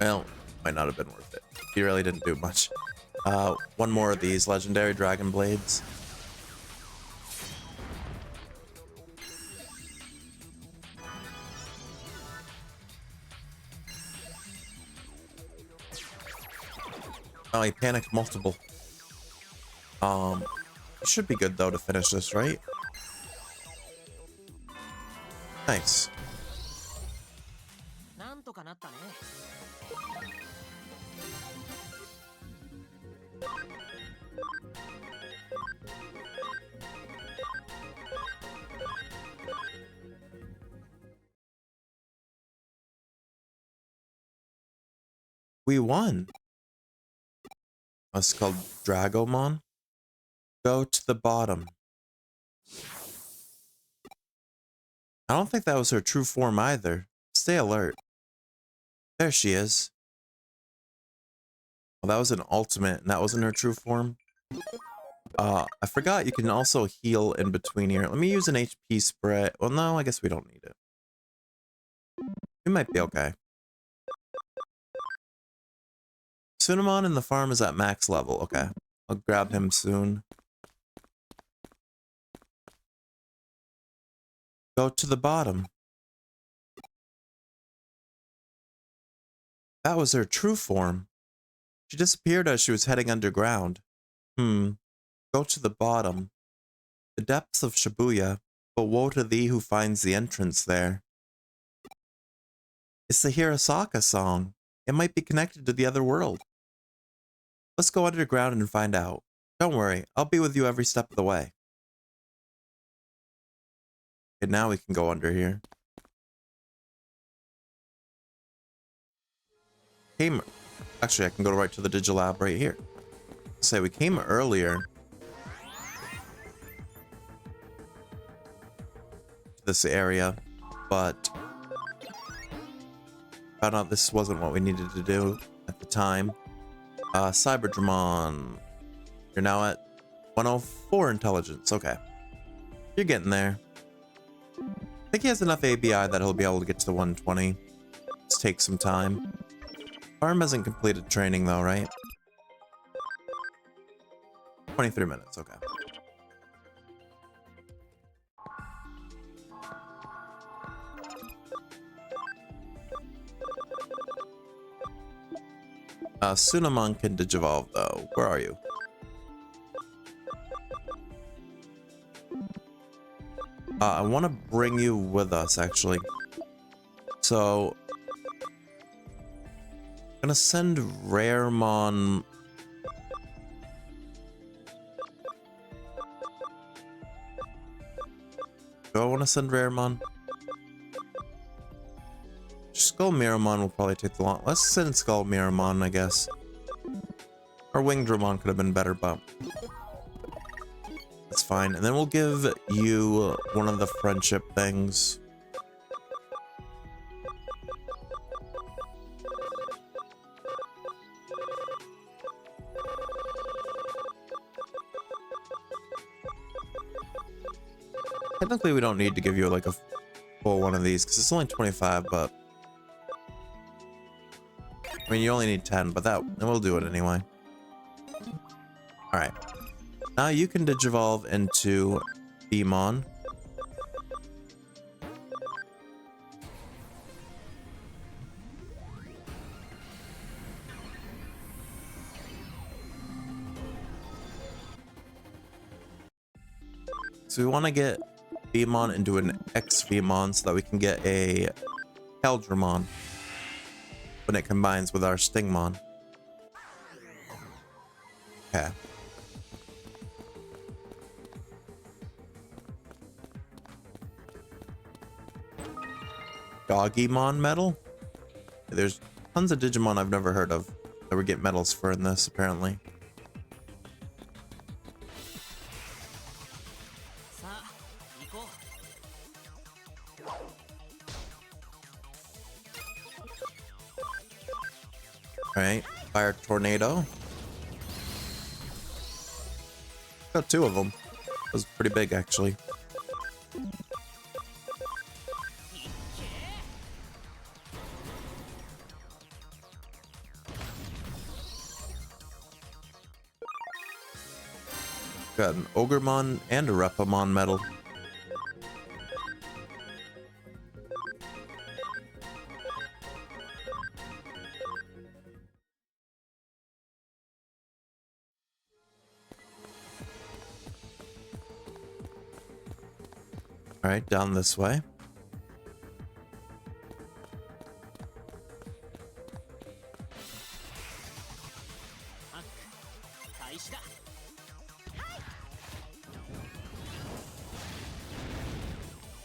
Well, might not have been worth it. He really didn't do much. One more of these legendary dragon blades. Oh, he panicked multiple. It should be good though to finish this, right? Nice. We won. It's called Dragomon. Go to the bottom. I don't think that was her true form either. Stay alert. There she is. Well, that was an ultimate, and that wasn't her true form. I forgot you can also heal in between here. Let me use an HP spray. Well, no, I guess we don't need it. We might be okay. Sunamon in the farm is at max level. Okay. I'll grab him soon. Go to the bottom. That was her true form. She disappeared as she was heading underground. Go to the bottom. The depths of Shibuya, but woe to thee who finds the entrance there. It's the Hirosaka song. It might be connected to the other world. Let's go underground and find out. Don't worry, I'll be with you every step of the way. Okay, now we can go under here. Actually, I can go right to the Digilab right here. Say we came earlier. This area, but found out this wasn't what we needed to do at the time. Cyberdramon. You're now at 104 intelligence. Okay. You're getting there. I think he has enough ABI that he'll be able to get to the 120. Let's take some time. Farm hasn't completed training though, right? 23 minutes, okay. Sunamon can digivolve though. Where are you? I want to bring you with us actually. So I'm gonna send Raremon. Do I want to send Raremon? Skull Miramon will probably take the long. Let's send Skull Miramon, I guess. Or Wingdramon could have been better, but that's fine. And then we'll give you one of the friendship things. Technically, we don't need to give you like a full one of these because it's only 25, but I mean, you only need 10, but then we'll do it anyway. Alright. Now you can digivolve into Digimon. So we want to get Digimon into an X-Vmon so that we can get a Keldramon when it combines with our Stingmon. Okay. Doggymon medal? There's tons of Digimon I've never heard of that we get medals for in this, apparently. Alright, Fire Tornado. Got two of them. That was pretty big, actually. Got an Ogremon and a Repamon medal. Alright, down this way.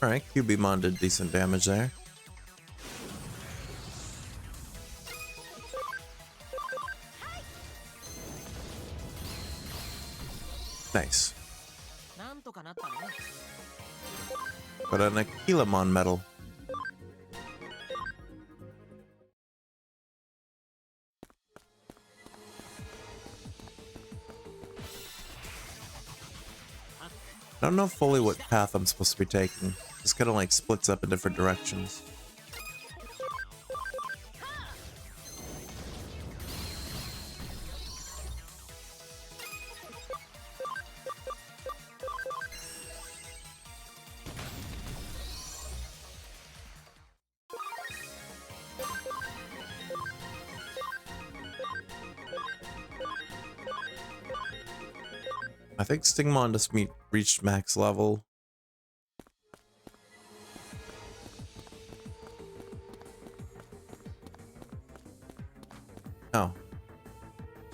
Alright, Cubimon did decent damage there. Nice. Got an Aquilamon medal. I don't know fully what path I'm supposed to be taking. It's kind of like splits up in different directions. I think Stingmon just reached max level. Oh.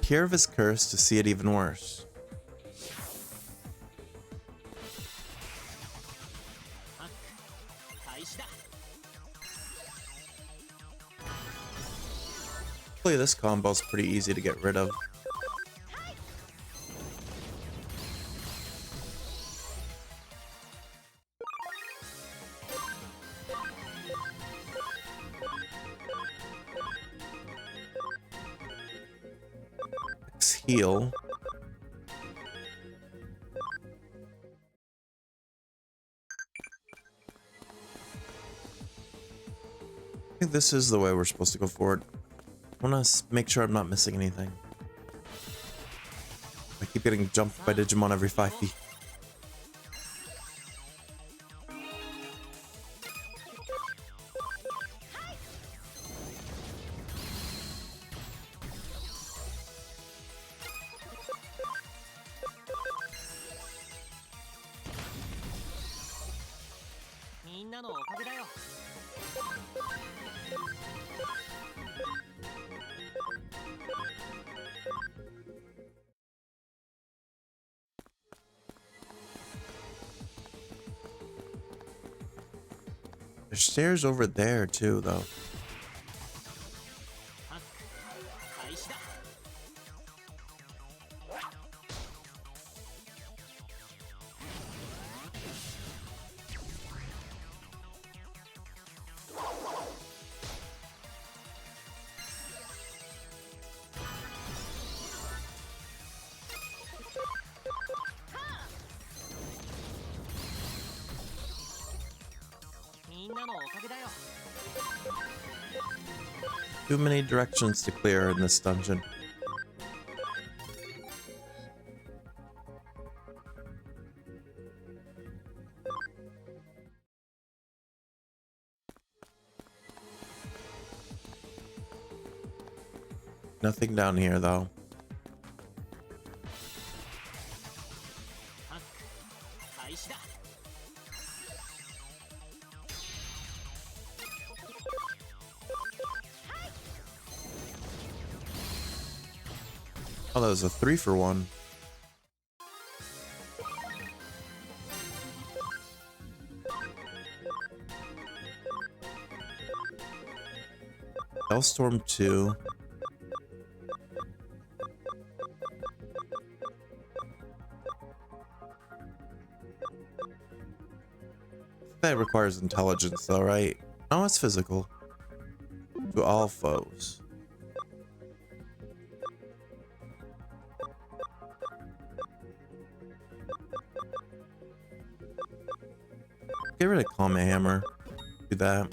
Hear of his curse to see it even worse. Hopefully this combo's pretty easy to get rid of. Let's heal. I think this is the way we're supposed to go forward. I want to make sure I'm not missing anything. I keep getting jumped by Digimon every 5 feet. There's stairs over there too, though. Too many directions to clear in this dungeon. Nothing down here, though. Oh, that was a 3-for-1. Hellstorm 2. That requires intelligence, though, right? Oh, it's physical. To all foes. Get rid of Kamehamer. Do that.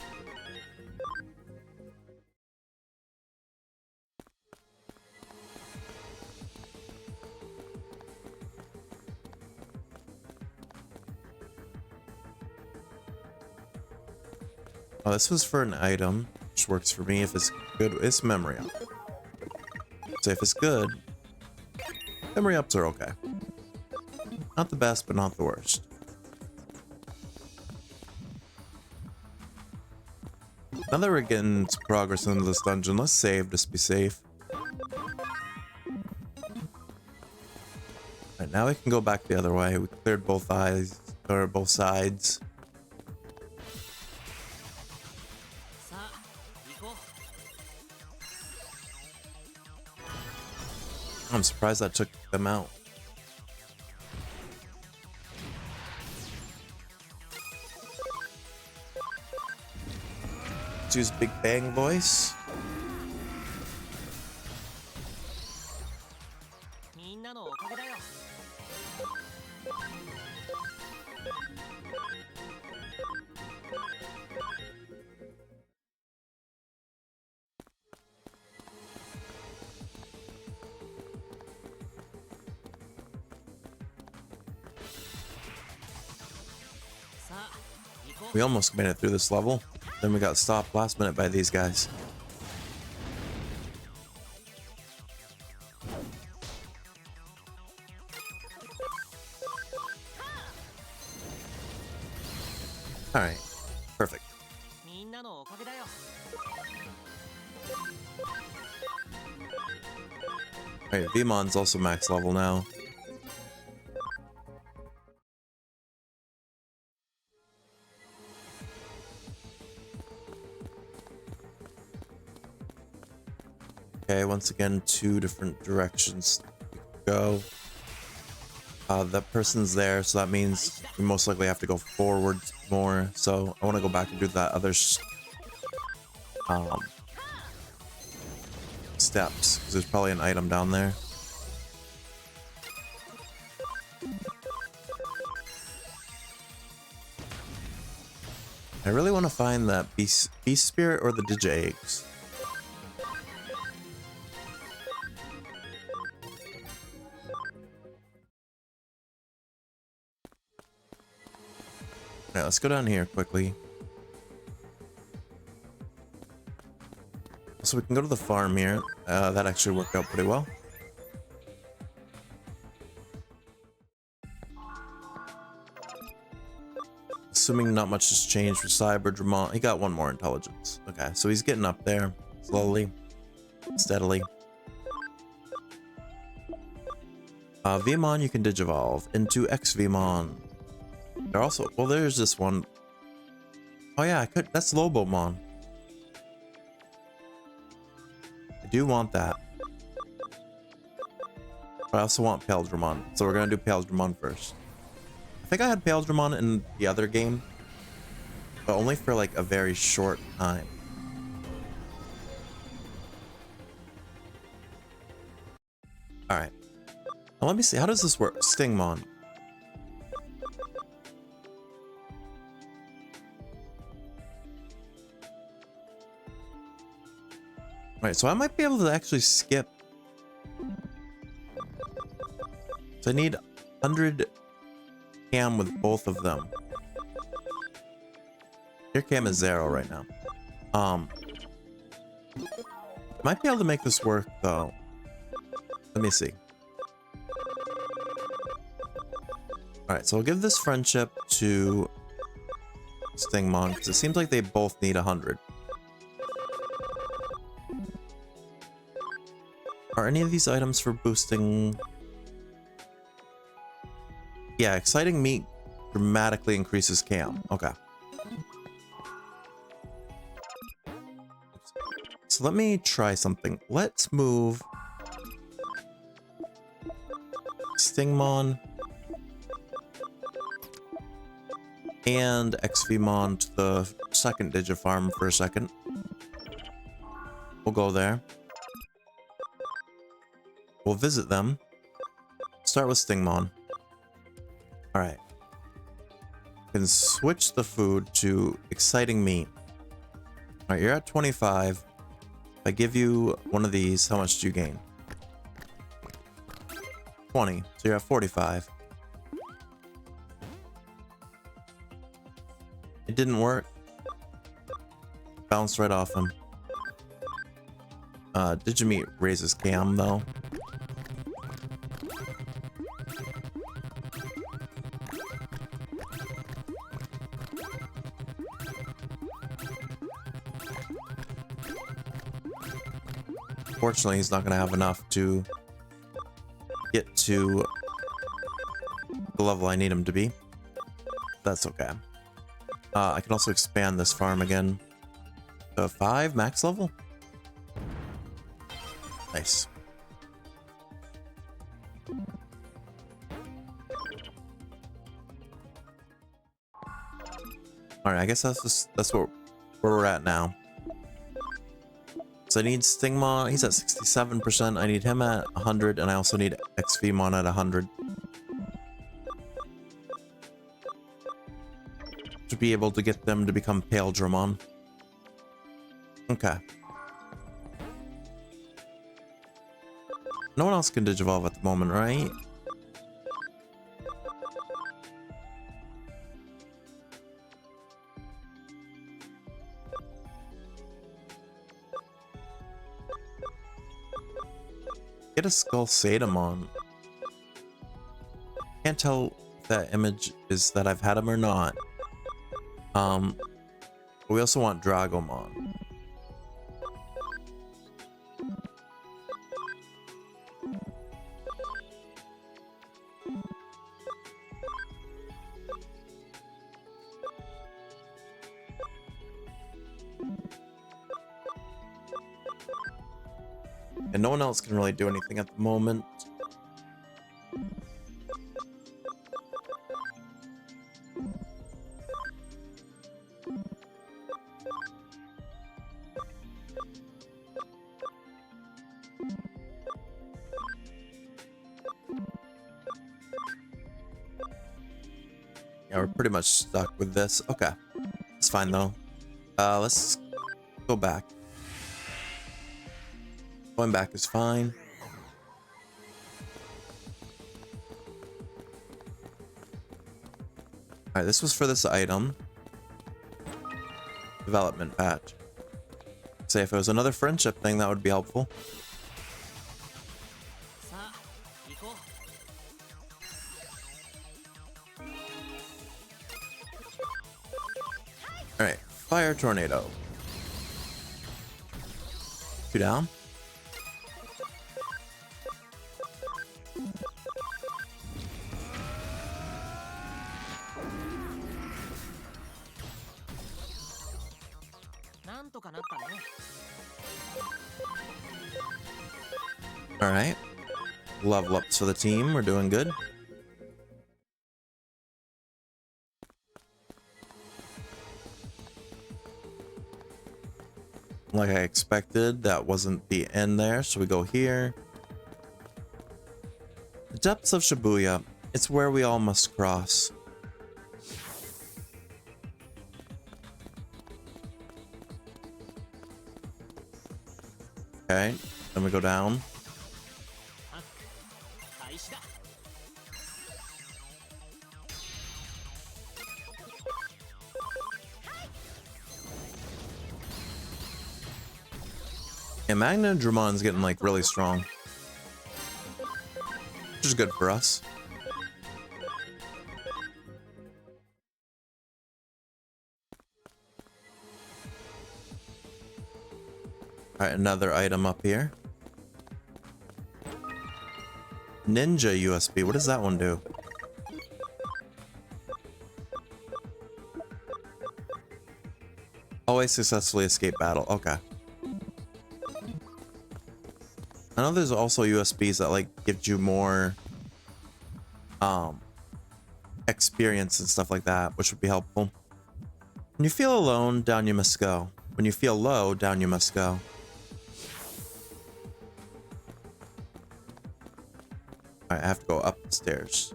Oh, this was for an item, which works for me if it's good. It's memory up. So if it's good, memory ups are okay. Not the best, but not the worst. Now that we're getting some progress into this dungeon, let's save, just be safe. Alright, now we can go back the other way. We cleared both eyes, or both sides. I'm surprised that took them out. Let's use Big Bang voice. We almost made it through this level. Then we got stopped last minute by these guys. Alright, perfect. Alright, Veemon's also max level now. Okay, once again, 2 different directions we can go. That person's there, so that means we most likely have to go forward more. So I want to go back and do that other steps, because there's probably an item down there. I really want to find that beast spirit or the Digi eggs. Alright, let's go down here quickly. So we can go to the farm here. That actually worked out pretty well. Assuming not much has changed for Cyberdramon. He got 1 more intelligence. Okay, so he's getting up there. Slowly. Steadily. Veemon you can Digivolve into X-Veemon. They're also, well, there's this one. Oh yeah, I could, that's Lobomon. I do want that. But I also want Paildramon, so we're gonna do Paildramon first. I think I had Paildramon in the other game, but only for like a very short time. Alright. Now let me see, how does this work? Stingmon. Right, so I might be able to actually skip. So I need 100 cam with both of them. Your cam is 0 right now. Might be able to make this work though. Let me see. Alright, so I'll give this friendship to Stingmon, because it seems like they both need 100. Are any of these items for boosting? Yeah, exciting meat dramatically increases cam. Okay. So let me try something. Let's move Stingmon and X-Veemon to the second Digifarm for a second. We'll go there. We'll visit them. Start with Stingmon. Alright. Can switch the food to exciting meat. Alright, you're at 25. If I give you one of these, how much do you gain? 20. So you're at 45. It didn't work. bounced right off him. Digimeat raises cam though. Fortunately, he's not going to have enough to get to the level I need him to be. That's okay. I can also expand this farm again to 5 max level. Nice. All right, I guess that's where we're at now. So I need Stingmon. He's at 67%. I need him at 100, and I also need XVmon at 100 to be able to get them to become Pale Dramon. Okay. No one else can Digivolve at the moment, right? Get a Skull Sadamon. Can't tell if that image is that I've had him or not. We also want Dragomon. And no one else can really do anything at the moment. Yeah, we're pretty much stuck with this. Okay. It's fine though. Let's go back. Going back is fine. Alright, this was for this item. Development patch. Say if it was another friendship thing, that would be helpful. Alright, Fire Tornado. 2 down. Alright. Level ups for the team. We're doing good. Like I expected, that wasn't the end there, so we go here. The depths of Shibuya. It's where we all must cross. Okay, then we go down. And Magna Dramon's getting like really strong, which is good for us. All right, another item up here. Ninja USB. What does that one do? Always successfully escape battle. Okay. I know there's also USBs that like give you more experience and stuff like that, which would be helpful. When you feel alone, down you must go. When you feel low, down you must go. Alright, I have to go up the stairs.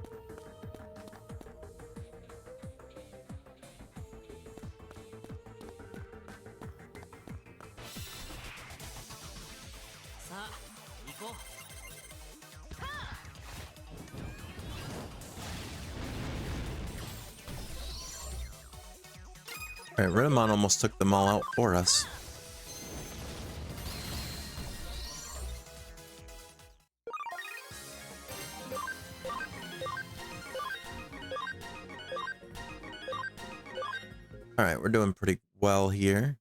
Alright, Renamon almost took them all out for us. Alright, we're doing pretty well here.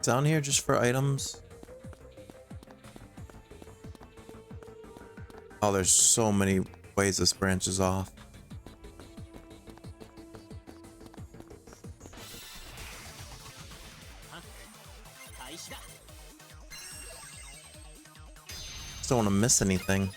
Down here just for items. Oh, there's so many ways this branches off. Just don't want to miss anything.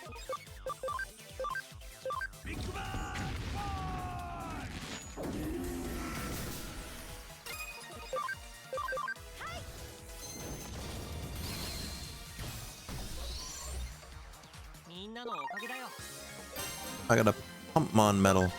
I got a Pumpmon medal.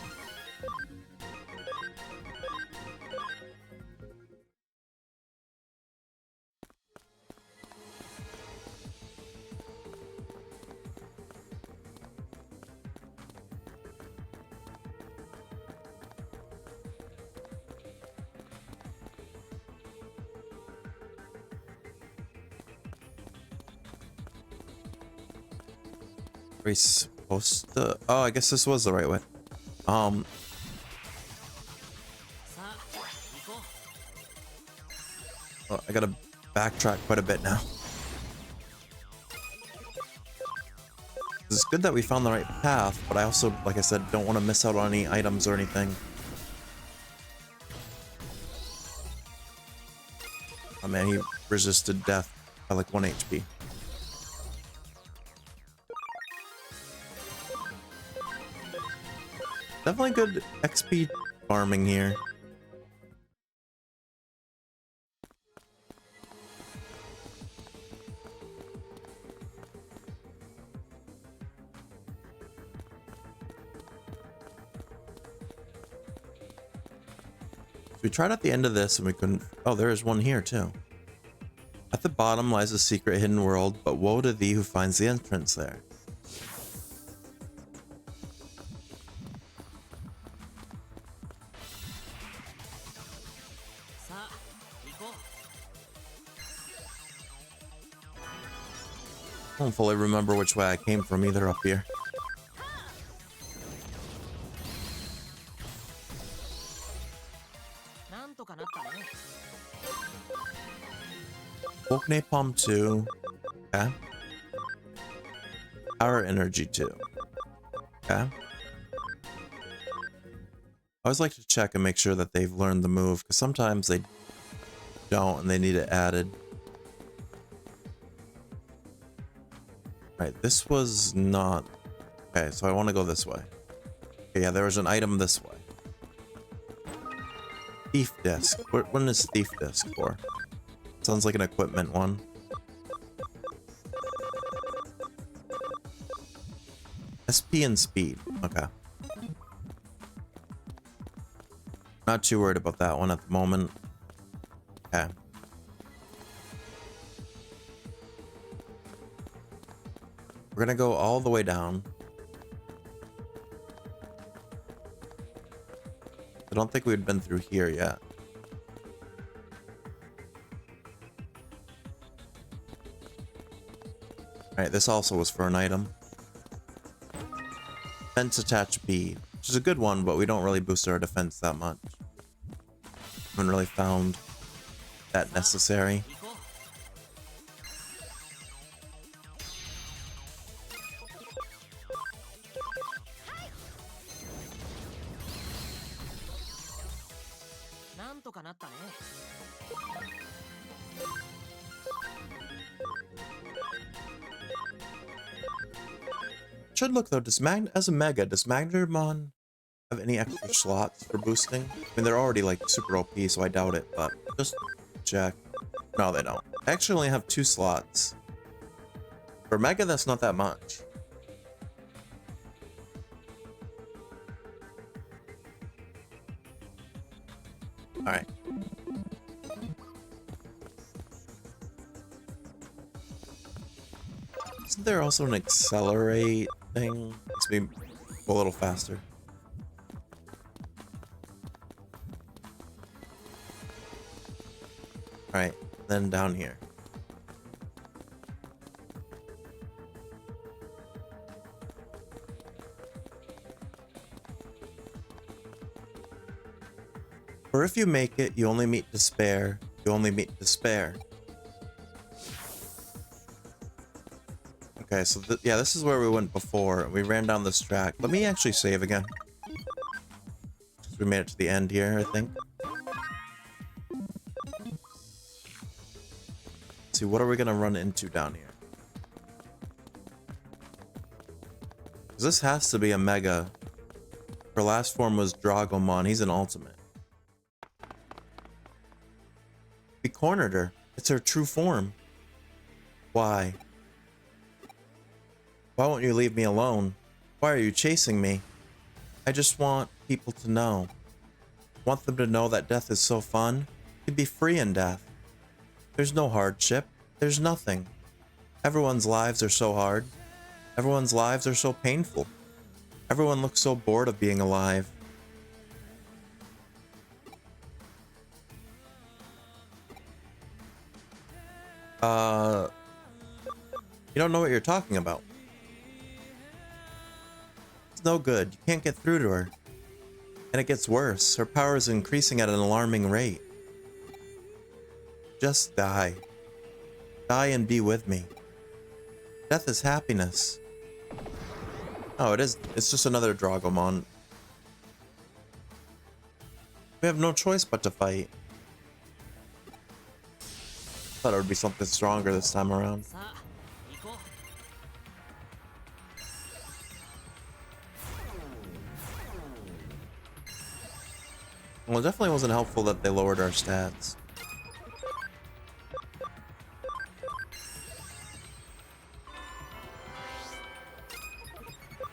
Are we supposed to? Oh, I guess this was the right way. Oh, I gotta backtrack quite a bit now. It's good that we found the right path, but I also, like I said, don't want to miss out on any items or anything. Oh man, he resisted death by like 1 HP. Definitely good XP farming here. So we tried at the end of this and we couldn't. Oh, there is one here too. At the bottom lies a secret hidden world, but woe to thee who finds the entrance there. I don't fully remember which way I came from either up here. Woke Napalm 2. Okay. Power Energy 2. Okay. I always like to check and make sure that they've learned the move, because sometimes they don't and they need it added. Right, this was not... Okay, so I want to go this way. Okay, yeah, there was an item this way. Thief Disc. What one is Thief Disc for? Sounds like an equipment one. SP and speed. Okay. Not too worried about that one at the moment. Okay. We're gonna go all the way down. I don't think we'd been through here yet. Alright, this also was for an item. Defense attach B, which is a good one, but we don't really boost our defense that much. Haven't really found that necessary. Should look though, does Magnamon have any extra slots for boosting? I mean, they're already like super OP, so I doubt it, but just check. No, they don't. I actually only have 2 slots. For Mega, that's not that much. Alright. Isn't there also an accelerate thing? Makes me go a little faster. Alright, then down here. For if you make it, you only meet despair. You only meet despair. Okay, so yeah, this is where we went before. We ran down this track. Let me actually save again. We made it to the end here, I think. Let's see, what are we gonna run into down here? This has to be a Mega. Her last form was Dragomon. He's an ultimate. We cornered her. It's her true form. Why? Why won't you leave me alone? Why are you chasing me? I just want people to know. Want them to know that death is so fun. You'd be free in death. There's no hardship. There's nothing. Everyone's lives are so hard. Everyone's lives are so painful. Everyone looks so bored of being alive. You don't know what you're talking about. It's no good. You can't get through to her. And it gets worse. Her power is increasing at an alarming rate. Just die. Die and be with me. Death is happiness. Oh, it is. It's just another Dragomon. We have no choice but to fight. Thought it would be something stronger this time around. Well, it definitely wasn't helpful that they lowered our stats.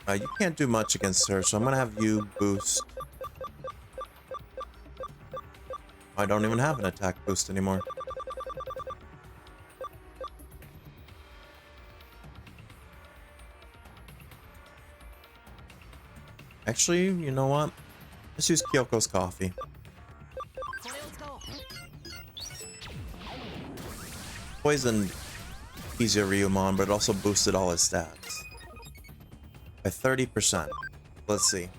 You can't do much against her, so I'm gonna have you boost. I don't even have an attack boost anymore. Actually, you know what? Let's use Kyoko's coffee. Poisoned easier Ryumon, but it also boosted all his stats by 30%. Let's see.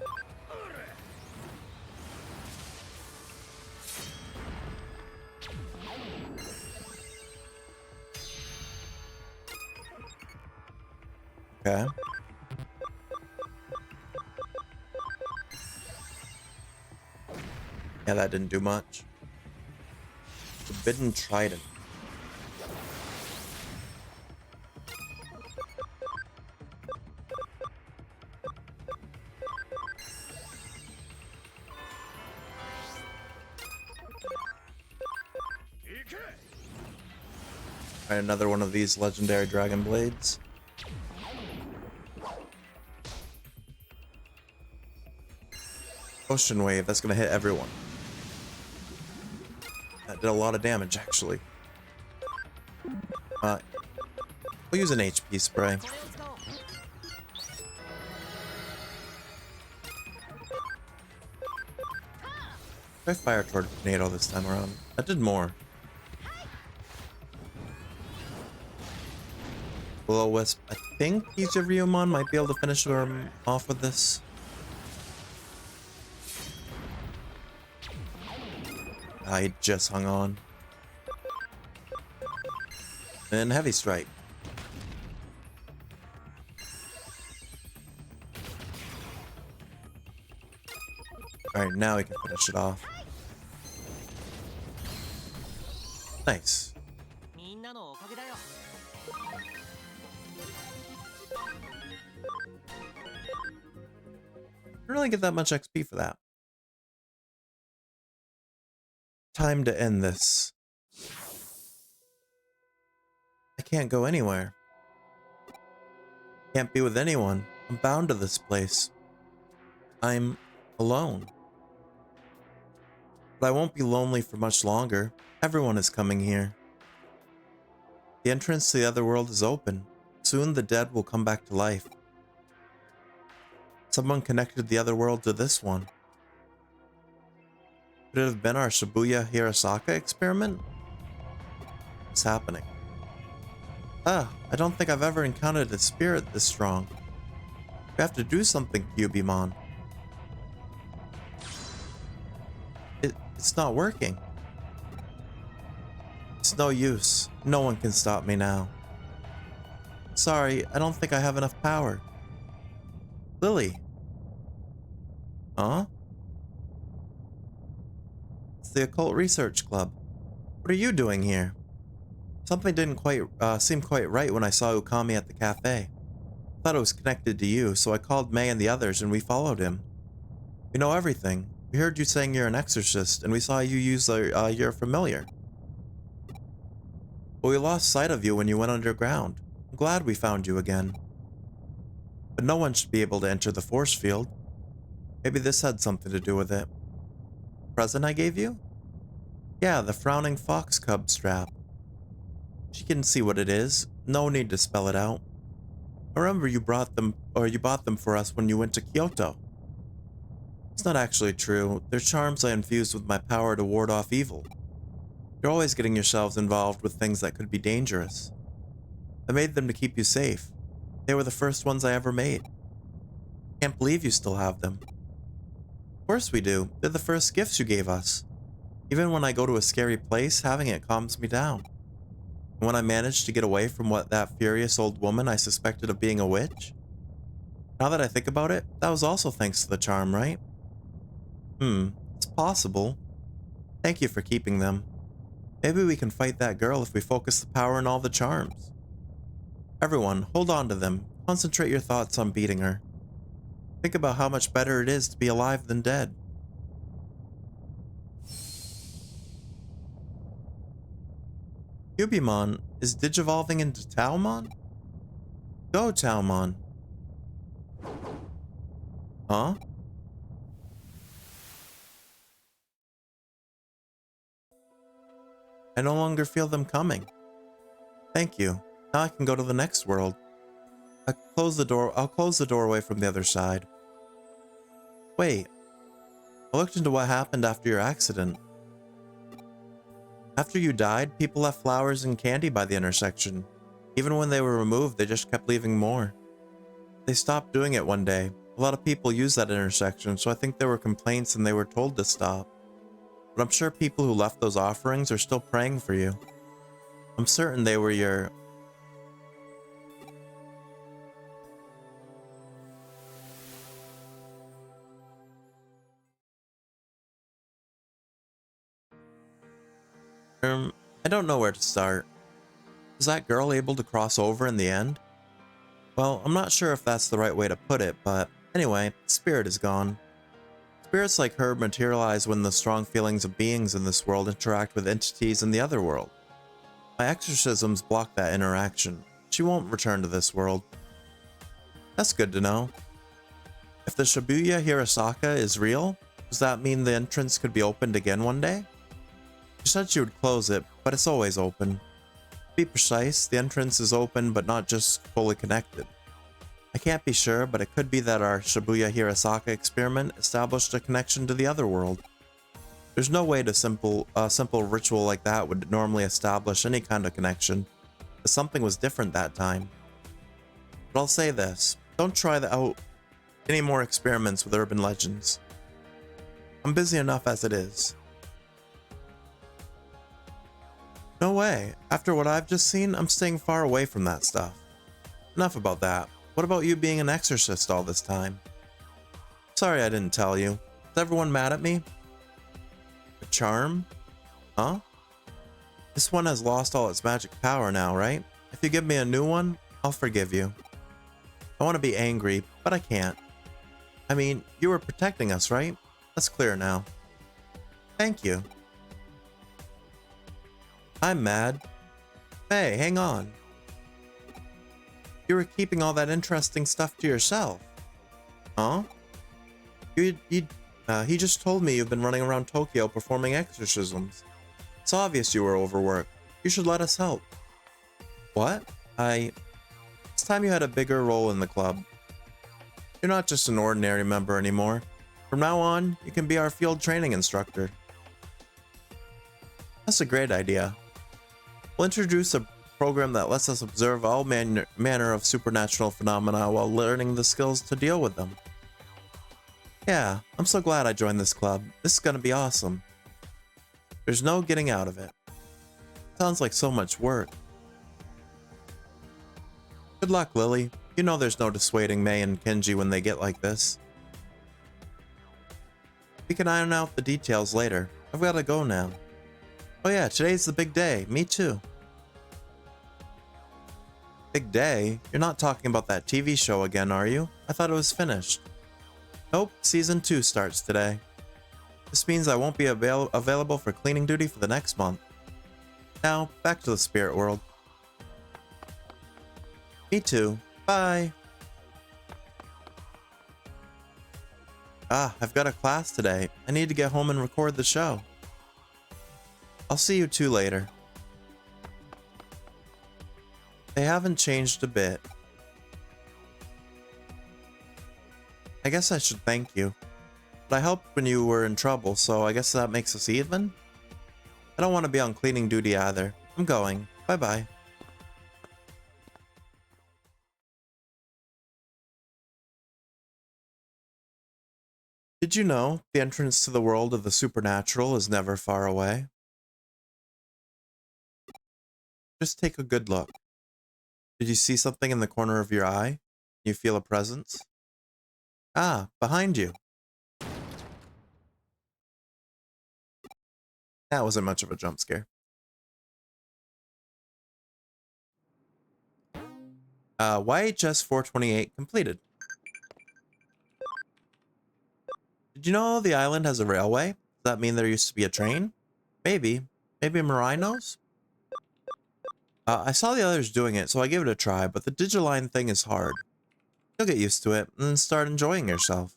Okay. Yeah, that didn't do much. Forbidden Trident. Alright, another one of these legendary Dragon Blades. Ocean Wave, that's gonna hit everyone. That did a lot of damage, actually. We'll use an HP spray. Try Fire Tornado this time around. That did more. Will-O-Wisp, I think Ryumon might be able to finish him off with this. He just hung on. And Heavy Strike. Alright, now we can finish it off. Nice. Didn't really get that much XP for that. Time to end this. I can't go anywhere. Can't be with anyone. I'm bound to this place. I'm alone. But I won't be lonely for much longer. Everyone is coming here. The entrance to the other world is open. Soon the dead will come back to life. Someone connected the other world to this one. Could it have been our Shibuya Hirasaka experiment? What's happening? I don't think I've ever encountered a spirit this strong. We have to do something, Kyubimon. It's not working. It's no use. No one can stop me now. Sorry, I don't think I have enough power. Lily. Huh? It's the Occult Research Club. What are you doing here? Something didn't quite seem quite right when I saw Ukami at the cafe. I thought it was connected to you, so I called May and the others and we followed him. We know everything. We heard you saying you're an exorcist, and we saw you use your familiar. But we lost sight of you when you went underground. I'm glad we found you again. But no one should be able to enter the force field. Maybe this had something to do with it. Present I gave you? Yeah, the frowning fox cub strap. She can see what it is. No need to spell it out. I remember you bought them for us when you went to Kyoto. It's not actually true. They're charms I infused with my power to ward off evil. You're always getting yourselves involved with things that could be dangerous. I made them to keep you safe. They were the first ones I ever made. Can't believe you still have them. Of course we do. They're the first gifts you gave us. Even when I go to a scary place, having it calms me down. And when I managed to get away from that furious old woman I suspected of being a witch? Now that I think about it, that was also thanks to the charm, right? It's possible. Thank you for keeping them. Maybe we can fight that girl if we focus the power in all the charms. Everyone, hold on to them. Concentrate your thoughts on beating her. Think about how much better it is to be alive than dead. Kyubimon is digivolving into Taomon? Go, Taomon. Huh? I no longer feel them coming. Thank you. Now I can go to the next world. I'll close the doorway from the other side. Wait. I looked into what happened after your accident. After you died, people left flowers and candy by the intersection. Even when they were removed, they just kept leaving more. They stopped doing it one day. A lot of people use that intersection, so I think there were complaints and they were told to stop. But I'm sure people who left those offerings are still praying for you. I'm certain they were your... I don't know where to start. Was that girl able to cross over in the end? Well, I'm not sure if that's the right way to put it, but anyway, the spirit is gone. Spirits like her materialize when the strong feelings of beings in this world interact with entities in the other world. My exorcisms block that interaction. She won't return to this world. That's good to know. If the Shibuya Hirasaka is real, does that mean the entrance could be opened again one day? She said she would close it, but it's always open. To be precise, the entrance is open but not just fully connected. I can't be sure, but it could be that our Shibuya Hirasaka experiment established a connection to the other world. There's no way a simple ritual like that would normally establish any kind of connection, but something was different that time. But I'll say this, don't try out any more experiments with urban legends. I'm busy enough as it is. No way. After what I've just seen, I'm staying far away from that stuff. Enough about that. What about you being an exorcist all this time? Sorry I didn't tell you. Is everyone mad at me? A charm? Huh? This one has lost all its magic power now, right? If you give me a new one, I'll forgive you. I want to be angry, but I can't. I mean, you were protecting us, right? That's clear now. Thank you. I'm mad. Hey, hang on. You were keeping all that interesting stuff to yourself. Huh? He just told me you've been running around Tokyo performing exorcisms. It's obvious you were overworked. You should let us help. What? It's time you had a bigger role in the club. You're not just an ordinary member anymore. From now on, you can be our field training instructor. That's a great idea. We'll introduce a program that lets us observe all manner of supernatural phenomena while learning the skills to deal with them. Yeah, I'm so glad I joined this club. This is gonna be awesome. There's no getting out of it. Sounds like so much work. Good luck, Lily. You know there's no dissuading Mei and Kenji when they get like this. We can iron out the details later. I've gotta go now. Oh yeah, today's the big day. Me too. Big day? You're not talking about that TV show again, are you? I thought it was finished. Nope, season 2 starts today. This means I won't be available for cleaning duty for the next month. Now, back to the spirit world. Me too. Bye. I've got a class today. I need to get home and record the show. I'll see you two later. They haven't changed a bit. I guess I should thank you. But I helped when you were in trouble, so I guess that makes us even? I don't want to be on cleaning duty either. I'm going. Bye-bye. Did you know the entrance to the world of the supernatural is never far away? Just take a good look. Did you see something in the corner of your eye? You feel a presence? Behind you. That wasn't much of a jump scare. YHS 428 completed. Did you know the island has a railway? Does that mean there used to be a train? Maybe. Maybe Mirai knows? I saw the others doing it, so I gave it a try, but the Digiline thing is hard. You'll get used to it, and start enjoying yourself.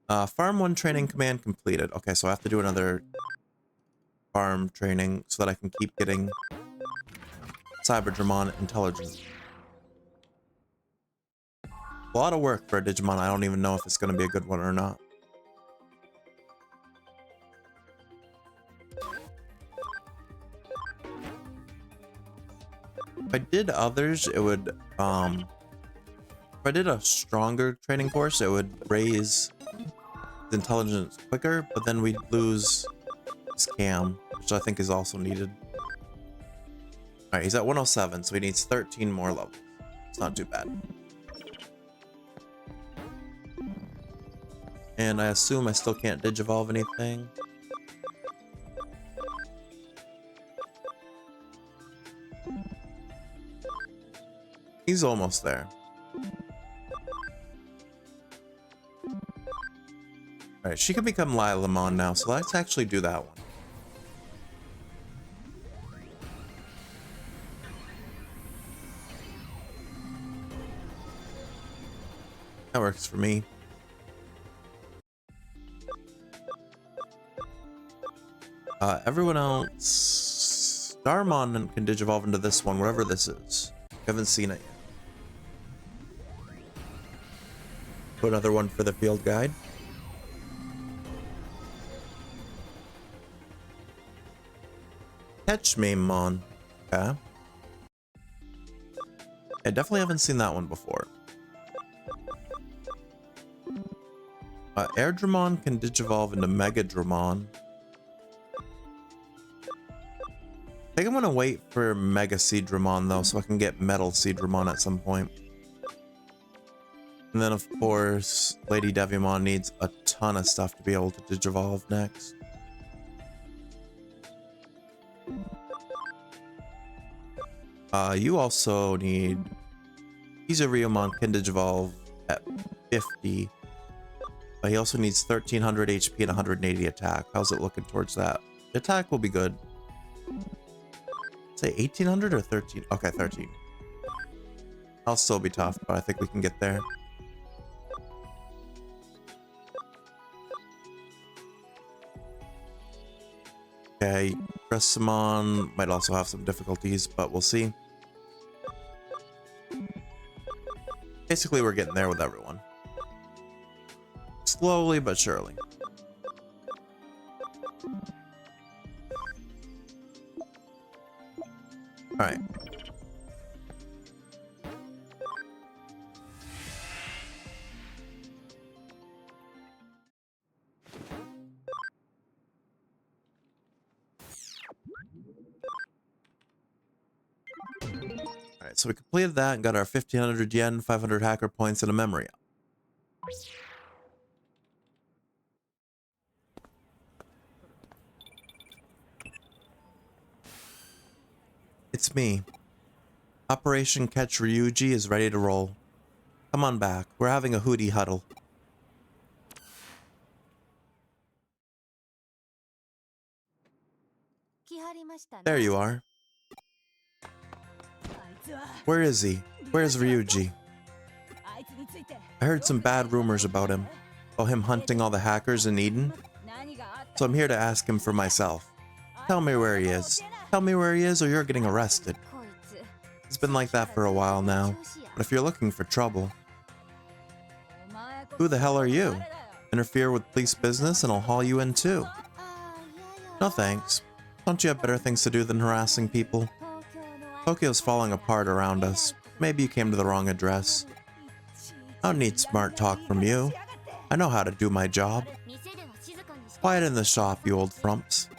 Farm 1 training command completed. Okay, so I have to do another farm training so that I can keep getting Cyberdramon intelligence. A lot of work for a Digimon. I don't even know if it's going to be a good one or not. If I did others, it would, if I did a stronger training course, it would raise the intelligence quicker, but then we'd lose Scam, which I think is also needed. Alright, he's at 107, so he needs 13 more levels. It's not too bad. And I assume I still can't Digivolve anything. He's almost there. Alright, she can become Lilamon now, so let's actually do that one. That works for me. Everyone else... Starmon can Digivolve into this one, wherever this is. Haven't seen it yet. Put another one for the field guide. Catch me, Mon. Okay. I definitely haven't seen that one before. Airdramon can Digivolve into Megadramon. I think I'm gonna wait for Mega Seedramon though, so I can get Metal Seedramon at some point. And then of course, Lady Devimon needs a ton of stuff to be able to Digivolve next. You also need... Ryumon can Digivolve at 50. But he also needs 1300 HP and 180 attack. How's it looking towards that? The attack will be good. Say 1800 or 13? Okay, 13. I'll still be tough, but I think we can get there. Okay, Gressamon might also have some difficulties, but we'll see. Basically, we're getting there with everyone. Slowly but surely. Alright. Alright, so we completed that and got our 1500 yen, 500 hacker points, and a memory up. It's me. Operation Catch Ryuji is ready to roll. Come on back. We're having a hootie huddle. There you are. Where is he? Where's Ryuji? I heard some bad rumors about him. About him hunting all the hackers in Eden. So I'm here to ask him for myself. Tell me where he is. Tell me where he is or you're getting arrested. It's been like that for a while now. But if you're looking for trouble... Who the hell are you? Interfere with police business and I'll haul you in too. No thanks. Don't you have better things to do than harassing people? Tokyo's falling apart around us. Maybe you came to the wrong address. I don't need smart talk from you. I know how to do my job. Quiet in the shop, you old frumps.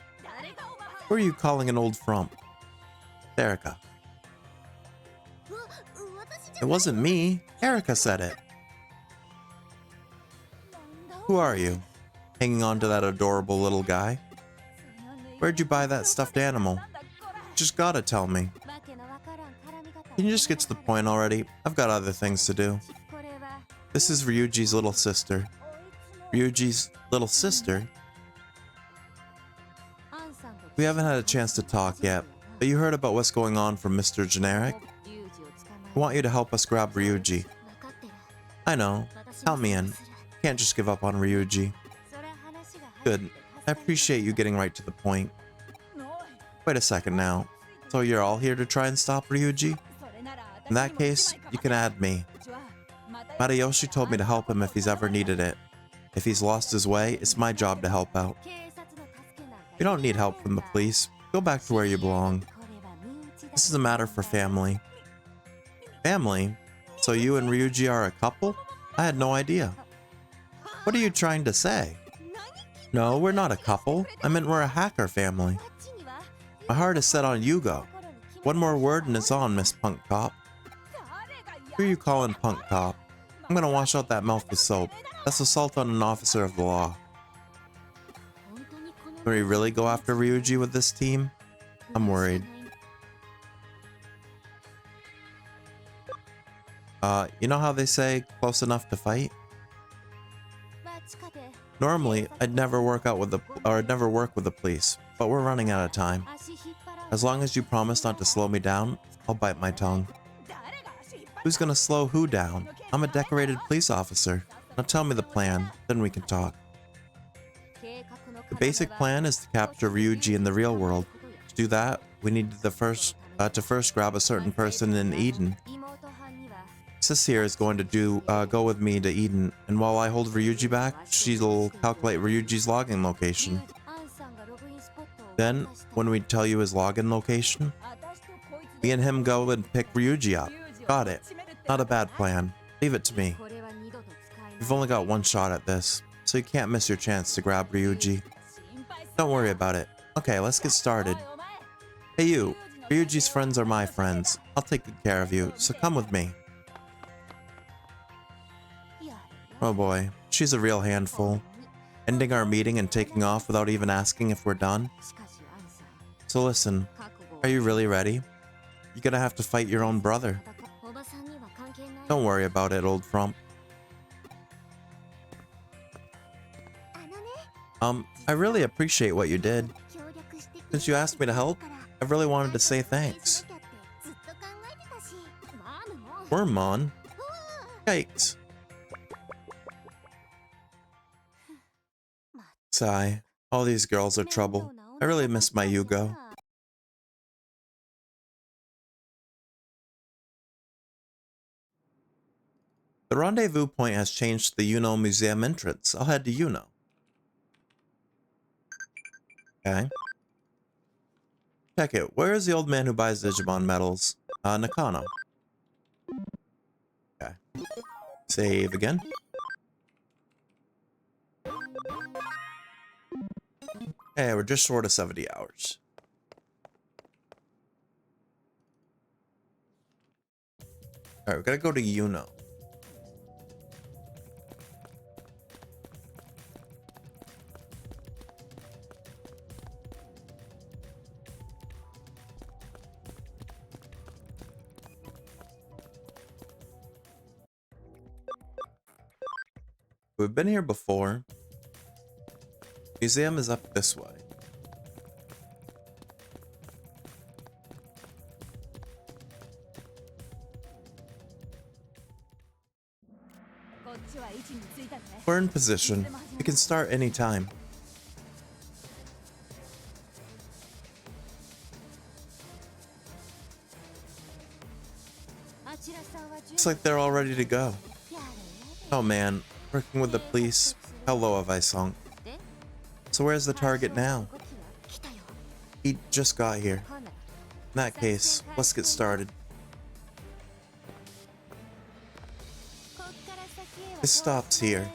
Who are you calling an old frump? Erica. It wasn't me. Erica said it. Who are you? Hanging on to that adorable little guy? Where'd you buy that stuffed animal? Just gotta tell me. Can you just get to the point already? I've got other things to do. This is Ryuji's little sister. Ryuji's little sister? We haven't had a chance to talk yet, but you heard about what's going on from Mr. Generic? I want you to help us grab Ryuji. I know. Count me in. Can't just give up on Ryuji. Good. I appreciate you getting right to the point. Wait a second now. So you're all here to try and stop Ryuji? In that case, you can add me. Matayoshi told me to help him if he's ever needed it. If he's lost his way, it's my job to help out. You don't need help from the police. Go back to where you belong. This is a matter for family. Family? So you and Ryuji are a couple? I had no idea. What are you trying to say? No, we're not a couple. I meant we're a hacker family. My heart is set on Yugo. One more word and it's on, Miss Punk Cop. Who are you calling Punk Cop? I'm gonna wash out that mouth with soap. That's assault on an officer of the law. Will we really go after Ryuji with this team? I'm worried. You know how they say, close enough to fight? Normally, I'd never work with the police, but we're running out of time. As long as you promise not to slow me down, I'll bite my tongue. Who's gonna slow who down? I'm a decorated police officer. Now tell me the plan, then we can talk. The basic plan is to capture Ryuji in the real world. To do that, we need to first grab a certain person in Eden. Sis here is going to go with me to Eden, and while I hold Ryuji back, she'll calculate Ryuji's login location. Then, when we tell you his login location, me and him go and pick Ryuji up. Got it. Not a bad plan. Leave it to me. You've only got one shot at this, so you can't miss your chance to grab Ryuji. Don't worry about it. Okay, let's get started. Hey you, Ryuji's friends are my friends. I'll take good care of you, so come with me. Oh boy, she's a real handful. Ending our meeting and taking off without even asking if we're done. So listen, are you really ready? You're gonna have to fight your own brother. Don't worry about it, old frump. I really appreciate what you did. Since you asked me to help, I really wanted to say thanks. Wormmon? Yikes. Sigh. All these girls are trouble. I really miss my Yugo. The rendezvous point has changed to the Yuno Museum entrance. I'll head to Yuno. Okay. Check it. Where is the old man who buys Digimon medals? Nakano. Okay. Save again. Hey, we're just short of 70 hours. Alright, we gotta go to Yuno. We've been here before. Museum is up this way. We're in position. We can start anytime. Looks like they're all ready to go. Oh man, working with the police. How low have I sunk? So where's the target now? He just got here. In that case, let's get started. It stops here.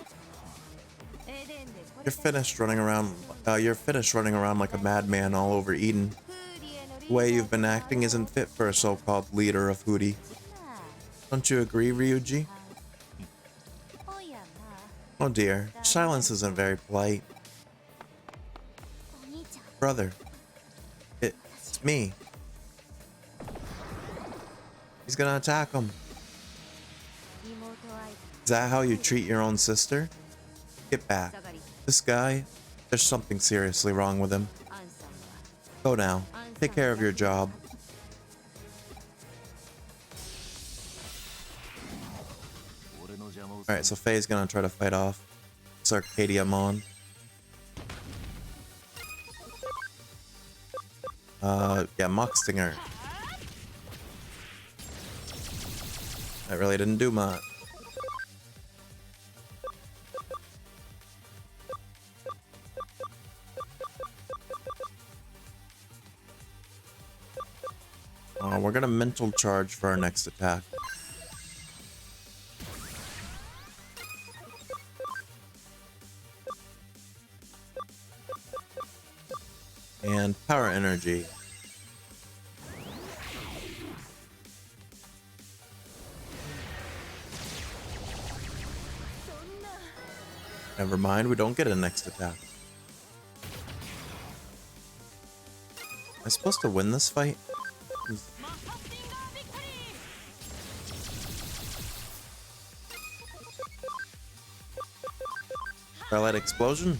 You're finished running around like a madman all over Eden. The way you've been acting isn't fit for a so-called leader of Hootie. Don't you agree, Ryuji? Oh dear, silence isn't very polite. Brother, it's me. He's gonna attack him. Is that how you treat your own sister? Get back. This guy, there's something seriously wrong with him. Go now. Take care of your job. Alright, so Faye's gonna try to fight off Sarkadiamon. Yeah, Mock Stinger. That really didn't do much. We're gonna mental charge for our next attack. And power energy. Never mind, we don't get a next attack. Am I supposed to win this fight? Starlight Explosion?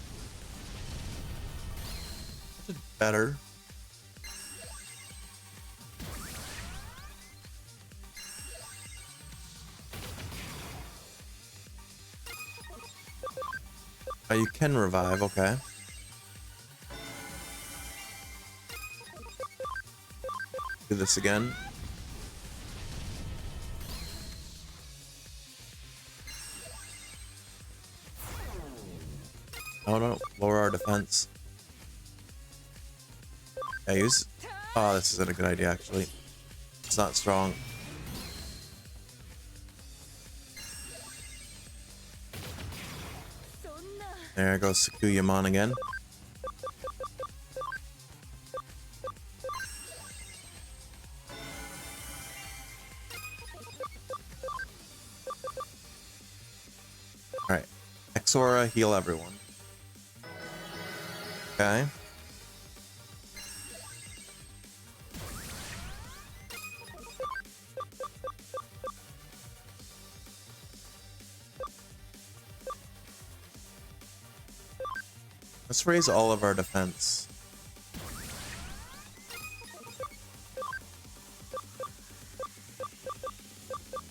Better. Oh, you can revive, okay. Do this again. Oh no, lower our defense. Yeah, use. Oh, this isn't a good idea actually. It's not strong. There goes Sakuyamon again. Alright. Exora, heal everyone. Okay. Let's raise all of our defense.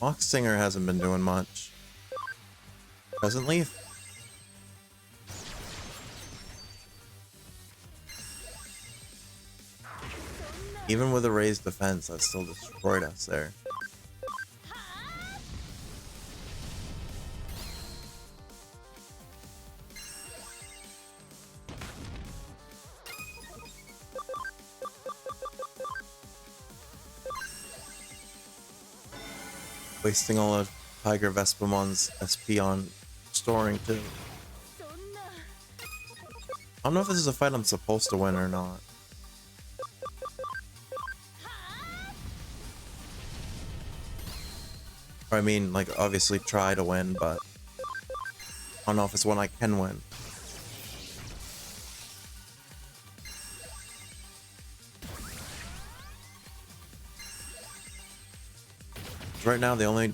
Mock Stinger hasn't been doing much. Presently. Even with a raised defense, that still destroyed us there. wasting all of Tiger Vespimon's SP on storing too. I don't know if this is a fight I'm supposed to win or not. Or I mean, like, obviously try to win, but I don't know if it's one I can win. Right now, the only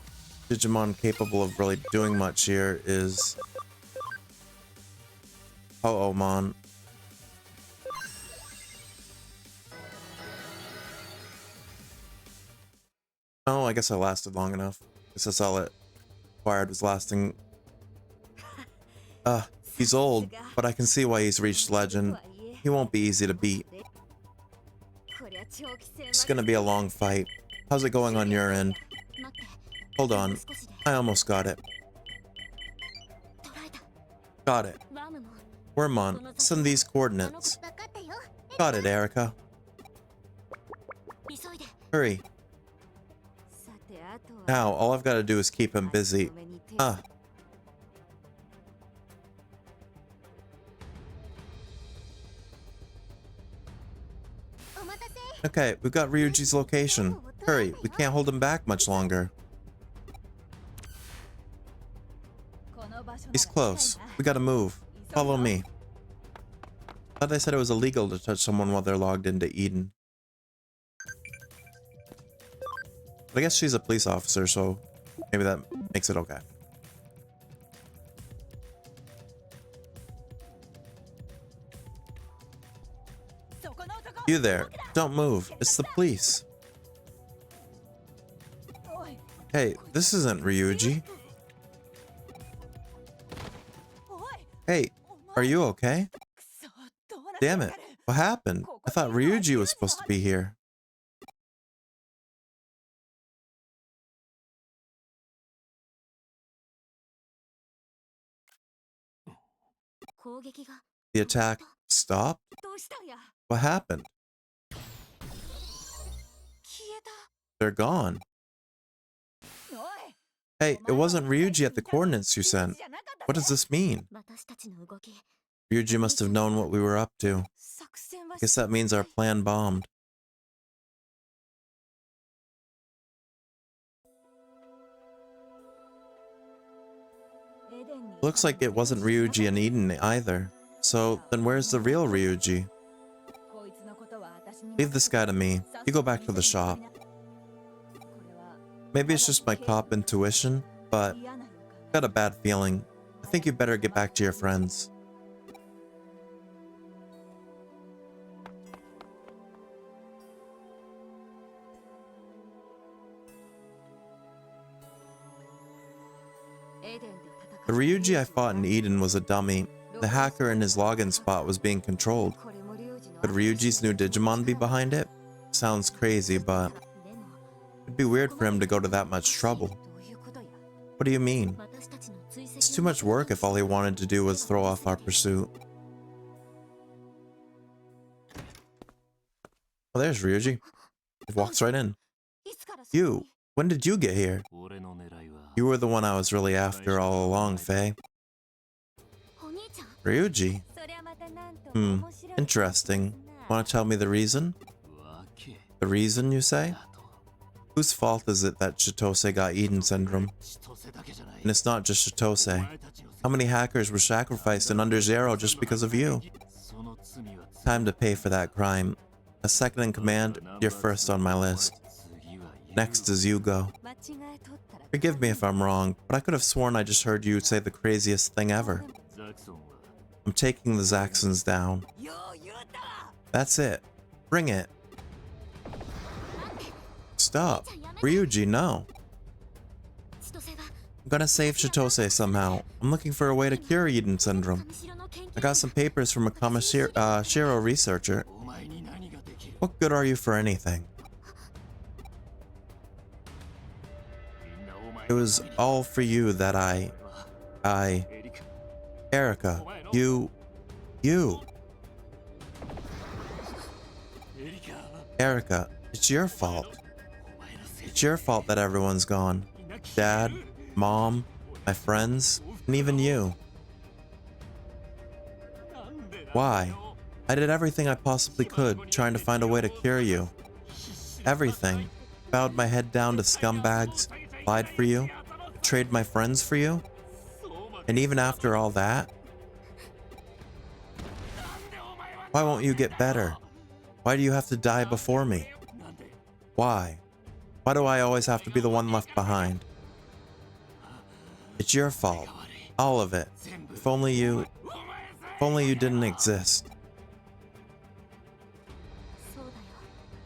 Digimon capable of really doing much here is Ho-Omon. Oh, I guess I lasted long enough. I guess that's all it required was lasting. He's old, but I can see why he's reached legend. He won't be easy to beat. It's gonna be a long fight. How's it going on your end? Hold on. I almost got it. Got it. Wormmon, send these coordinates. Got it, Erica. Hurry. Now, all I've got to do is keep him busy. Okay, we've got Ryuji's location. Hurry, we can't hold him back much longer. He's close. We gotta move. Follow me. Thought they said it was illegal to touch someone while they're logged into Eden. But I guess she's a police officer, so maybe that makes it okay. You there. Don't move. It's the police. Hey, this isn't Ryuji. Hey, are you okay? Damn it. What happened? I thought Ryuji was supposed to be here. The attack stopped? What happened? They're gone. Hey, it wasn't Ryuji at the coordinates you sent. What does this mean? Ryuji must have known what we were up to. I guess that means our plan bombed. Looks like it wasn't Ryuji in Eden either. So, then where's the real Ryuji? Leave this guy to me. You go back to the shop. Maybe it's just my cop intuition, but I've got a bad feeling. I think you better get back to your friends. The Ryuji I fought in Eden was a dummy. The hacker in his login spot was being controlled. Could Ryuji's new Digimon be behind it? Sounds crazy, but it'd be weird for him to go to that much trouble. What do you mean? It's too much work if all he wanted to do was throw off our pursuit. Oh, there's Ryuji. He walks right in. You, when did you get here? You were the one I was really after all along, Faye. Ryuji? Interesting. Want to tell me the reason? The reason, you say? Whose fault is it that Chitose got Eden Syndrome? And it's not just Chitose. How many hackers were sacrificed in Under Zero just because of you? Time to pay for that crime. As second in command, you're first on my list. Next is Yugo. Forgive me if I'm wrong, but I could have sworn I just heard you say the craziest thing ever. I'm taking the Zaxxons down. That's it. Bring it. Stop. Ryuji, no. I'm gonna save Chitose somehow. I'm looking for a way to cure Eden Syndrome. I got some papers from a Ookamiyoru researcher. What good are you for anything? It was all for you that Erica, you. Erica, it's your fault. It's your fault that everyone's gone. Dad, Mom, my friends, and even you. Why? I did everything I possibly could, trying to find a way to cure you. Everything. Bowed my head down to scumbags, lied for you, betrayed my friends for you. And even after all that, why won't you get better? Why do you have to die before me? Why? Why do I always have to be the one left behind? It's your fault. All of it. If only you didn't exist.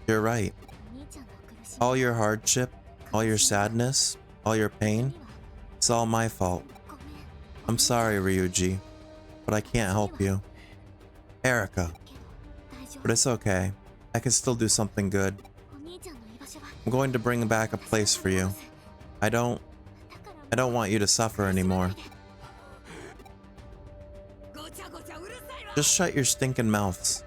You're right. All your hardship, all your sadness, all your pain, it's all my fault. I'm sorry, Ryuji, but I can't help you. Erika. But it's okay. I can still do something good. I'm going to bring back a place for you. I don't want you to suffer anymore. Just shut your stinking mouths.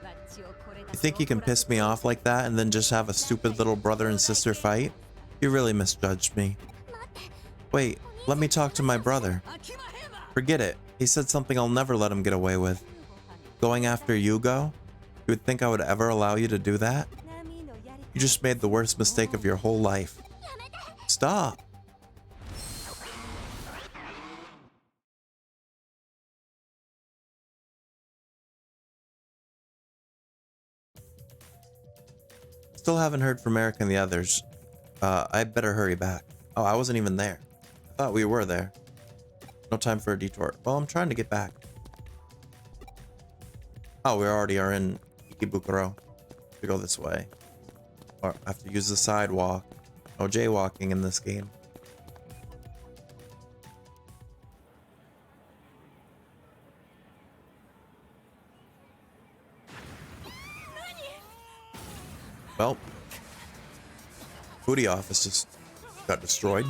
You think you can piss me off like that and then just have a stupid little brother and sister fight? You really misjudged me. Wait, let me talk to my brother. Forget it. He said something I'll never let him get away with. Going after Yugo? You would think I would ever allow you to do that? You just made the worst mistake of your whole life. Stop! Still haven't heard from Eric and the others. I better hurry back. Oh, I wasn't even there. I thought we were there. No time for a detour. Well, I'm trying to get back. Oh, we already are in Ikebukuro. To go this way. Or I have to use the sidewalk. No jaywalking in this game. Well, booty office just got destroyed.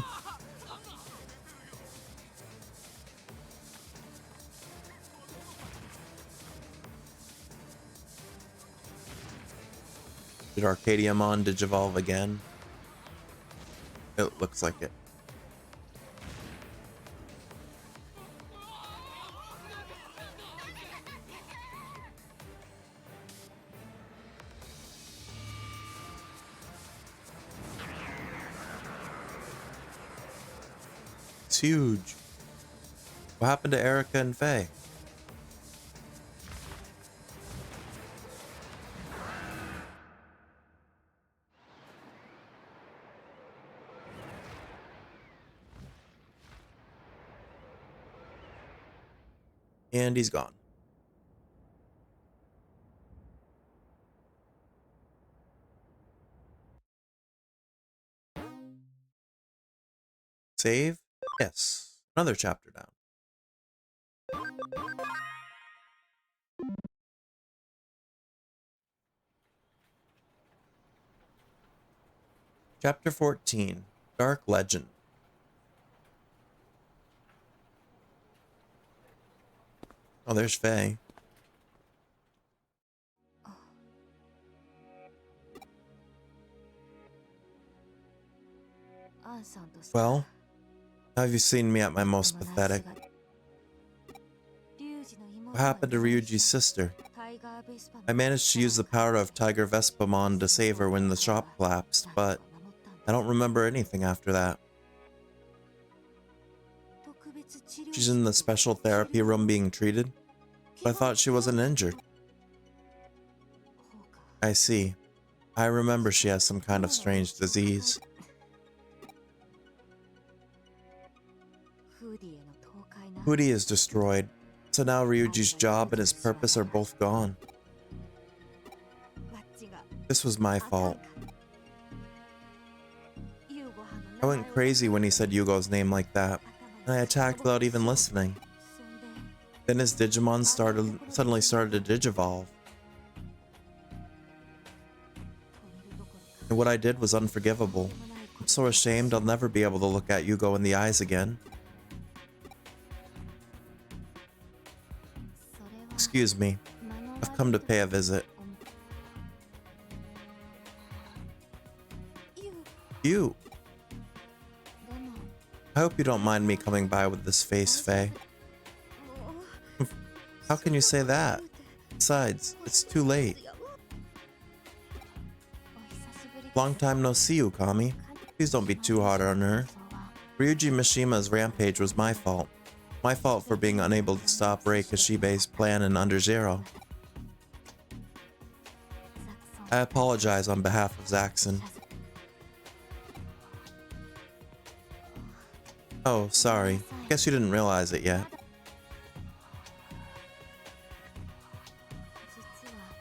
Did Arcadiamon digivolve again? It looks like it. It's huge. What happened to Erika and Faye? And he's gone. Save? Yes. Another chapter down. Chapter 14. Dark Legend. Oh, there's Faye. Well, now have you seen me at my most pathetic? What happened to Ryuji's sister? I managed to use the power of Tiger Vespamon to save her when the shop collapsed, but I don't remember anything after that. She's in the special therapy room being treated, but I thought she wasn't injured. I see. I remember she has some kind of strange disease. Hootie is destroyed, so now Ryuji's job and his purpose are both gone. This was my fault. I went crazy when he said Yugo's name like that, and I attacked without even listening. Then his Digimon suddenly started to digivolve. And what I did was unforgivable. I'm so ashamed I'll never be able to look at Yugo in the eyes again. Excuse me, I've come to pay a visit. I hope you don't mind me coming by with this face, Faye. How can you say that? Besides, it's too late. Long time no see, Ukami. Please don't be too hard on her. Ryuji Mishima's rampage was my fault. My fault for being unable to stop Rei Kashibe's plan in Under Zero. I apologize on behalf of Zaxxon. Oh, sorry. Guess you didn't realize it yet.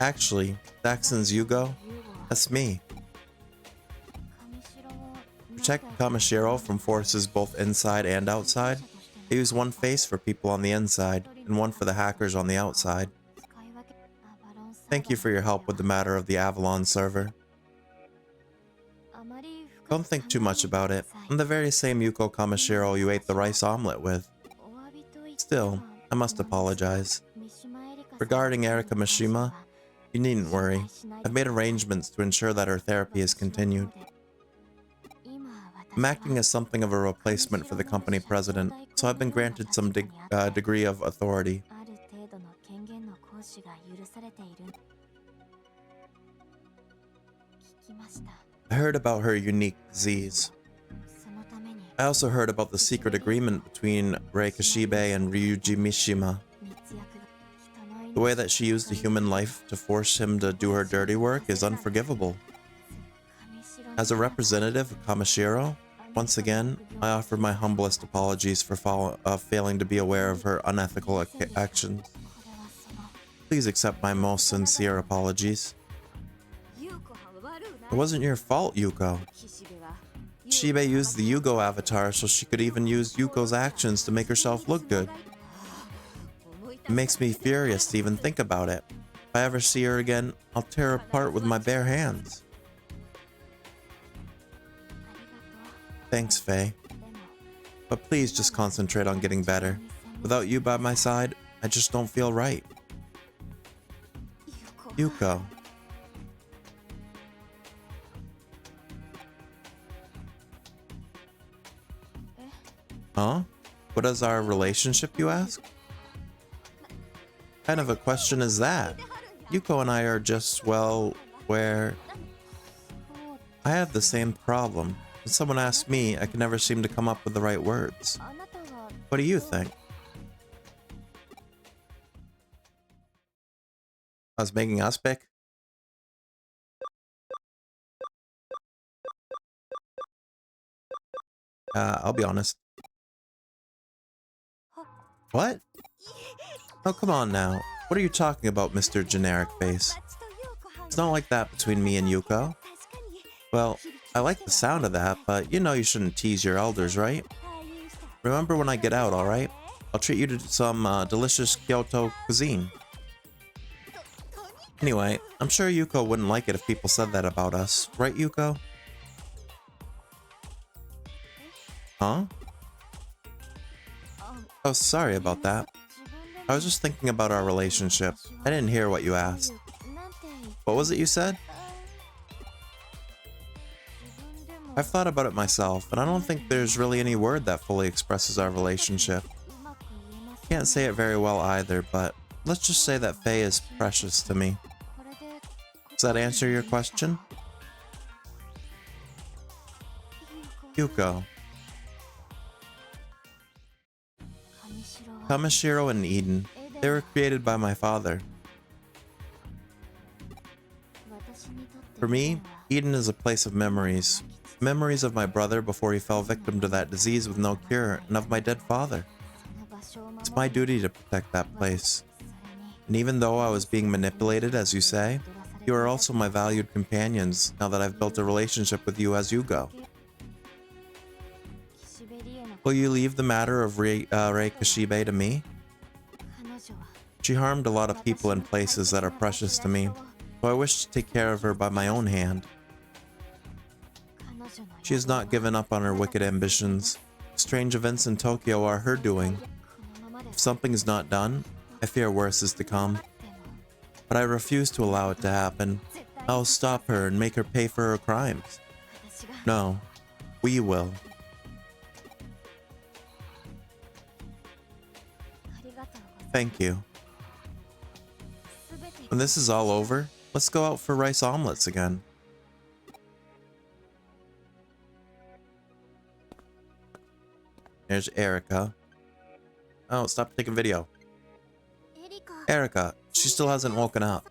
Actually, Zaxxon's Yugo? That's me. Protect Kamishiro from forces both inside and outside. I use one face for people on the inside, and one for the hackers on the outside. Thank you for your help with the matter of the Avalon server. Don't think too much about it. I'm the very same Yuko Kamishiro you ate the rice omelette with. Still, I must apologize. Regarding Erika Mishima, you needn't worry. I've made arrangements to ensure that her therapy is continued. I'm acting as something of a replacement for the company president, so I've been granted some degree of authority. I heard about her unique disease. I also heard about the secret agreement between Rei Kashibe and Ryuji Mishima. The way that she used a human life to force him to do her dirty work is unforgivable. As a representative of Kamishiro, once again, I offer my humblest apologies for failing to be aware of her unethical actions. Please accept my most sincere apologies. It wasn't your fault, Yuko. Shibe used the Yugo avatar so she could even use Yuko's actions to make herself look good. It makes me furious to even think about it. If I ever see her again, I'll tear her apart with my bare hands. Thanks, Faye. But please just concentrate on getting better. Without you by my side, I just don't feel right. Yuko. Huh? What is our relationship, you ask? What kind of a question is that? Yuko and I are just, well, where... I have the same problem. When someone asks me, I can never seem to come up with the right words. What do you think? I was making us pick. I'll be honest. What? Oh, come on now. What are you talking about, Mr. Generic Face? It's not like that between me and Yuko. Well, I like the sound of that, but you know you shouldn't tease your elders, right? Remember when I get out, alright? I'll treat you to some delicious Kyoto cuisine. Anyway, I'm sure Yuko wouldn't like it if people said that about us, right, Yuko? Huh? Oh, sorry about that. I was just thinking about our relationship. I didn't hear what you asked. What was it you said? I've thought about it myself, and I don't think there's really any word that fully expresses our relationship. Can't say it very well either, but let's just say that Faye is precious to me. Does that answer your question? Yuko. Kamishiro and Eden. They were created by my father. For me, Eden is a place of memories. Memories of my brother before he fell victim to that disease with no cure, and of my dead father. It's my duty to protect that place. And even though I was being manipulated, as you say, you are also my valued companions now that I've built a relationship with you as you go. Will you leave the matter of Rei Kashibe to me? She harmed a lot of people and places that are precious to me, so I wish to take care of her by my own hand. She has not given up on her wicked ambitions. Strange events in Tokyo are her doing. If something is not done, I fear worse is to come. But I refuse to allow it to happen. I will stop her and make her pay for her crimes. No, we will. thank you. When this is all over, let's go out for rice omelets again. There's Erica. Oh, stop taking video. Erica, she still hasn't woken up.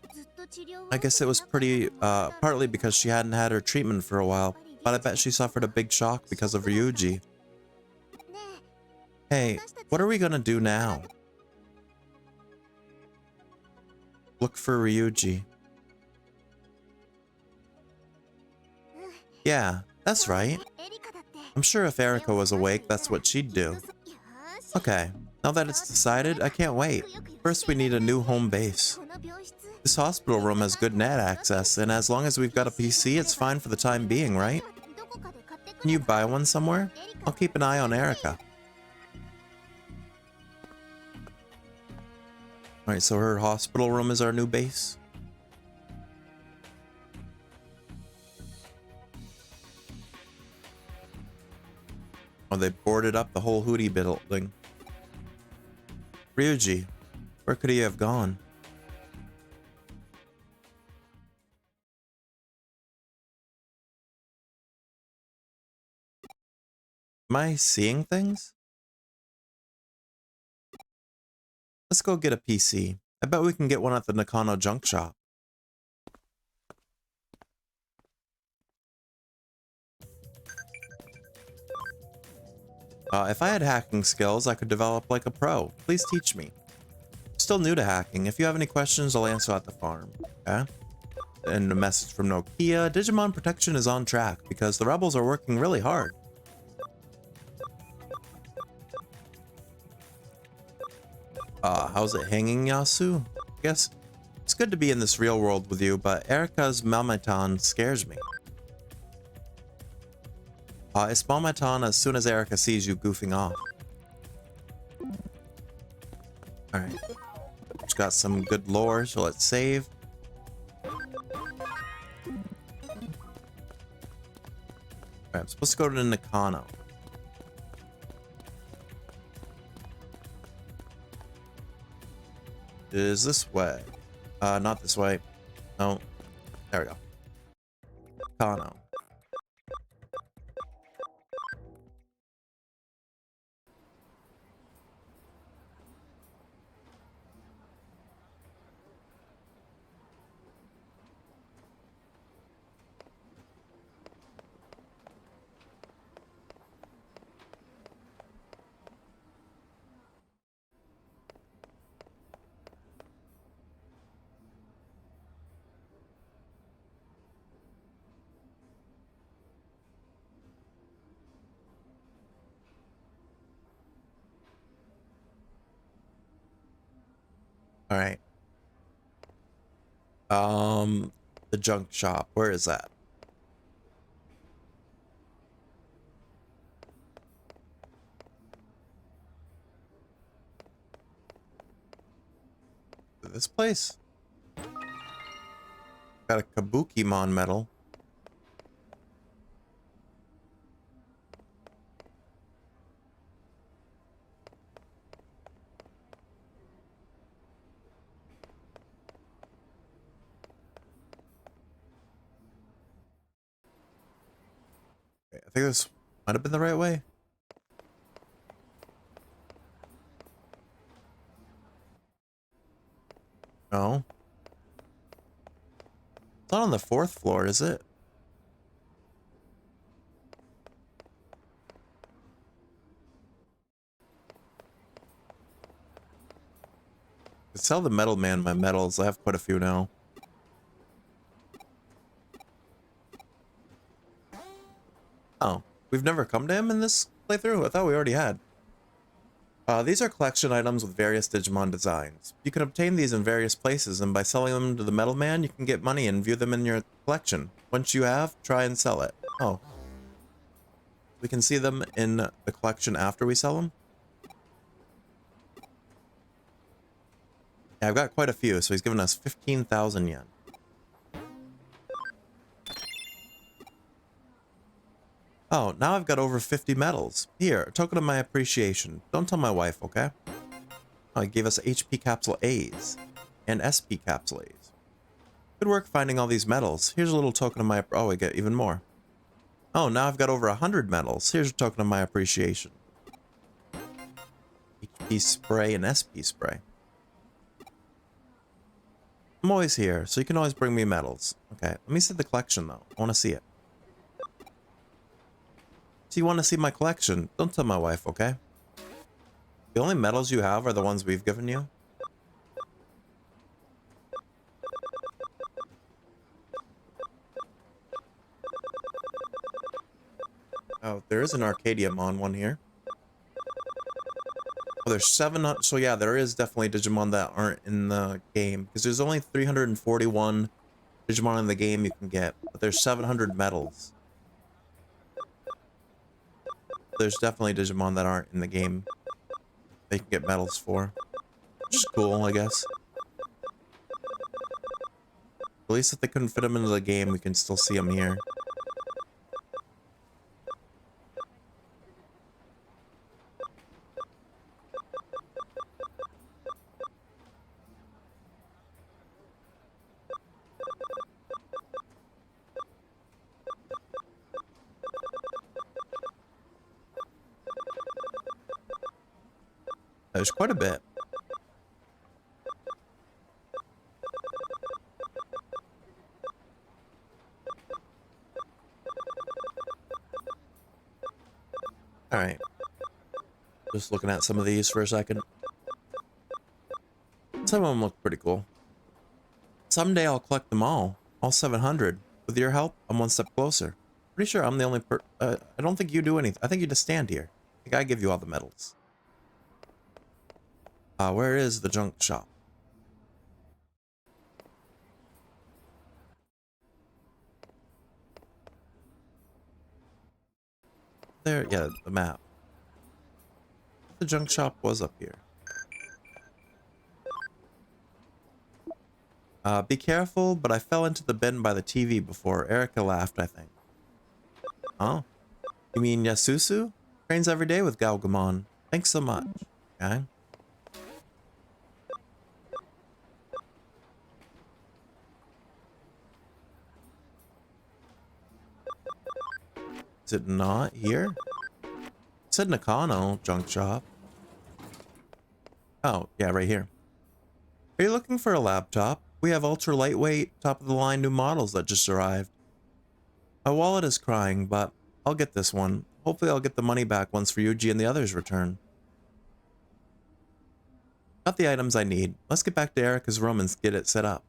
I guess it was partly because she hadn't had her treatment for a while, but I bet she suffered a big shock because of Ryuji. Hey, what are we gonna do now? Look for Ryuji. Yeah, that's right. I'm sure if Erica was awake, that's what she'd do. Okay, now that it's decided, I can't wait. First, we need a new home base. This hospital room has good net access, and as long as we've got a PC, it's fine for the time being, right? Can you buy one somewhere? I'll keep an eye on Erica. Alright, so her hospital room is our new base. Oh, they boarded up the whole Hootie building. Ryuji, where could he have gone? Am I seeing things? Let's go get a PC. I bet we can get one at the Nakano junk shop. If I had hacking skills, I could develop like a pro. Please teach me. Still new to hacking. If you have any questions, I'll answer at the farm. Okay? And a message from Nokia. Digimon protection is on track because the rebels are working really hard. How's it hanging, Yasu? I guess it's good to be in this real world with you, but Erika's Malmaitan scares me. It's Malmaitan as soon as Erica sees you goofing off. Alright. Just got some good lore, so let's save. Alright, I'm supposed to go to Nakano. Is this way? Not this way. No. There we go. Nakano. All right. The junk shop. Where is that? This place? Got a Kabukimon medal. I think this might have been the right way. No. It's not on the 4th floor, is it? I could sell the Metal Man my medals. I have quite a few now. Oh, we've never come to him in this playthrough? I thought we already had. These are collection items with various Digimon designs. You can obtain these in various places, and by selling them to the Metal Man, you can get money and view them in your collection. Once you have, try and sell it. Oh. We can see them in the collection after we sell them? Yeah, I've got quite a few, so he's given us 15,000 yen. Oh, now I've got over 50 medals. Here, a token of my appreciation. Don't tell my wife, okay? Oh, it gave us HP capsule A's and SP capsule A's. Good work finding all these medals. Here's a little token of my... Oh, I get even more. Oh, now I've got over 100 medals. Here's a token of my appreciation. HP spray and SP spray. I'm always here, so you can always bring me medals. Okay, let me see the collection, though. I want to see it. So you want to see my collection? Don't tell my wife, okay? The only medals you have are the ones we've given you? Oh, there is an Arcadiamon one here. Oh, there's 700. So yeah, there is definitely Digimon that aren't in the game. Because there's only 341 Digimon in the game you can get. But there's 700 medals. There's definitely Digimon that aren't in the game they can get medals for. Which is cool, I guess. At least if they couldn't fit them into the game, we can still see them here. There's quite a bit. Alright. Just looking at some of these for a second. Some of them look pretty cool. Someday I'll collect them all 700. With your help, I'm one step closer. Pretty sure I'm the only I don't think you do anything. I think you just stand here. I think I give you all the medals. Where is the junk shop? There, yeah, the map. The junk shop was up here. Be careful, but I fell into the bin by the TV before. Erica laughed, I think. Oh? You mean Yasusu? Trains every day with Galgamon. Thanks so much. Okay. Is it not here? It said Nakano, junk shop. Oh, yeah, right here. Are you looking for a laptop? We have ultra lightweight, top of the line new models that just arrived. My wallet is crying, but I'll get this one. Hopefully I'll get the money back once Ryuji and the others return. Got the items I need. Let's get back to Erica's room and get it set up.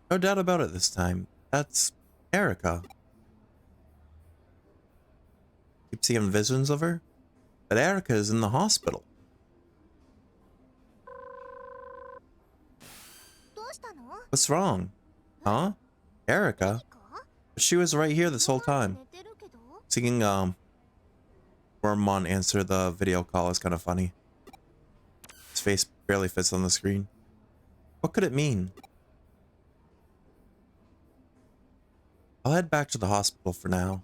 No doubt about it this time. That's Erica. Keep seeing visions of her? But Erica is in the hospital. What's wrong? Huh? Erica? She was right here this whole time. Seeing, Wormmon answer the video call is kind of funny. His face barely fits on the screen. What could it mean? I'll head back to the hospital for now.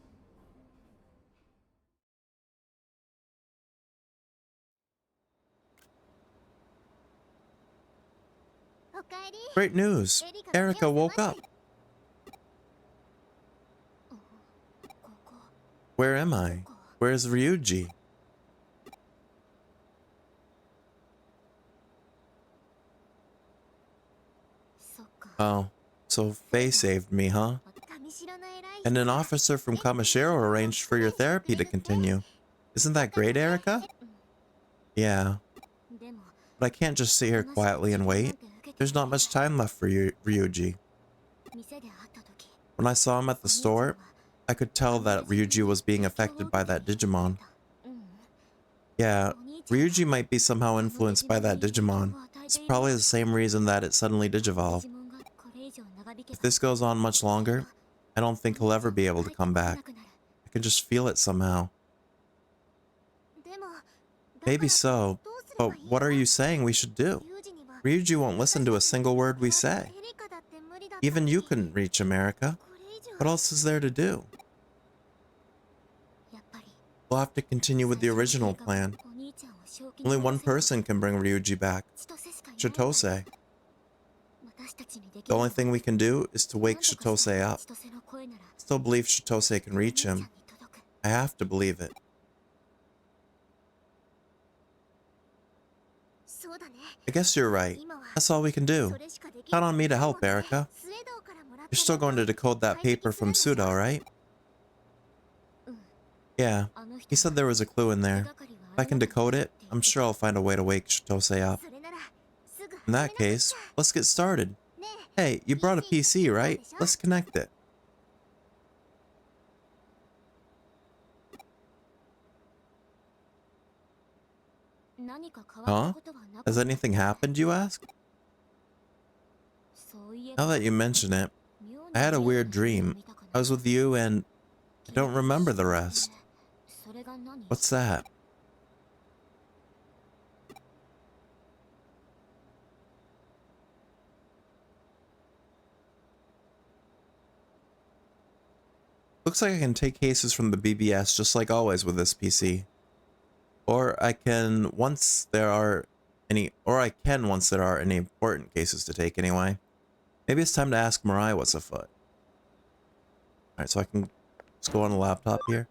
Great news! Erica woke up. Where am I? Where's Ryuji? Oh, so Faye saved me, huh? And an officer from Kamishiro arranged for your therapy to continue. Isn't that great, Erica? Yeah. But I can't just sit here quietly and wait. There's not much time left for Ryuji. When I saw him at the store, I could tell that Ryuji was being affected by that Digimon. Yeah, Ryuji might be somehow influenced by that Digimon. It's probably the same reason that it suddenly digivolved. If this goes on much longer, I don't think he'll ever be able to come back. I can just feel it somehow. Maybe so, but what are you saying we should do? Ryuji won't listen to a single word we say. Even you couldn't reach America. What else is there to do? We'll have to continue with the original plan. Only one person can bring Ryuji back. Chitose. The only thing we can do is to wake Chitose up. Still believe Chitose can reach him. I have to believe it. I guess you're right. That's all we can do. Count on me to help, Erica. You're still going to decode that paper from Sudo, right? Yeah, he said there was a clue in there. If I can decode it, I'm sure I'll find a way to wake Chitose up. In that case, let's get started. Hey, you brought a PC, right? Let's connect it. Huh? Has anything happened, you ask? Now that you mention it, I had a weird dream. I was with you and I don't remember the rest. What's that? Looks like I can take cases from the BBS just like always with this PC. Or I can once there are any important cases to take anyway. Maybe it's time to ask Mirai what's afoot. Alright, so I can just go on the laptop here.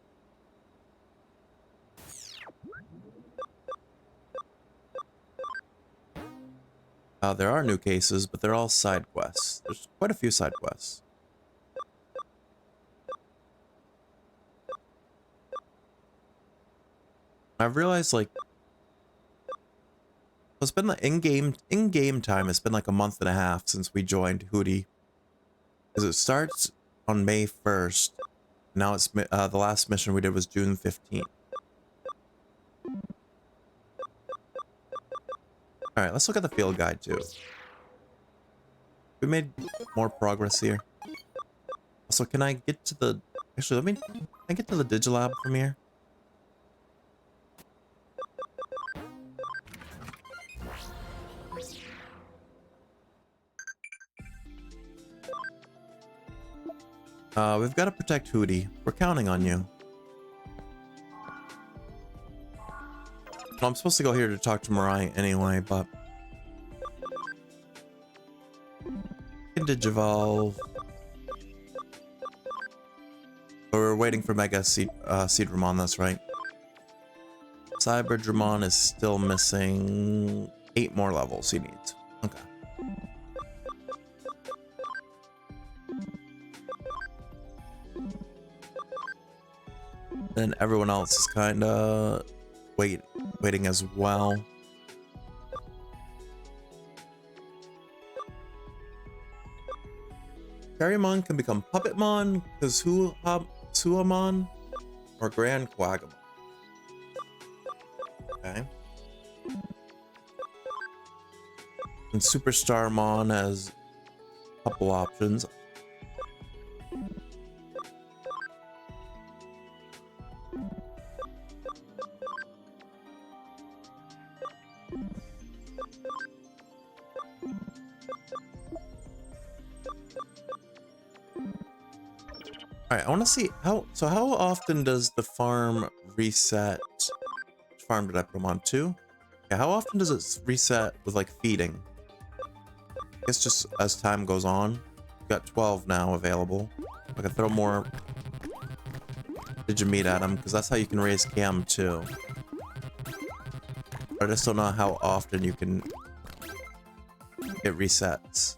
There are new cases, but they're all side quests. There's quite a few side quests. I've realized, like, it's been like in-game time. It's been like a month and a half since we joined Hootie, because it starts on May 1st. Now it's the last mission we did was June 15th. All right, let's look at the field guide too. We made more progress here. Also, can I get to the? Actually, can I get to the Digilab from here? We've got to protect Hootie. We're counting on you. Well, I'm supposed to go here to talk to Mirai anyway, but I can Digivolve. But we're waiting for Mega Seedramon, that's right. Cyberdramon is still missing 8 more levels he needs. Okay. Then everyone else is kind of waiting as well. Fairymon can become Puppetmon, Suamon, or Grand Quagamon. Okay. And Superstarmon has a couple options. Alright, I want to see how often does the farm reset? Which farm did I put them on? 2? Yeah, how often does it reset with like feeding? I guess just as time goes on. We've got 12 now available. I can throw more Digimeat at them, because that's how you can raise Cam too. But I just don't know how often you can get resets.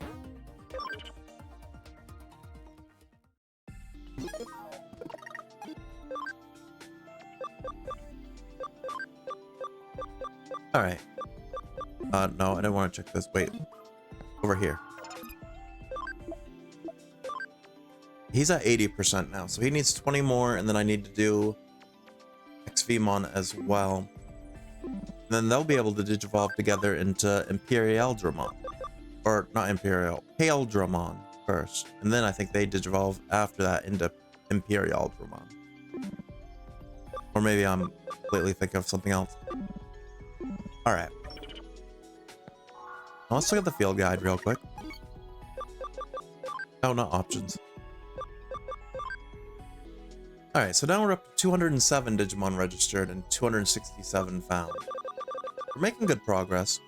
Alright. No, I didn't want to check this. Wait. Over here. He's at 80% now, so he needs 20 more, and then I need to do XVmon as well. And then they'll be able to digivolve together into Imperialdramon. Or, not Imperial, Paildramon first. And then I think they digivolve after that into Imperialdramon. Or maybe I'm completely thinking of something else. Alright. Now let's look at the field guide real quick. Oh, not options. Alright, so now we're up to 207 Digimon registered and 267 found. We're making good progress.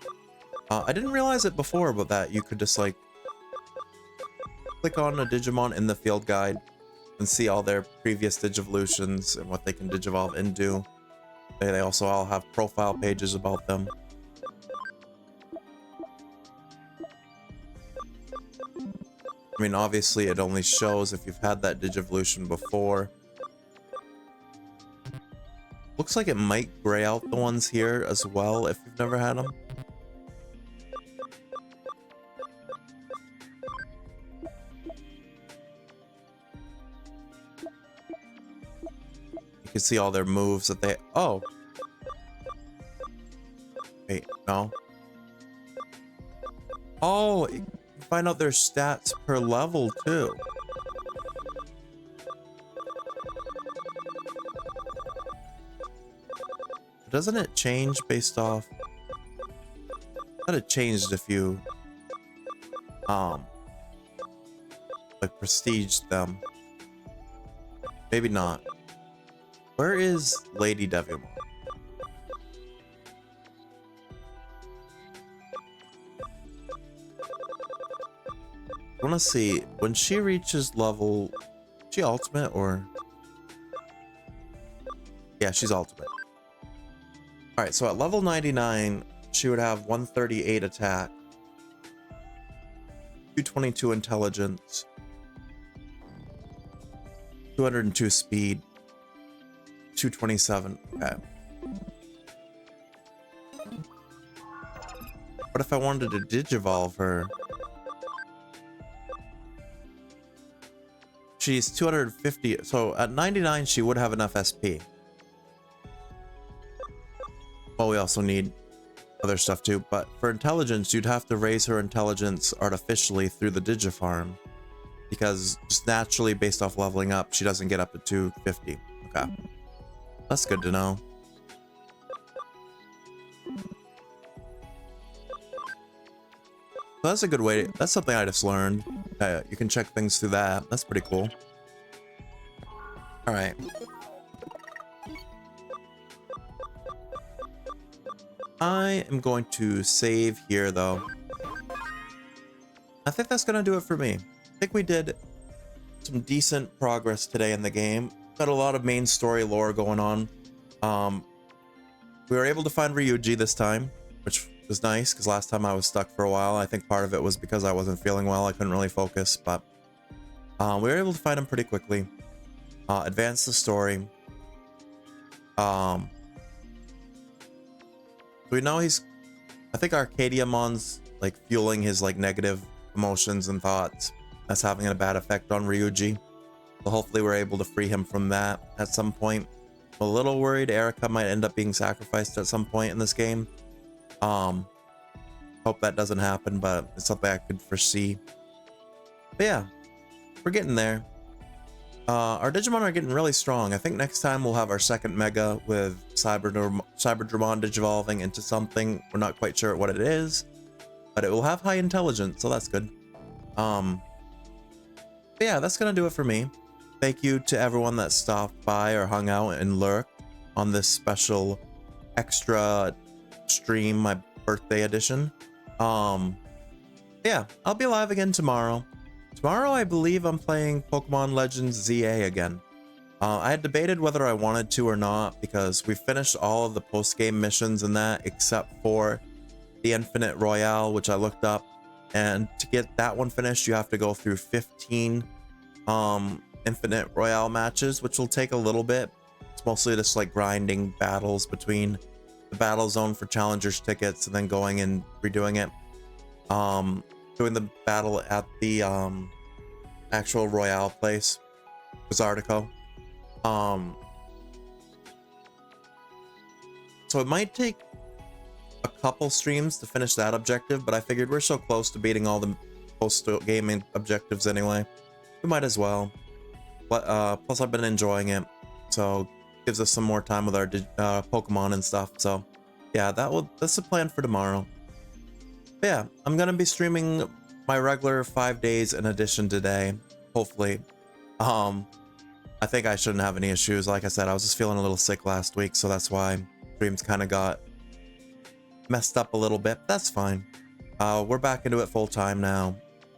I didn't realize it before, but that you could just like click on a Digimon in the field guide and see all their previous Digivolutions and what they can Digivolve into. They also all have profile pages about them. I mean, obviously it only shows if you've had that Digivolution before. Looks like it might gray out the ones here as well if you've never had them. You can see all their moves that they... Oh! Wait, no. Oh, you can find out their stats per level too. Doesn't it change based off... I thought it changed if you like prestiged them. Maybe not. Where is Lady Devimon? I want to see when she reaches level... Is she ultimate or... Yeah, she's ultimate. Alright, so at level 99, she would have 138 attack, 222 intelligence, 202 speed, 227. Okay. What if I wanted to Digivolve her? She's 250, so at 99 she would have enough SP. Well, we also need other stuff too, but for intelligence, you'd have to raise her intelligence artificially through the Digifarm, because just naturally, based off leveling up, she doesn't get up to 250. Okay. That's good to know. So that's a good way. That's something I just learned. You can check things through that. That's pretty cool. All right. I am going to save here, though. I think that's going to do it for me. I think we did some decent progress today in the game. Got a lot of main story lore going on. We were able to find Ryuji this time, which was nice, because last time I was stuck for a while. I think part of it was because I wasn't feeling well. I couldn't really focus, but we were able to find him pretty quickly. Advance the story. We know he's... I think Arcadiamon's like fueling his like negative emotions and thoughts. That's having a bad effect on Ryuji. So hopefully we're able to free him from that at some point. I'm a little worried Erica might end up being sacrificed at some point in this game. Hope that doesn't happen, but it's something I could foresee. But yeah, we're getting there. Our Digimon are getting really strong. I think next time we'll have our second Mega with Cyberdramon Digivolving into something. We're not quite sure what it is, but it will have high intelligence, so that's good. But yeah, that's gonna do it for me. Thank you to everyone that stopped by or hung out and lurked on this special extra stream, my birthday edition. Yeah, I'll be live again tomorrow. Tomorrow, I believe I'm playing Pokemon Legends ZA again. I had debated whether I wanted to or not, because we finished all of the post-game missions and that, except for the Infinite Royale, which I looked up. And to get that one finished, you have to go through 15 Infinite Royale matches, which will take a little bit. It's mostly just like grinding battles between the battle zone for challengers tickets and then going and redoing it. Doing the battle at the actual Royale place, Bizartico. So it might take a couple streams to finish that objective, but I figured we're so close to beating all the post-gaming objectives anyway. We might as well. But plus I've been enjoying it, so gives us some more time with our Pokemon and stuff. So yeah, that's the plan for tomorrow. But yeah, I'm gonna be streaming my regular 5 days in addition today, hopefully. I I think I shouldn't have any issues. Like I said, I was just feeling a little sick last week, so that's why streams kind of got messed up a little bit. That's fine. We're back into it full time now.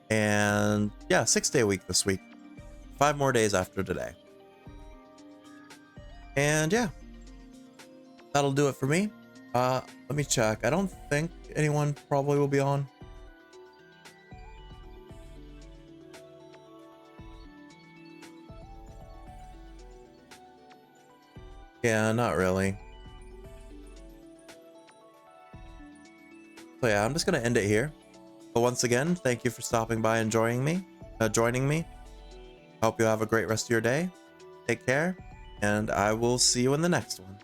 And yeah, 6-day week this week. 5 more days after today. And yeah, that'll do it for me. Let me check. I don't think anyone probably will be on. Yeah, not really. So yeah, I'm just gonna end it here. But once again, thank you for stopping by and joining me. Hope you have a great rest of your day. Take care, and I will see you in the next one.